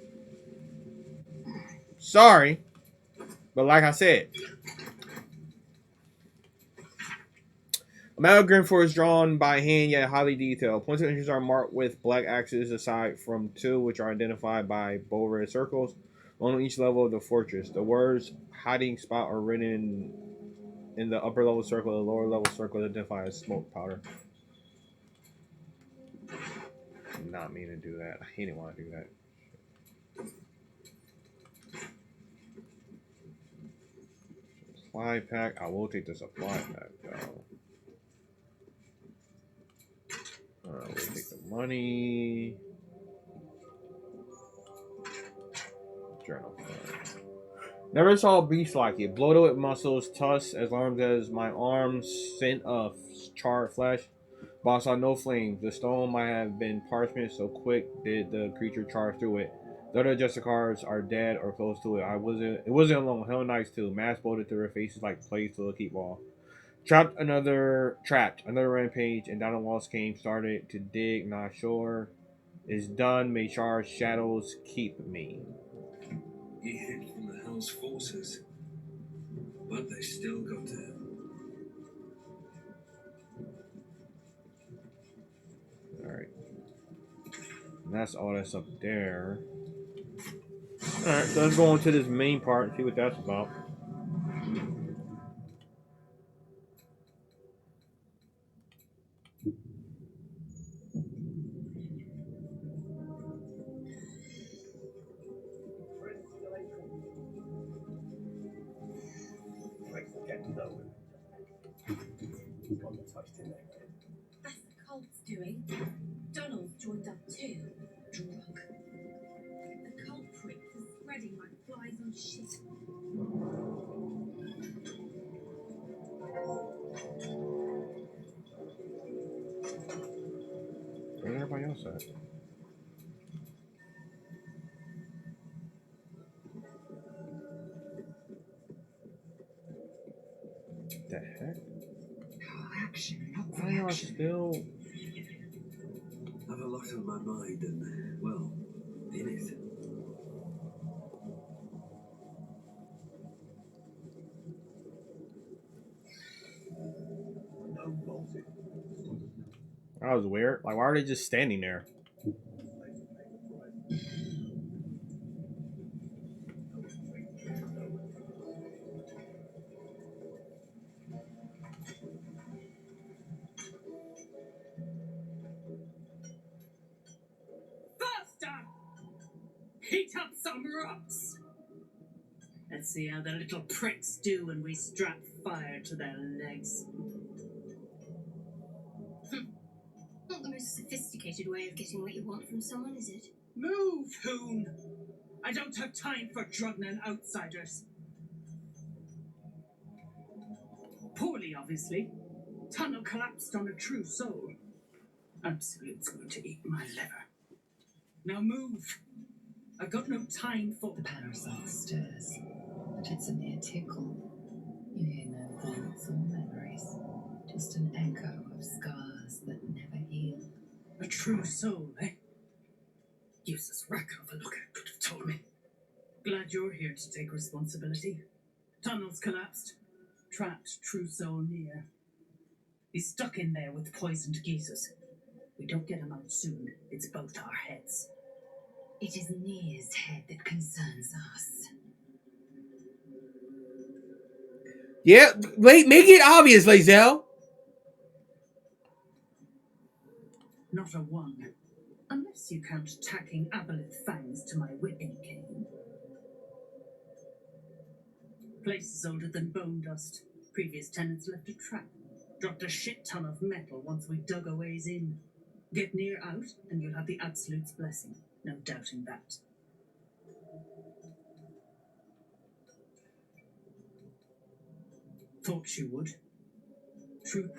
Sorry. But like I said, Amalgam for is drawn by hand yet highly detailed. Points of interest are marked with black axes aside from two, which are identified by bold red circles on each level of the fortress. The words hiding spot are written in the upper level circle. The lower level circle identified as smoke powder. Did not mean to do that. I didn't want to do that. Supply pack. I will take the supply pack though. We'll take the money. Journal. Never saw a beast like it. Bloated with muscles, tusks as large as my arms, scent of charred flesh. But I saw no flames. The stone might have been parchment, so quick did the creature charge through it. The other Justicars are dead or close to it. It wasn't alone. Hell Knights too. Mass bolted through their faces like plays to the keep wall. Trapped another rampage, and down the walls came. Started to dig. Not sure. Is done. May charge. Shadows keep me. He hid from the Hell's forces, but they still got to him. Alright. And that's all that's up there. Alright, so let's go on to this main part and see what that's about. That's the cult's doing. Donald's joined up too. Drunk. The culprits are spreading like flies on shit. Where's everybody else at? The heck? Action, not Why are y'all still... I've a lot on my mind and, well, in it. That was weird. Like, why are they just standing there? Heat up some rocks. Let's see how the little pricks do when we strap fire to their legs. Not the most sophisticated way of getting what you want from someone, is it? Move, Hoon! I don't have time for Drugnan outsiders. Poorly, obviously. Tunnel collapsed on a true soul. Absolute's going to eat my liver. Now move. I've got no time for... The parasite stirs, but it's a mere tickle. You hear no thoughts or memories, just an echo of scars that never heal. A true soul, eh? Useless wreck of a looker could have told me. Glad you're here to take responsibility. Tunnels collapsed. Trapped true soul near. He's stuck in there with poisoned geezers. We don't get him out soon. It's both our heads. It is Nia's head that concerns us. Yeah, wait, make it obvious, Lae'zel. Not a one. Unless you count tacking aboleth fangs to my whipping cane. Place is older than bone dust. Previous tenants left a trap. Dropped a shit ton of metal once we dug a ways in. Get near out, and you'll have the Absolute's blessing. No doubting that. Thought you would. True.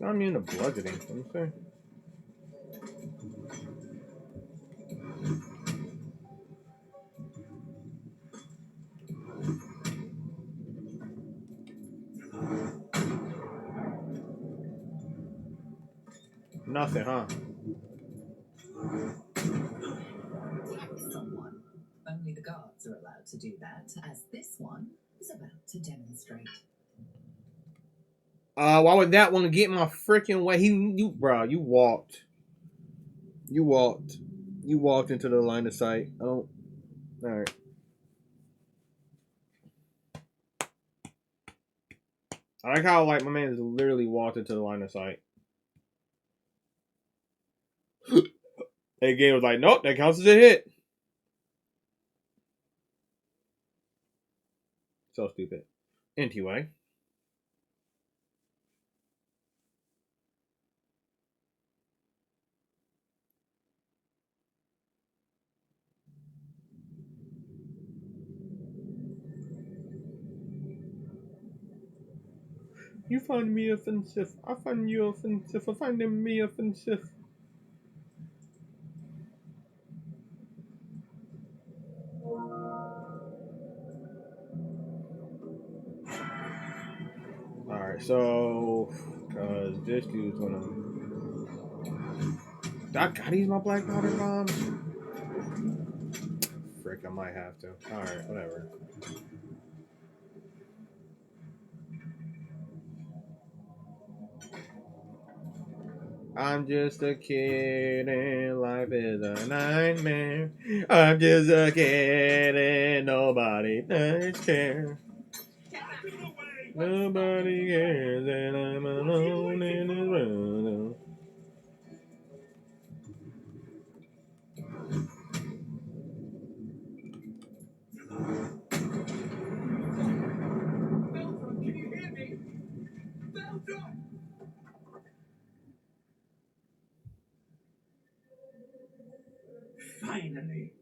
I'm immune to bludgeoning. Let me see. Nothing, huh? Attack someone. Only the guards are allowed to do that, as this one is about to demonstrate. Why would that one get in my freaking way? You walked. You walked into the line of sight. Oh, all right. I like how my man has literally walked into the line of sight. That game was like, nope, that counts as a hit. So stupid. Anyway. You find me offensive. I find you offensive. I find me offensive. Alright, so cause this dude's gonna I gotta use my black powder bomb. Frick, I might have to. Alright, whatever. I'm just a kid and life is a nightmare. I'm just a kid and nobody does care. Nobody cares and I'm alone in the world. Baldur, can you hear me? Baldur! Finally.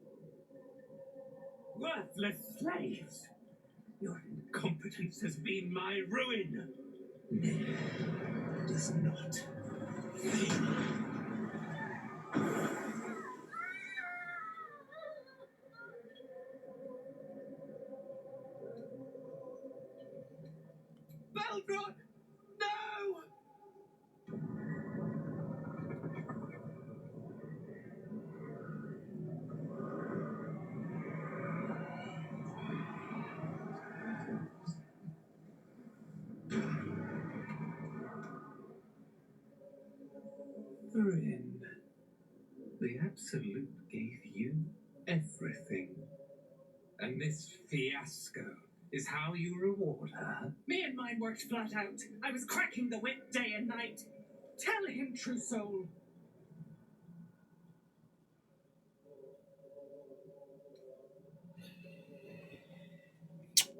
Worthless slaves! Your incompetence has been my ruin. Nay, does not fail. Baldur! No! Sovereign. The Absolute gave you everything. And this fiasco is how you reward her? Me and mine worked flat out. I was cracking the whip day and night. Tell him, true soul.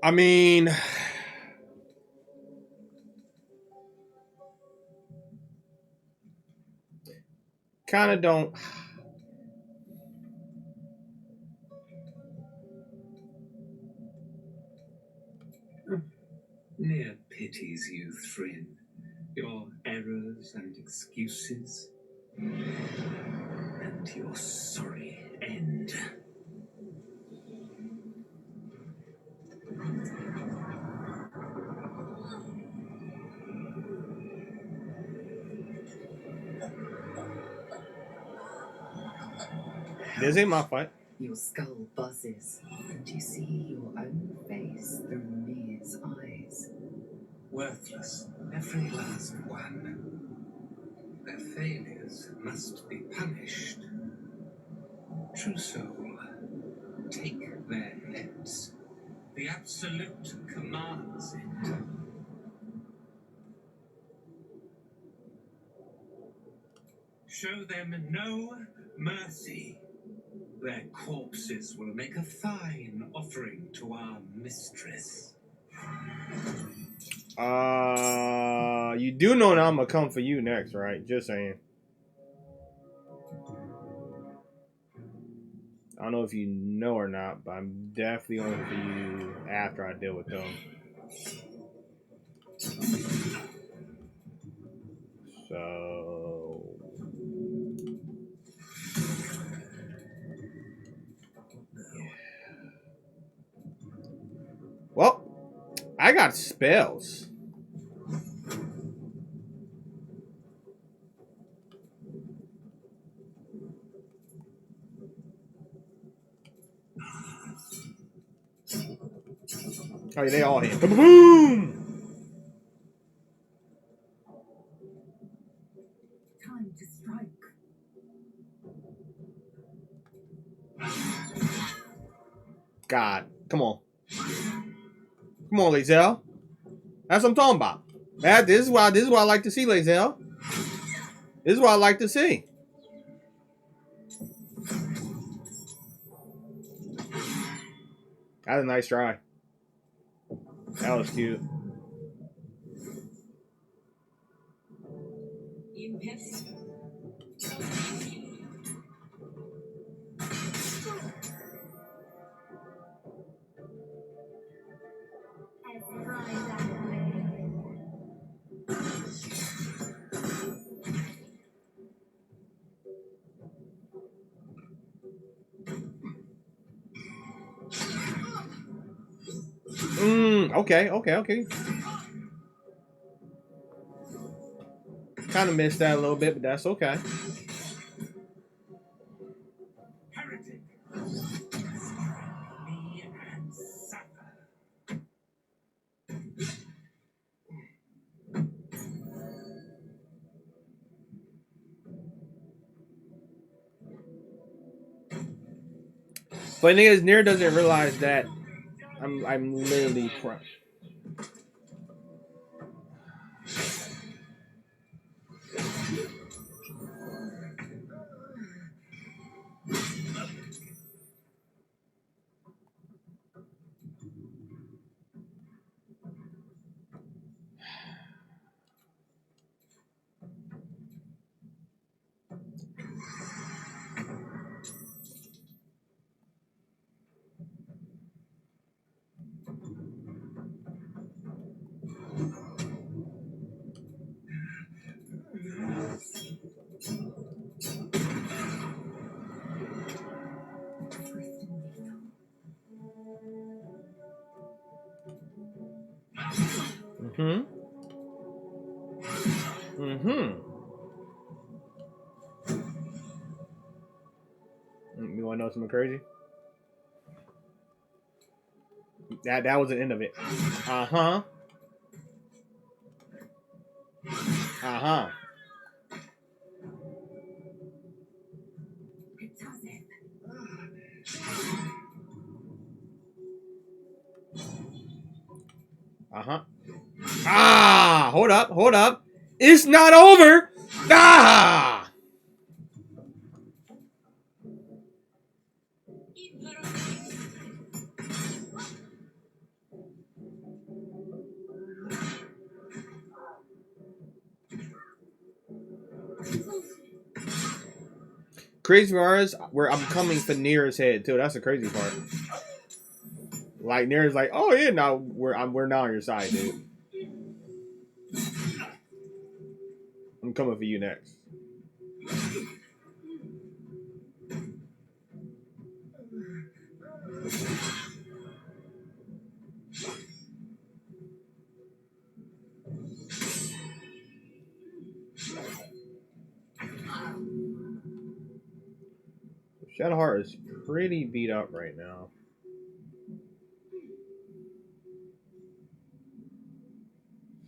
I mean, kind of don't. Near pities you, Thrin. Your errors and excuses. And your sorry end. This ain't my fight. Your skull buzzes, and you see your own face through Mir's eyes. Worthless, every last one. Their failures must be punished. True soul, take their heads. The Absolute commands it. Show them no mercy. Their corpses will make a fine offering to our mistress. You do know that I'm gonna come for you next, right? Just saying. I don't know if you know or not, but I'm definitely on for you after I deal with them. So, well, I got spells. Oh, yeah, they all hit. Boom! Time to strike. God, come on. Come on, Lae'zel. That's what I'm talking about. This is what I like to see, Lae'zel. This is what I like to see. That was a nice try. That was cute. Impet. Okay. Kind of missed that a little bit, but that's okay. Heretic. Me and suffer. But the thing is, Nier doesn't realize that I'm literally crying. You want to know something crazy? That was the end of it. Ah, hold up. It's not over. Ah. Crazy part is where I'm coming for Nira's head too. That's the crazy part. Like Nira's like, oh yeah, now we're now on your side, dude. I'm coming for you next. Shadowheart is pretty beat up right now.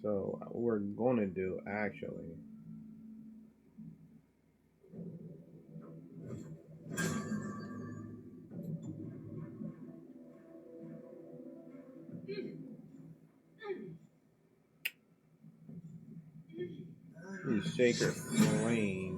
So what we're gonna do actually. Use Sacred Flame.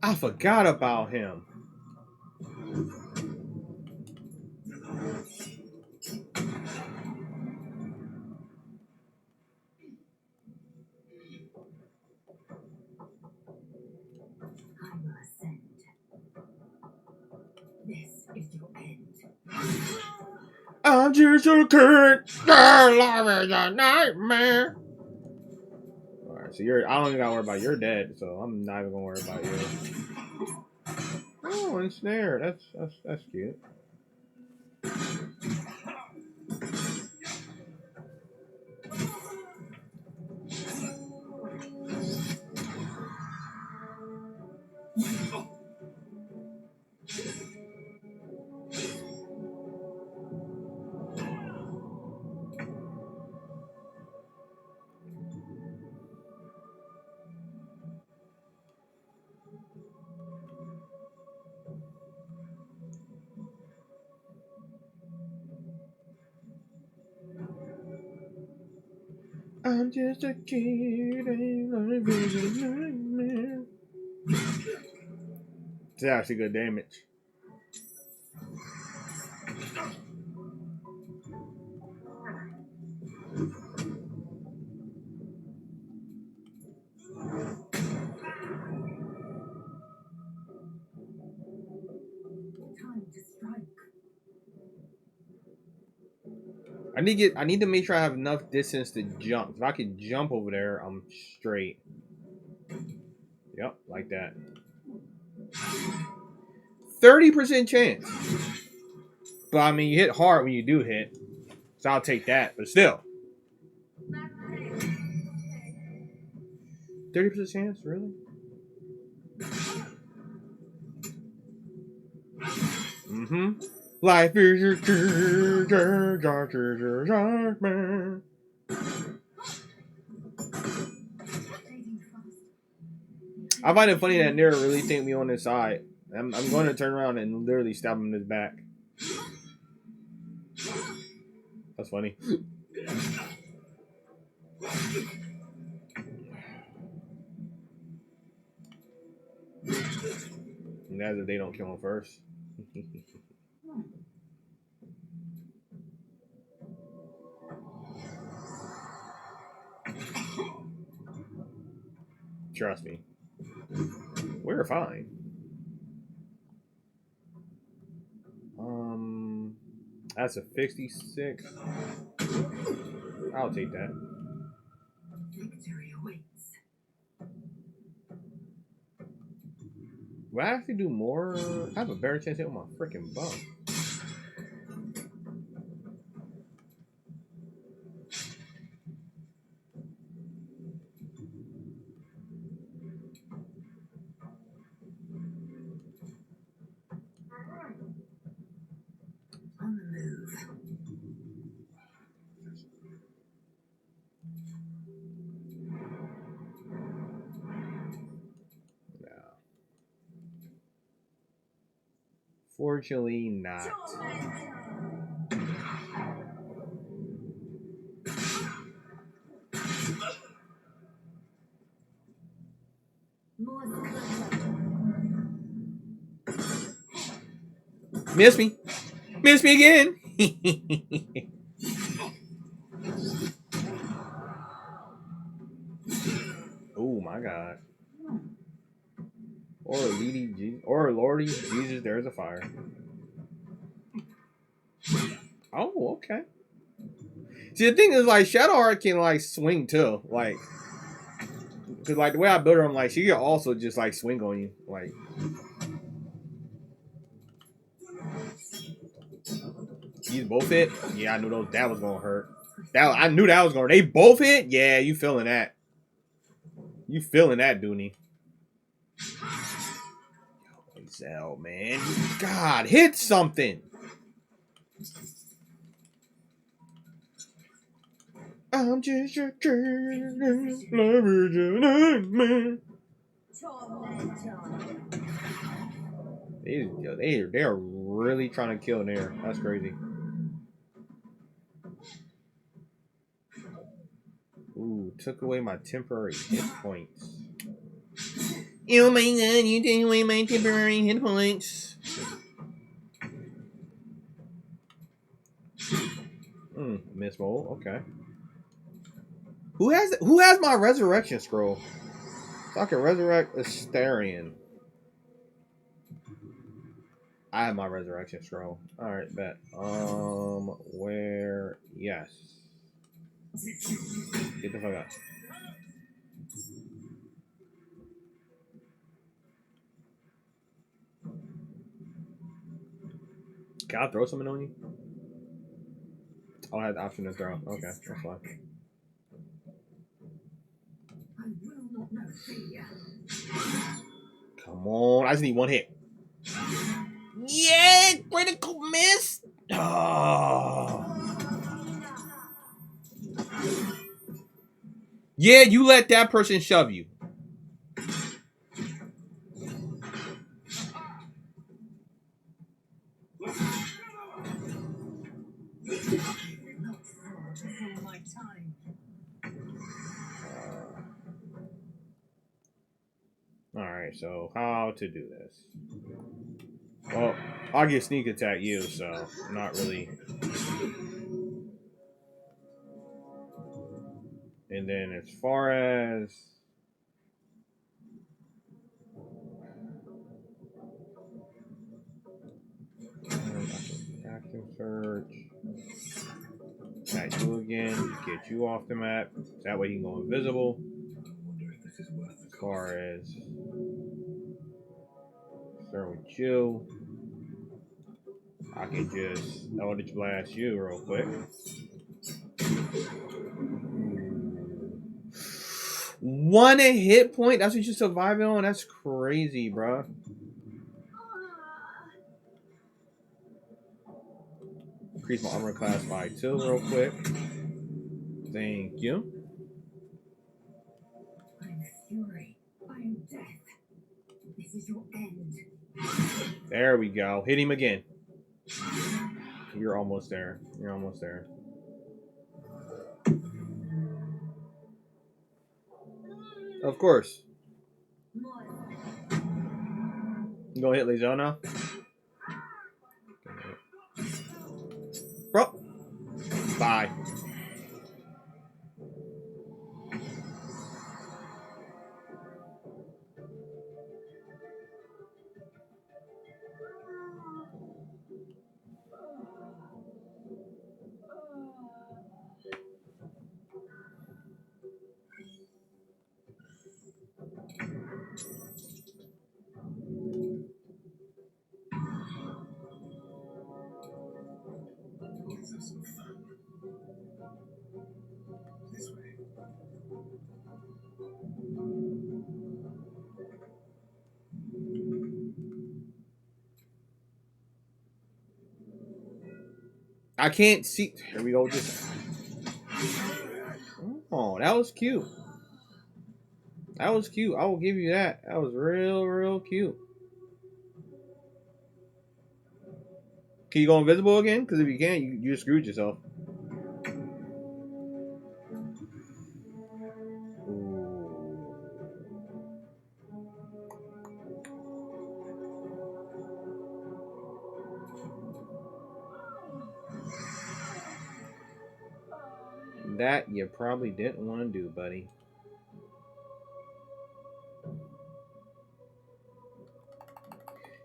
I forgot about him. I will ascend. This is your end. I'm just a kid. Love is a nightmare. Alright, so I don't even gotta worry about you're dead, so I'm not even gonna worry about you. Oh, ensnare. That's cute. I'm just a kid and life is a nightmare. It's actually good damage. Time to strike. I need to make sure I have enough distance to jump. If I can jump over there, I'm straight. Yep, like that. 30% chance. But I mean, you hit hard when you do hit. So I'll take that. But still. 30% chance? Really? Mm-hmm. Life is a man. I find it funny that Nero really think me on his side. I'm going to turn around and literally stab him in his back. That's funny. And that's if they don't kill him first. Trust me. We're fine. That's a 56. I'll take that. Victory awaits. Will I actually do more? I have a better chance hitting my freaking bum. On the move. No. Fortunately, not. Miss me. Miss me again. Oh my God. Or Lordy Jesus, there's a fire. Oh, okay. See, the thing is, like, Shadowheart can, like, swing, too. Like, because, like, the way I build her, I'm like, she can also just, like, swing on you. Like, these both hit? Yeah, I knew that was going to hurt. I knew that was going to hurt. They both hit? Yeah, you feeling that. You feeling that, Dooney. Zell, man. God, hit something. I'm just your they are really trying to kill Nair. That's crazy. Ooh, took away my temporary hit points. Oh my God, you take away my temporary hit points. Miss Mole, okay. Who has my resurrection scroll? So I can resurrect Astarion. I have my resurrection scroll. Alright, bet. Where yes. Get the fuck out. Can I throw something on you? Oh, I had the option to throw. Okay, that's fine. Come on, I just need one hit. Yeah, critical miss. Oh. Yeah, you let that person shove you. Alright, so how to do this? Well, I'll get sneak attack you, so not really. And then as far as active search, attack you again, get you off the map. That way you can go invisible. As far as start with you, I can just Eldritch Blast you real quick. One hit point? That's what you're surviving on? That's crazy, bro. Increase my armor class by 2 real quick. Thank you. I'm fury. I am death. This is your end. There we go. Hit him again. You're almost there. You're almost there. Of course. You gonna hit Lezona? Bro. Bye. Let's have some fun. This way. I can't see. Here we go. Just. Oh, that was cute. That was cute. I will give you that. That was real cute. Can you go invisible again? Because if you can't, you just screwed yourself. Ooh. That you probably didn't want to do, buddy.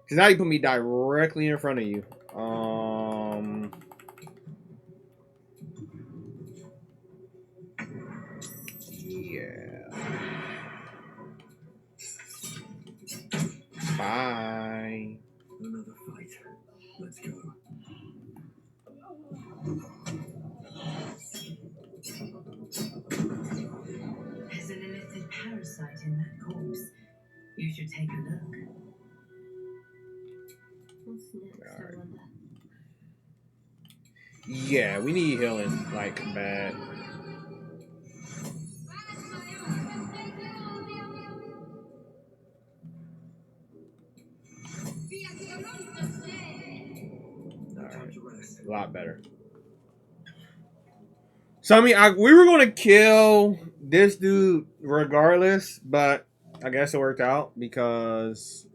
Because now you put me directly in front of you. Yeah. Bye. Another fight. Let's go. There's an illicit parasite in that corpse. You should take a look. What's next, I wonder? Yeah, we need healing, like, bad. Time to rest. A lot better. So, I mean, we were going to kill this dude regardless, but I guess it worked out because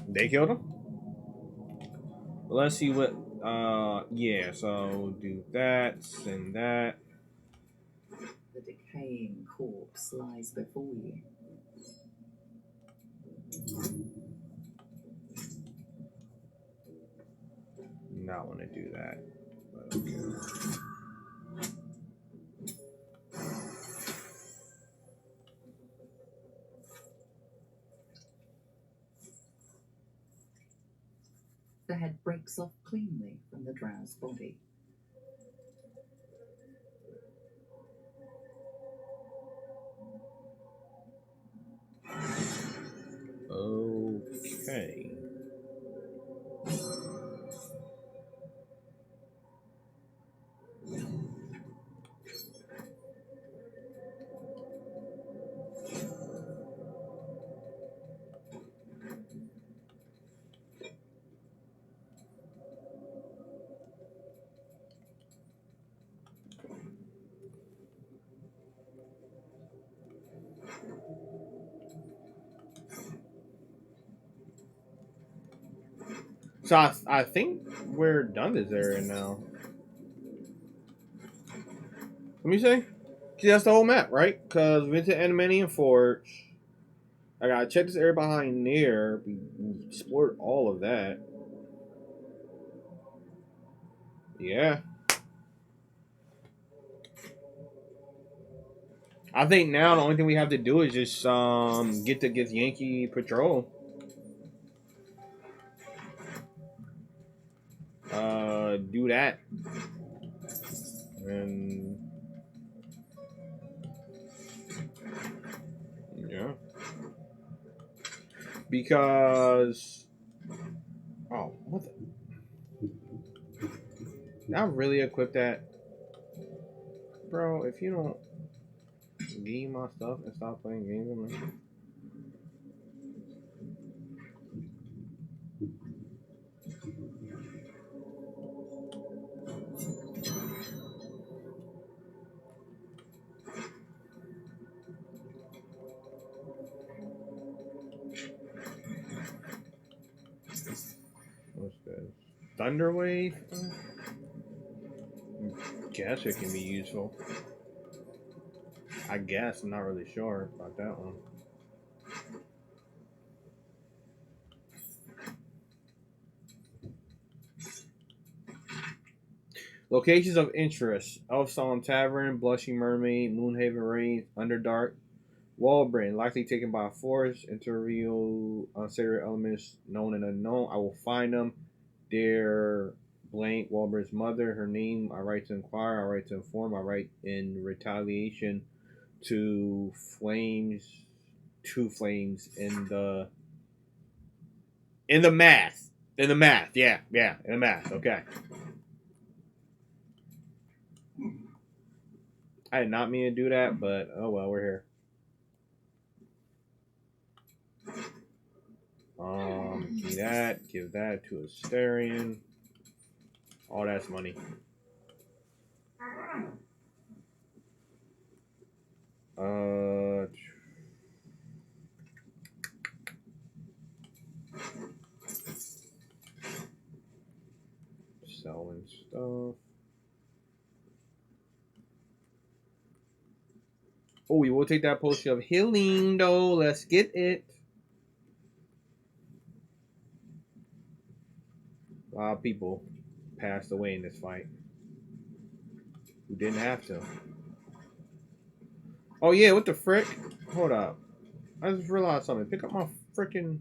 they killed him. Let's see what, yeah, so do that, send that. The decaying corpse lies before you. Not want to do that. But okay. The head breaks off cleanly from the drow's body. Okay. So I think we're done this area now. Let me see. See, that's the whole map, right? Because we went to Animanium Forge. I gotta check this area behind there. We explored all of that. Yeah. I think now the only thing we have to do is just get to Yankee Patrol. Do that. And yeah. Because what the, did I really equip that? Bro, if you don't give me my stuff and stop playing games with me. What's this? Thunderwave? Guess it can be useful. I guess. I'm not really sure about that one. Locations of interest: Elfsong Tavern, Blushing Mermaid, Moonhaven Range, Underdark, Walbrand, likely taken by force, interview unsavory elements known and unknown. I will find them. They're blank Walbert's mother, her name. I write to inquire. I write to inform. I write in retaliation to flames. Two flames in the math. In the math. Yeah. In the math. Okay. I did not mean to do that, but oh well, we're here. Give that to Asterion. All that's money. Selling stuff. Oh, we will take that potion of healing though. Let's get it. A lot of people passed away in this fight who didn't have to. Oh yeah, what the frick? Hold up. I just realized something. Pick up my freaking.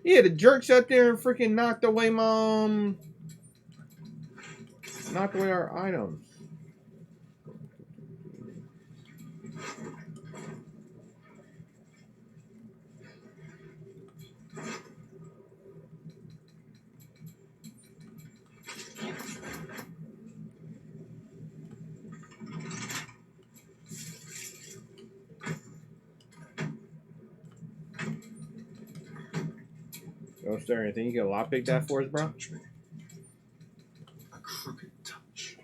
Yeah, the jerk sat there and freaking knocked away knocked away our items. Yo, sir, anything you can lockpick that for us, bro? Touch me. A crooked touch.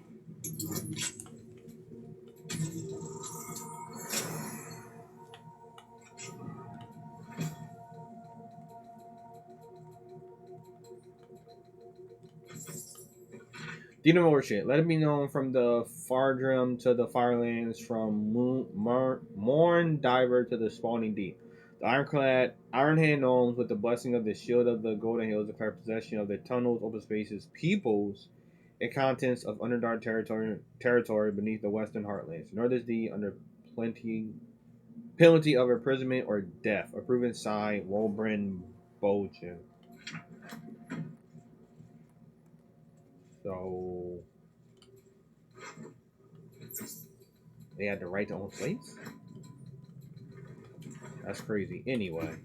Demon Worship. Let it be known from the Fardrum to the Firelands, from Morn Diver to the Spawning Deep. The Ironclad, Iron Hand Gnomes, with the blessing of the Shield of the Golden Hills, declare possession of the tunnels, open spaces, peoples, and contents of Underdark territory beneath the Western Heartlands. Nor does the under penalty of imprisonment or death. Approving sign, Wolbrin Bolgen. So they had the right to own slaves? That's crazy. Anyway.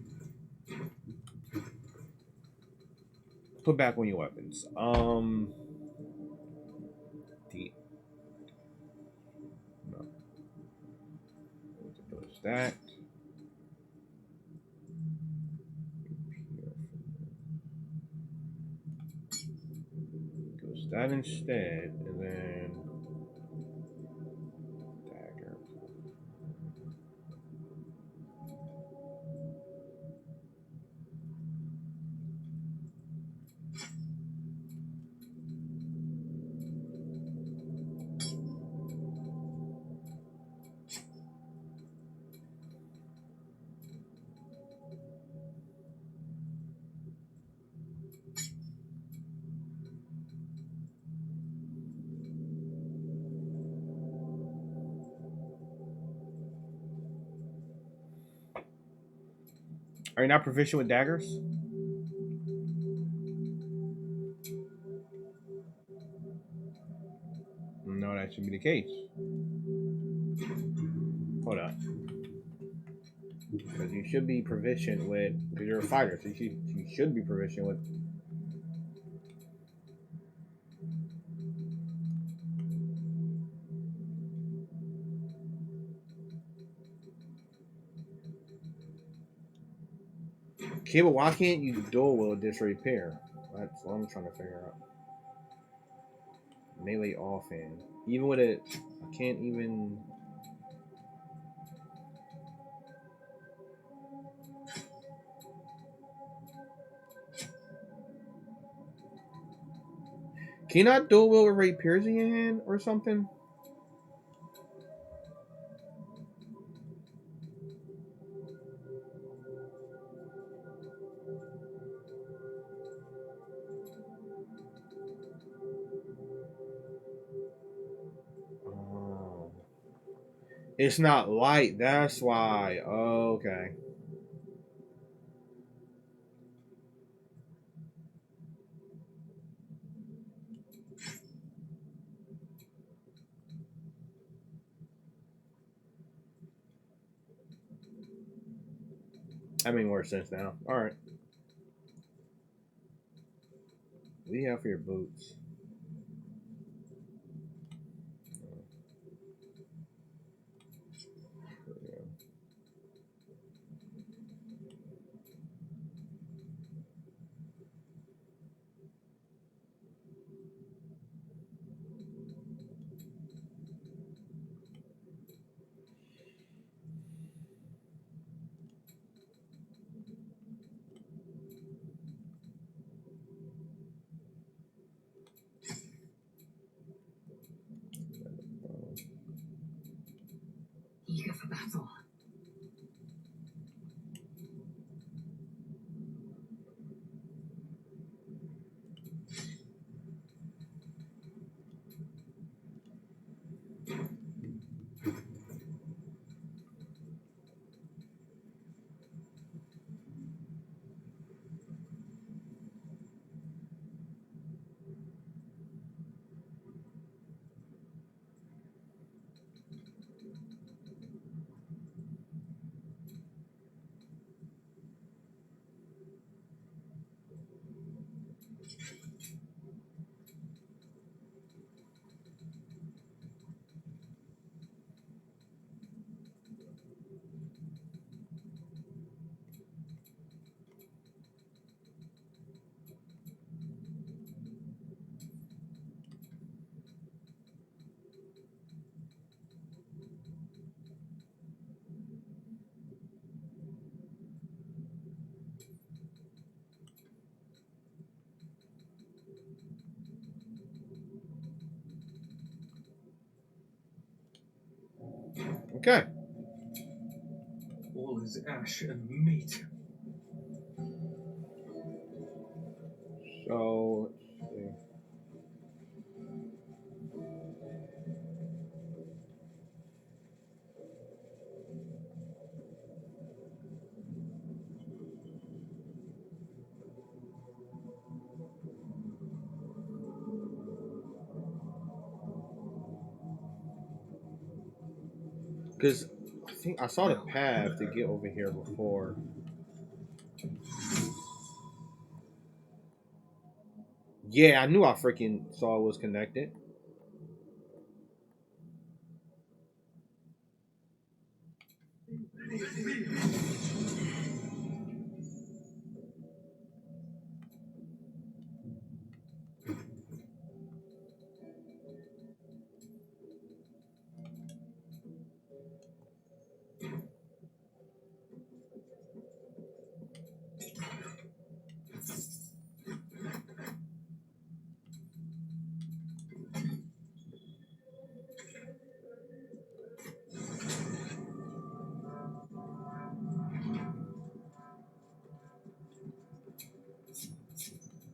Put back on your weapons. No. There's that. Goes that instead, and then dagger. Are you not proficient with daggers? No, that should be the case. Hold on. Because you should be proficient with, because you're a fighter, so you should be proficient with. Okay, but why can't you dual wield this repair? That's what I'm trying to figure out. Melee offhand. Even with it, I can't even. Can you not dual wield with rapiers in your hand or something? Oh. It's not light. That's why. Okay. That makes more sense now. All right. What do you have for your boots? Eager for battle. Okay. All is ash and meat. So let's see. Because I think I saw the path to get over here before. Yeah, I knew I freaking saw it was connected.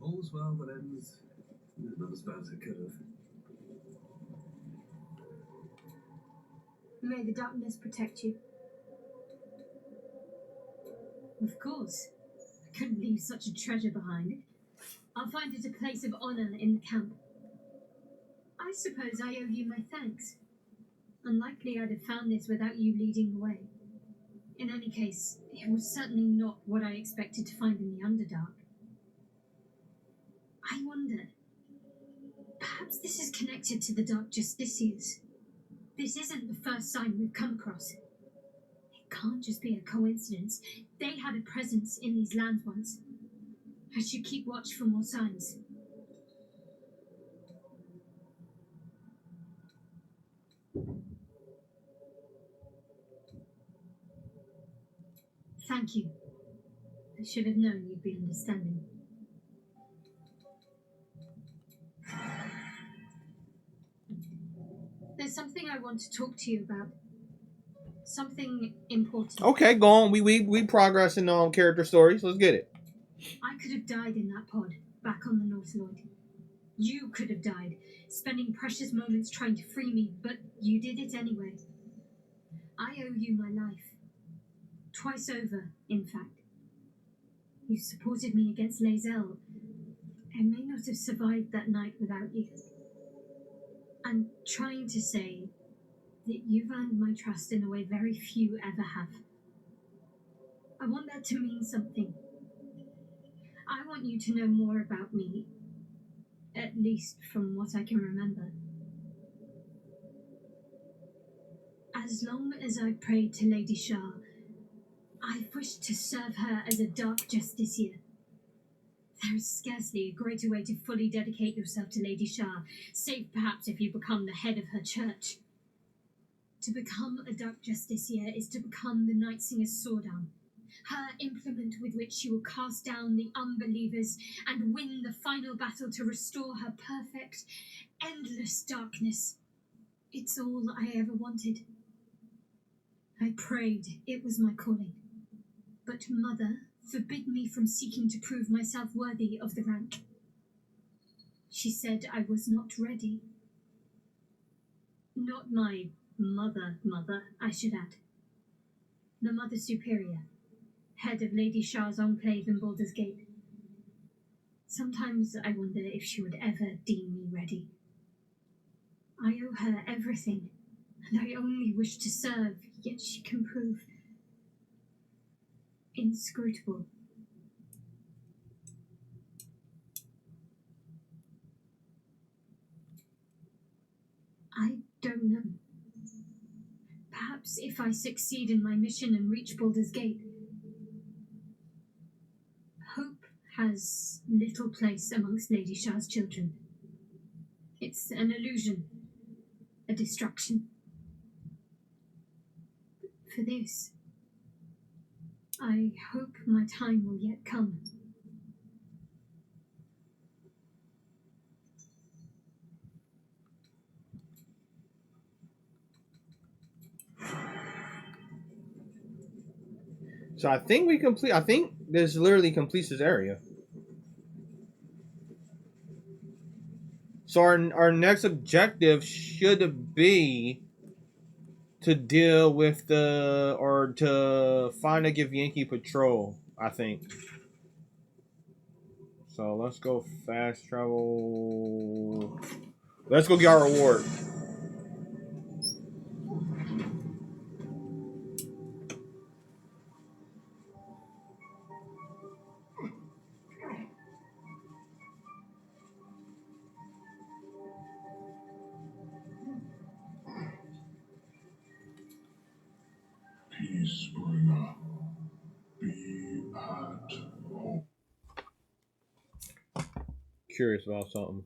All's well that ends not as bad as it could have. May the darkness protect you. Of course. I couldn't leave such a treasure behind. I'll find it a place of honor in the camp. I suppose I owe you my thanks. Unlikely I'd have found this without you leading the way. In any case, it was certainly not what I expected to find in the Underdark. I wonder, perhaps this is connected to the Dark Justiciars. This isn't the first sign we've come across. It can't just be a coincidence. They had a presence in these lands once. I should keep watch for more signs. Thank you. I should have known you'd be understanding. There's something I want to talk to you about. Something important. Okay, go on. We progressing on character stories. Let's get it. I could have died in that pod, back on the North Lloyd. You could have died, spending precious moments trying to free me, but you did it anyway. I owe you my life. Twice over, in fact. You supported me against Lae'zel. I may not have survived that night without you. I'm trying to say that you've earned my trust in a way very few ever have. I want that to mean something. I want you to know more about me, at least from what I can remember. As long as I prayed to Lady Shah, I've wished to serve her as a dark justiciar. There is scarcely a greater way to fully dedicate yourself to Lady Shah, save perhaps if you become the head of her church. To become a dark justiciar is to become the Night Singer's sword arm, her implement with which she will cast down the unbelievers and win the final battle to restore her perfect, endless darkness. It's all I ever wanted. I prayed it was my calling. But Mother forbid me from seeking to prove myself worthy of the rank. She said I was not ready. Not my mother, I should add. The Mother Superior, head of Lady Shah's enclave in Baldur's Gate. Sometimes I wonder if she would ever deem me ready. I owe her everything, and I only wish to serve, yet she can prove inscrutable. I don't know. Perhaps if I succeed in my mission and reach Baldur's Gate. Hope has little place amongst Lady Shah's children. It's an illusion, a distraction. For this, I hope my time will yet come. So I think we complete. I think this literally completes this area. So our next objective should be to deal with to find a Githyanki patrol, I think. So let's go fast travel. Let's go get our reward. Peacebringer, be at home. Curious about something.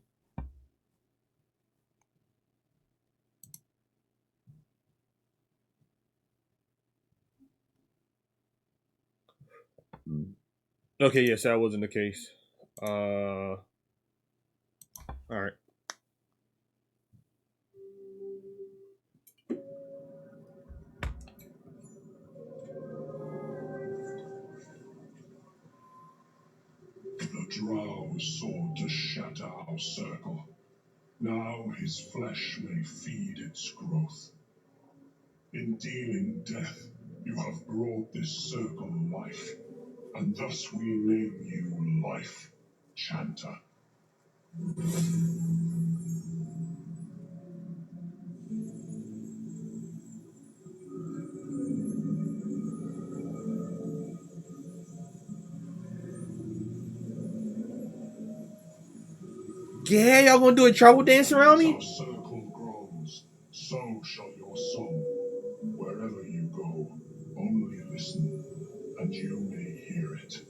Okay, yes, that wasn't the case. All right. The drow sought to shatter our circle. Now his flesh may feed its growth. In dealing death, you have brought this circle life, and thus we name you Life Chanter. Yeah, y'all gonna do a trouble dance around me? As our circle grows, so shall your song. Wherever you go, only listen, and you may hear it.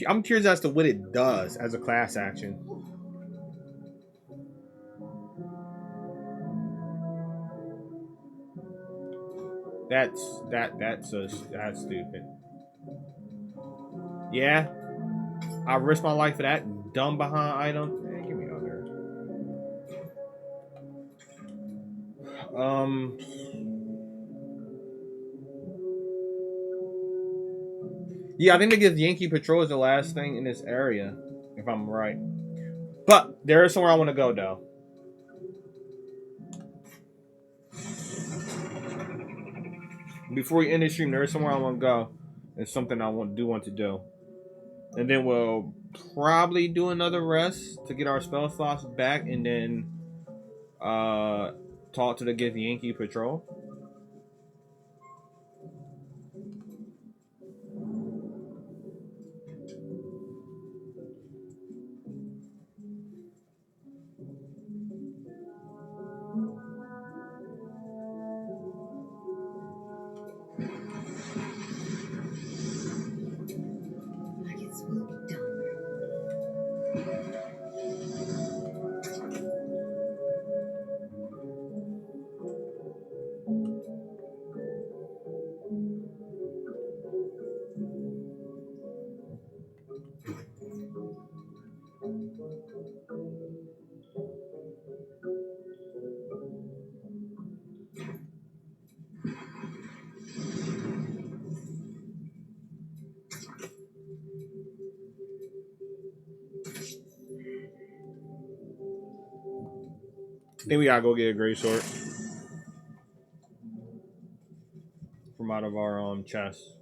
I'm curious as to what it does as a class action. That's stupid. Yeah, I risked my life for that dumb behind items. Hey, get me out there. Yeah, I think they give Yankee Patrol is the last thing in this area, if I'm right. But there is somewhere I want to go though. Before we end the stream, there is somewhere I want to go. It's something I want to do. And then we'll probably do another rest to get our spell slots back, and then talk to the Give Yankee Patrol. Like it's will be done. I think we gotta go get a great sword from out of our chest.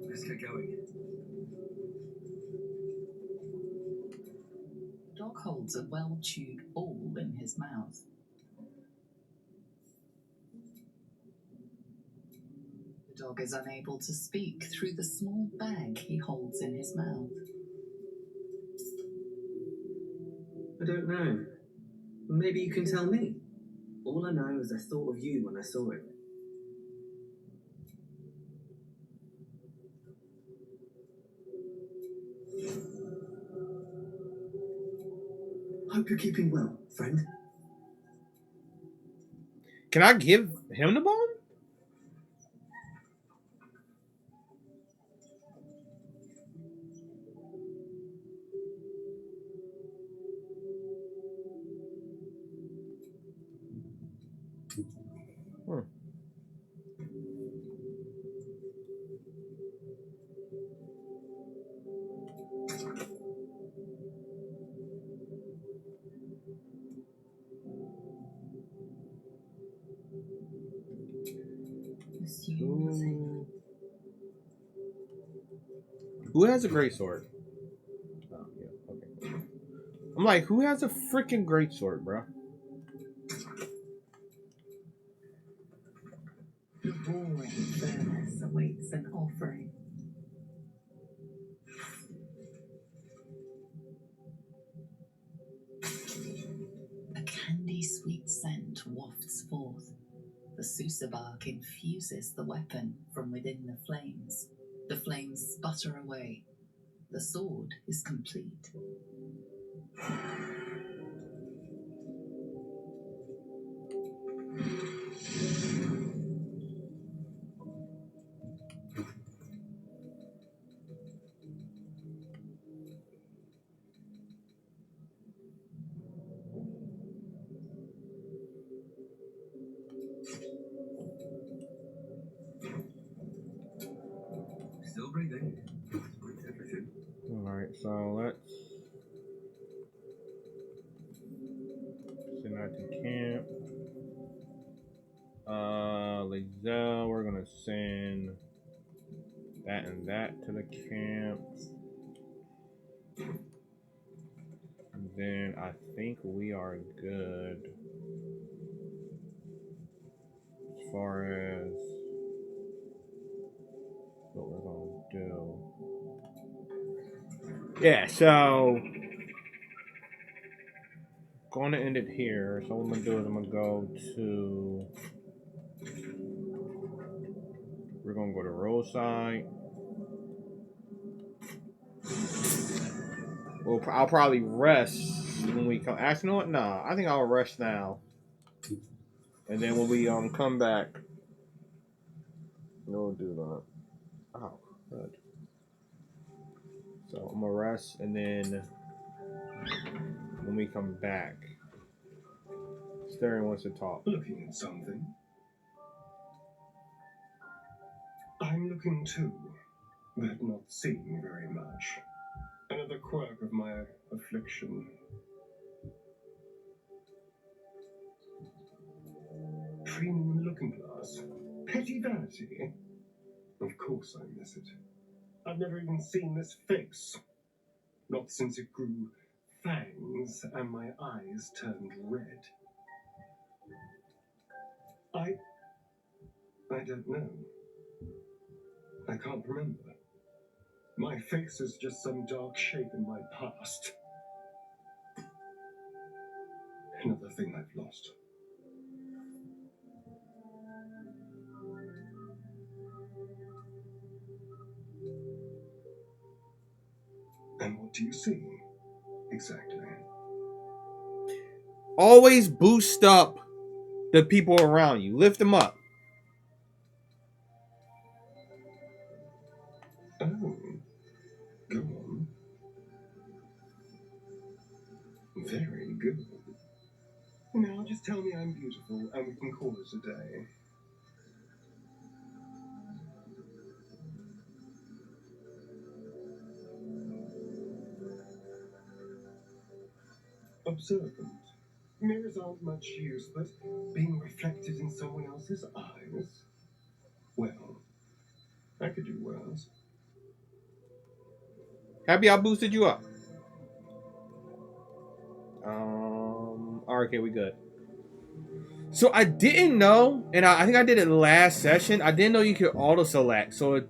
Let's get going. The dog holds a well-chewed ball in his mouth. The dog is unable to speak through the small bag he holds in his mouth. I don't know. Maybe you can tell me. All I know is I thought of you when I saw it. Hope you're keeping well, friend. Can I give him the bone? Who has a great sword? Oh, yeah, okay. I'm like, who has a freaking great sword, bro? The roaring furnace awaits an offering. A candy-sweet scent wafts forth. The Susa bark infuses the weapon from within the flames. The flames sputter away. The sword is complete. Still breathing. Breathe everything. Alright, so let's send that to camp. Lizelle, we're gonna send that and that to the camp. And then I think we are good as far as what we're gonna do. Yeah, so going to end it here. So what I'm gonna do is I'm gonna go to. We're gonna go to roadside. Well, I'll probably rest when we come. Actually, you know what? Nah, I think I'll rest now. And then when we come back, we'll do that. Oh, good. So I'm gonna rest, and then when we come back, Sterling wants to talk. Looking at something. I'm looking too, but not seeing very much. Another quirk of my affliction. Preening in the looking glass. Petty vanity. Of course I miss it. I've never even seen this face. Not since it grew fangs and my eyes turned red. I don't know. I can't remember. My face is just some dark shape in my past. Another thing I've lost. And what do you see? Exactly. Always boost up the people around you. Lift them up. Oh, go on. Very good. Now just tell me I'm beautiful and we can call it a day. Observant. Mirrors aren't much use, but being reflected in someone else's eyes? Well, I could do worse. Happy I boosted you up. Okay, we good. So I didn't know, and I think I did it last session. I didn't know you could auto select, so it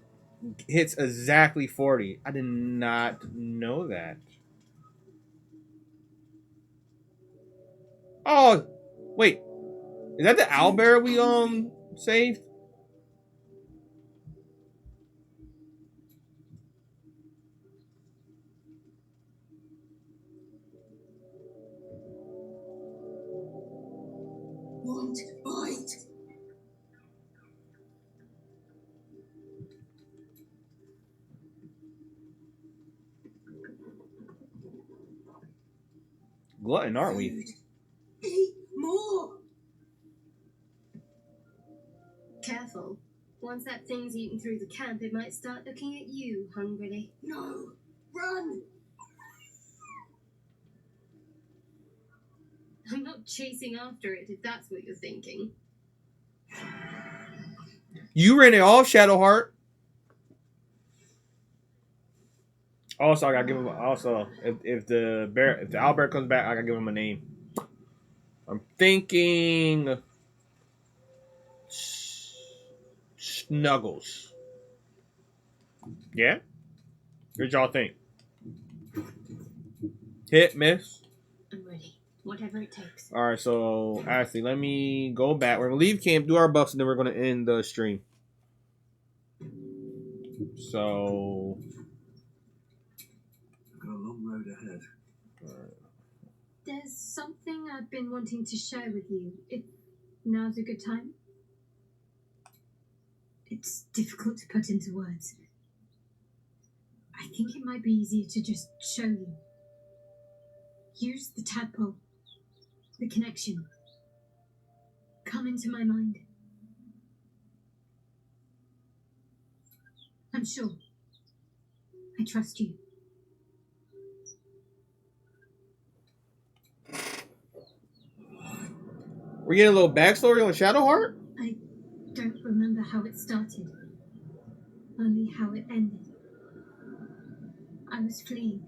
hits exactly 40. I did not know that. Oh, wait, is that the owlbear we saved? Want bite? Glutton, aren't we? Food. Eat more. Careful. Once that thing's eaten through the camp, it might start looking at you hungrily. No. Run. I'm not chasing after it, if that's what you're thinking. You ran it off, Shadowheart. Also, I gotta give him. Also, if the owlbear comes back, I gotta give him a name. I'm thinking Snuggles. Yeah? What y'all think? Hit, miss? I'm ready. Whatever it takes. Alright, so Ashley, let me go back. We're gonna leave camp, do our buffs, and then we're gonna end the stream. So I've got a long road ahead. There's something I've been wanting to share with you. If now's a good time. It's difficult to put into words. I think it might be easier to just show you. Use the tadpole. The connection. Come into my mind. I'm sure. I trust you. we're getting a little backstory on Shadowheart? I don't remember how it started. Only how it ended. I was fleeing.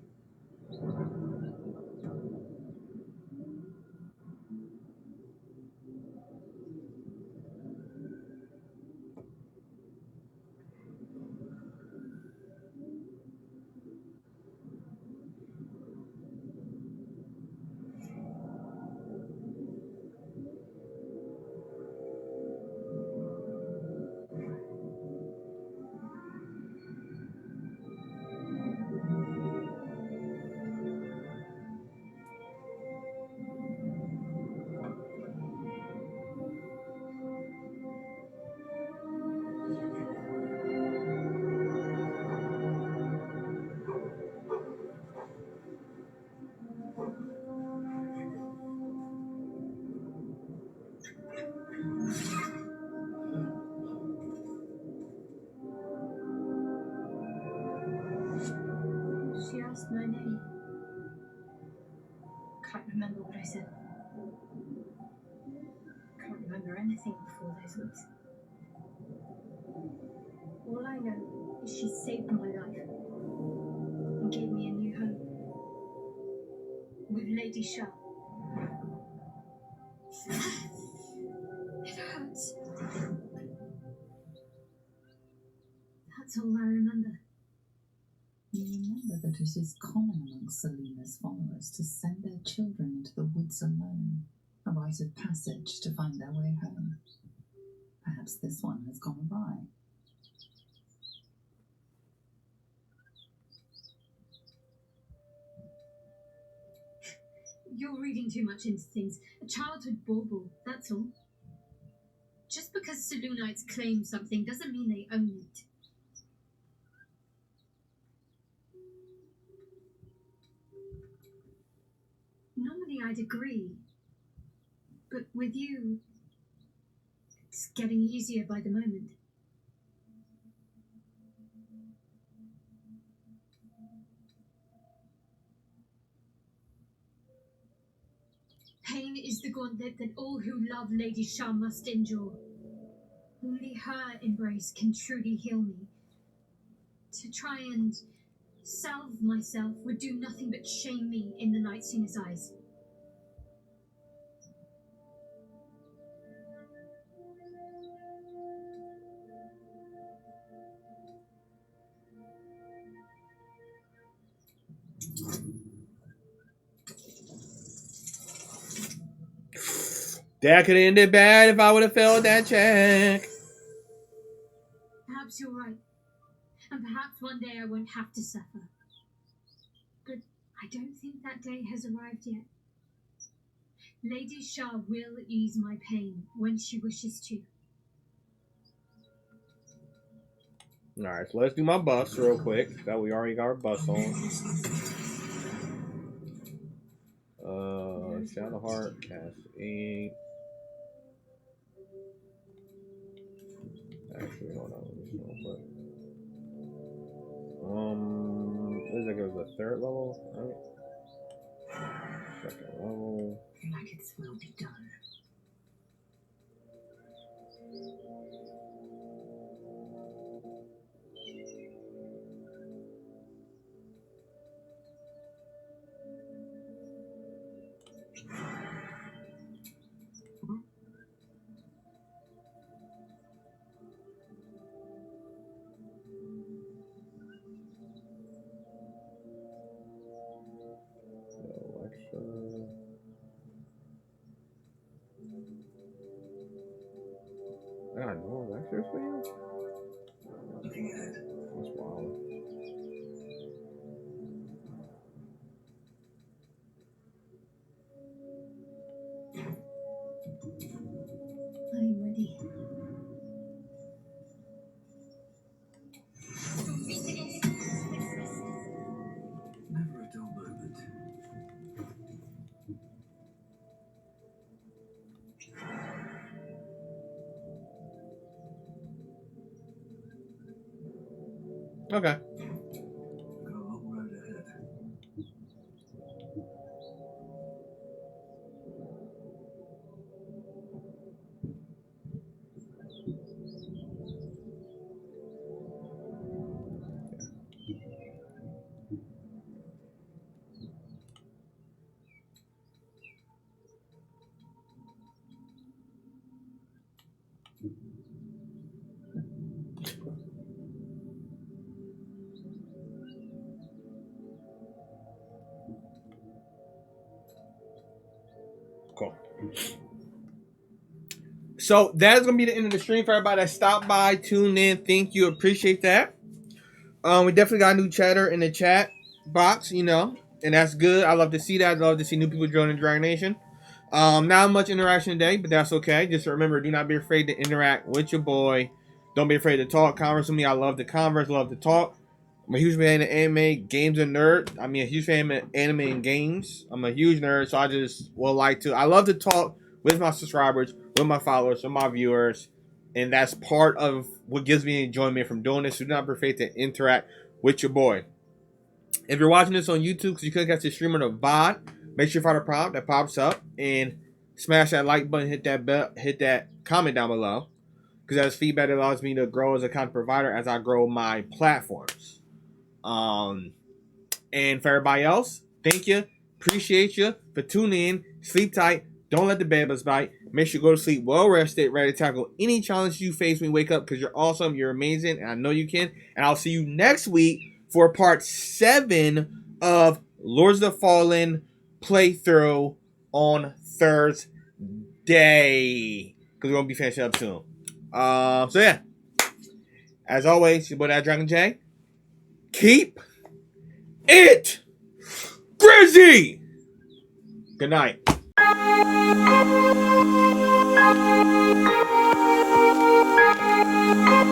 anything before those weeks. All I know is she saved my life and gave me a new home with Lady Shah. It hurts. That's all I remember. You remember that it is common amongst Selena's followers to send their children into the woods alone, a rite of passage to find their way home. Perhaps this one has gone awry. You're reading too much into things. A childhood bauble, that's all. Just because Selûnites claim something doesn't mean they own it. Normally I'd agree. But with you, it's getting easier by the moment. Pain is the gauntlet that all who love Lady Shah must endure. Only her embrace can truly heal me. To try and salve myself would do nothing but shame me in the Night Singer's eyes. That could have ended bad if I would have failed that check. Perhaps you're right. And perhaps one day I won't have to suffer. But I don't think that day has arrived yet. Lady Shah will ease my pain when she wishes to. Alright, so let's do my buffs real quick. That we already got our buffs on. Shadow Heart, cast 8. Actually, hold on, let me see real quick. What does that go to the 3rd level? Right? 2nd level. Nuggets will be done. I got no lectures for you? Looking ahead. That's wild. I'm ready. Never a dull moment. Okay. Got a long road ahead. Cool. So that's gonna be the end of the stream for everybody that stopped by, tuned in. Thank you, appreciate that. We definitely got a new chatter in the chat box, you know, and that's good. I love to see that. I love to see new people joining Dragon Nation. Not much interaction today, but that's okay. Just remember, do not be afraid to interact with your boy. Don't be afraid to talk, converse with me. I love to converse, love to talk. I'm a huge fan of anime, games, and nerd. I mean, a huge fan of anime and games. I'm a huge nerd, so I just would like to. I love to talk with my subscribers, with my followers, with my viewers, and that's part of what gives me enjoyment from doing this. So do not be afraid to interact with your boy. If you're watching this on YouTube, because you couldn't catch the stream on the VOD, make sure you find a prompt that pops up and Smash that like button, hit that bell, hit that comment down below, because that's feedback that allows me to grow as a content provider as I grow my platforms. And for everybody else, thank you. Appreciate you for tuning in. Sleep tight. Don't let the bed bugs bite. Make sure you go to sleep well rested, ready to tackle any challenge you face when you wake up, because you're awesome, you're amazing, and I know you can. And I'll see you next week for part 7 of Lords of the Fallen playthrough on Thursday, because we're going to be finishing up soon. So yeah. As always, your boy DatDragonJ. Keep it Grizzy! Good night.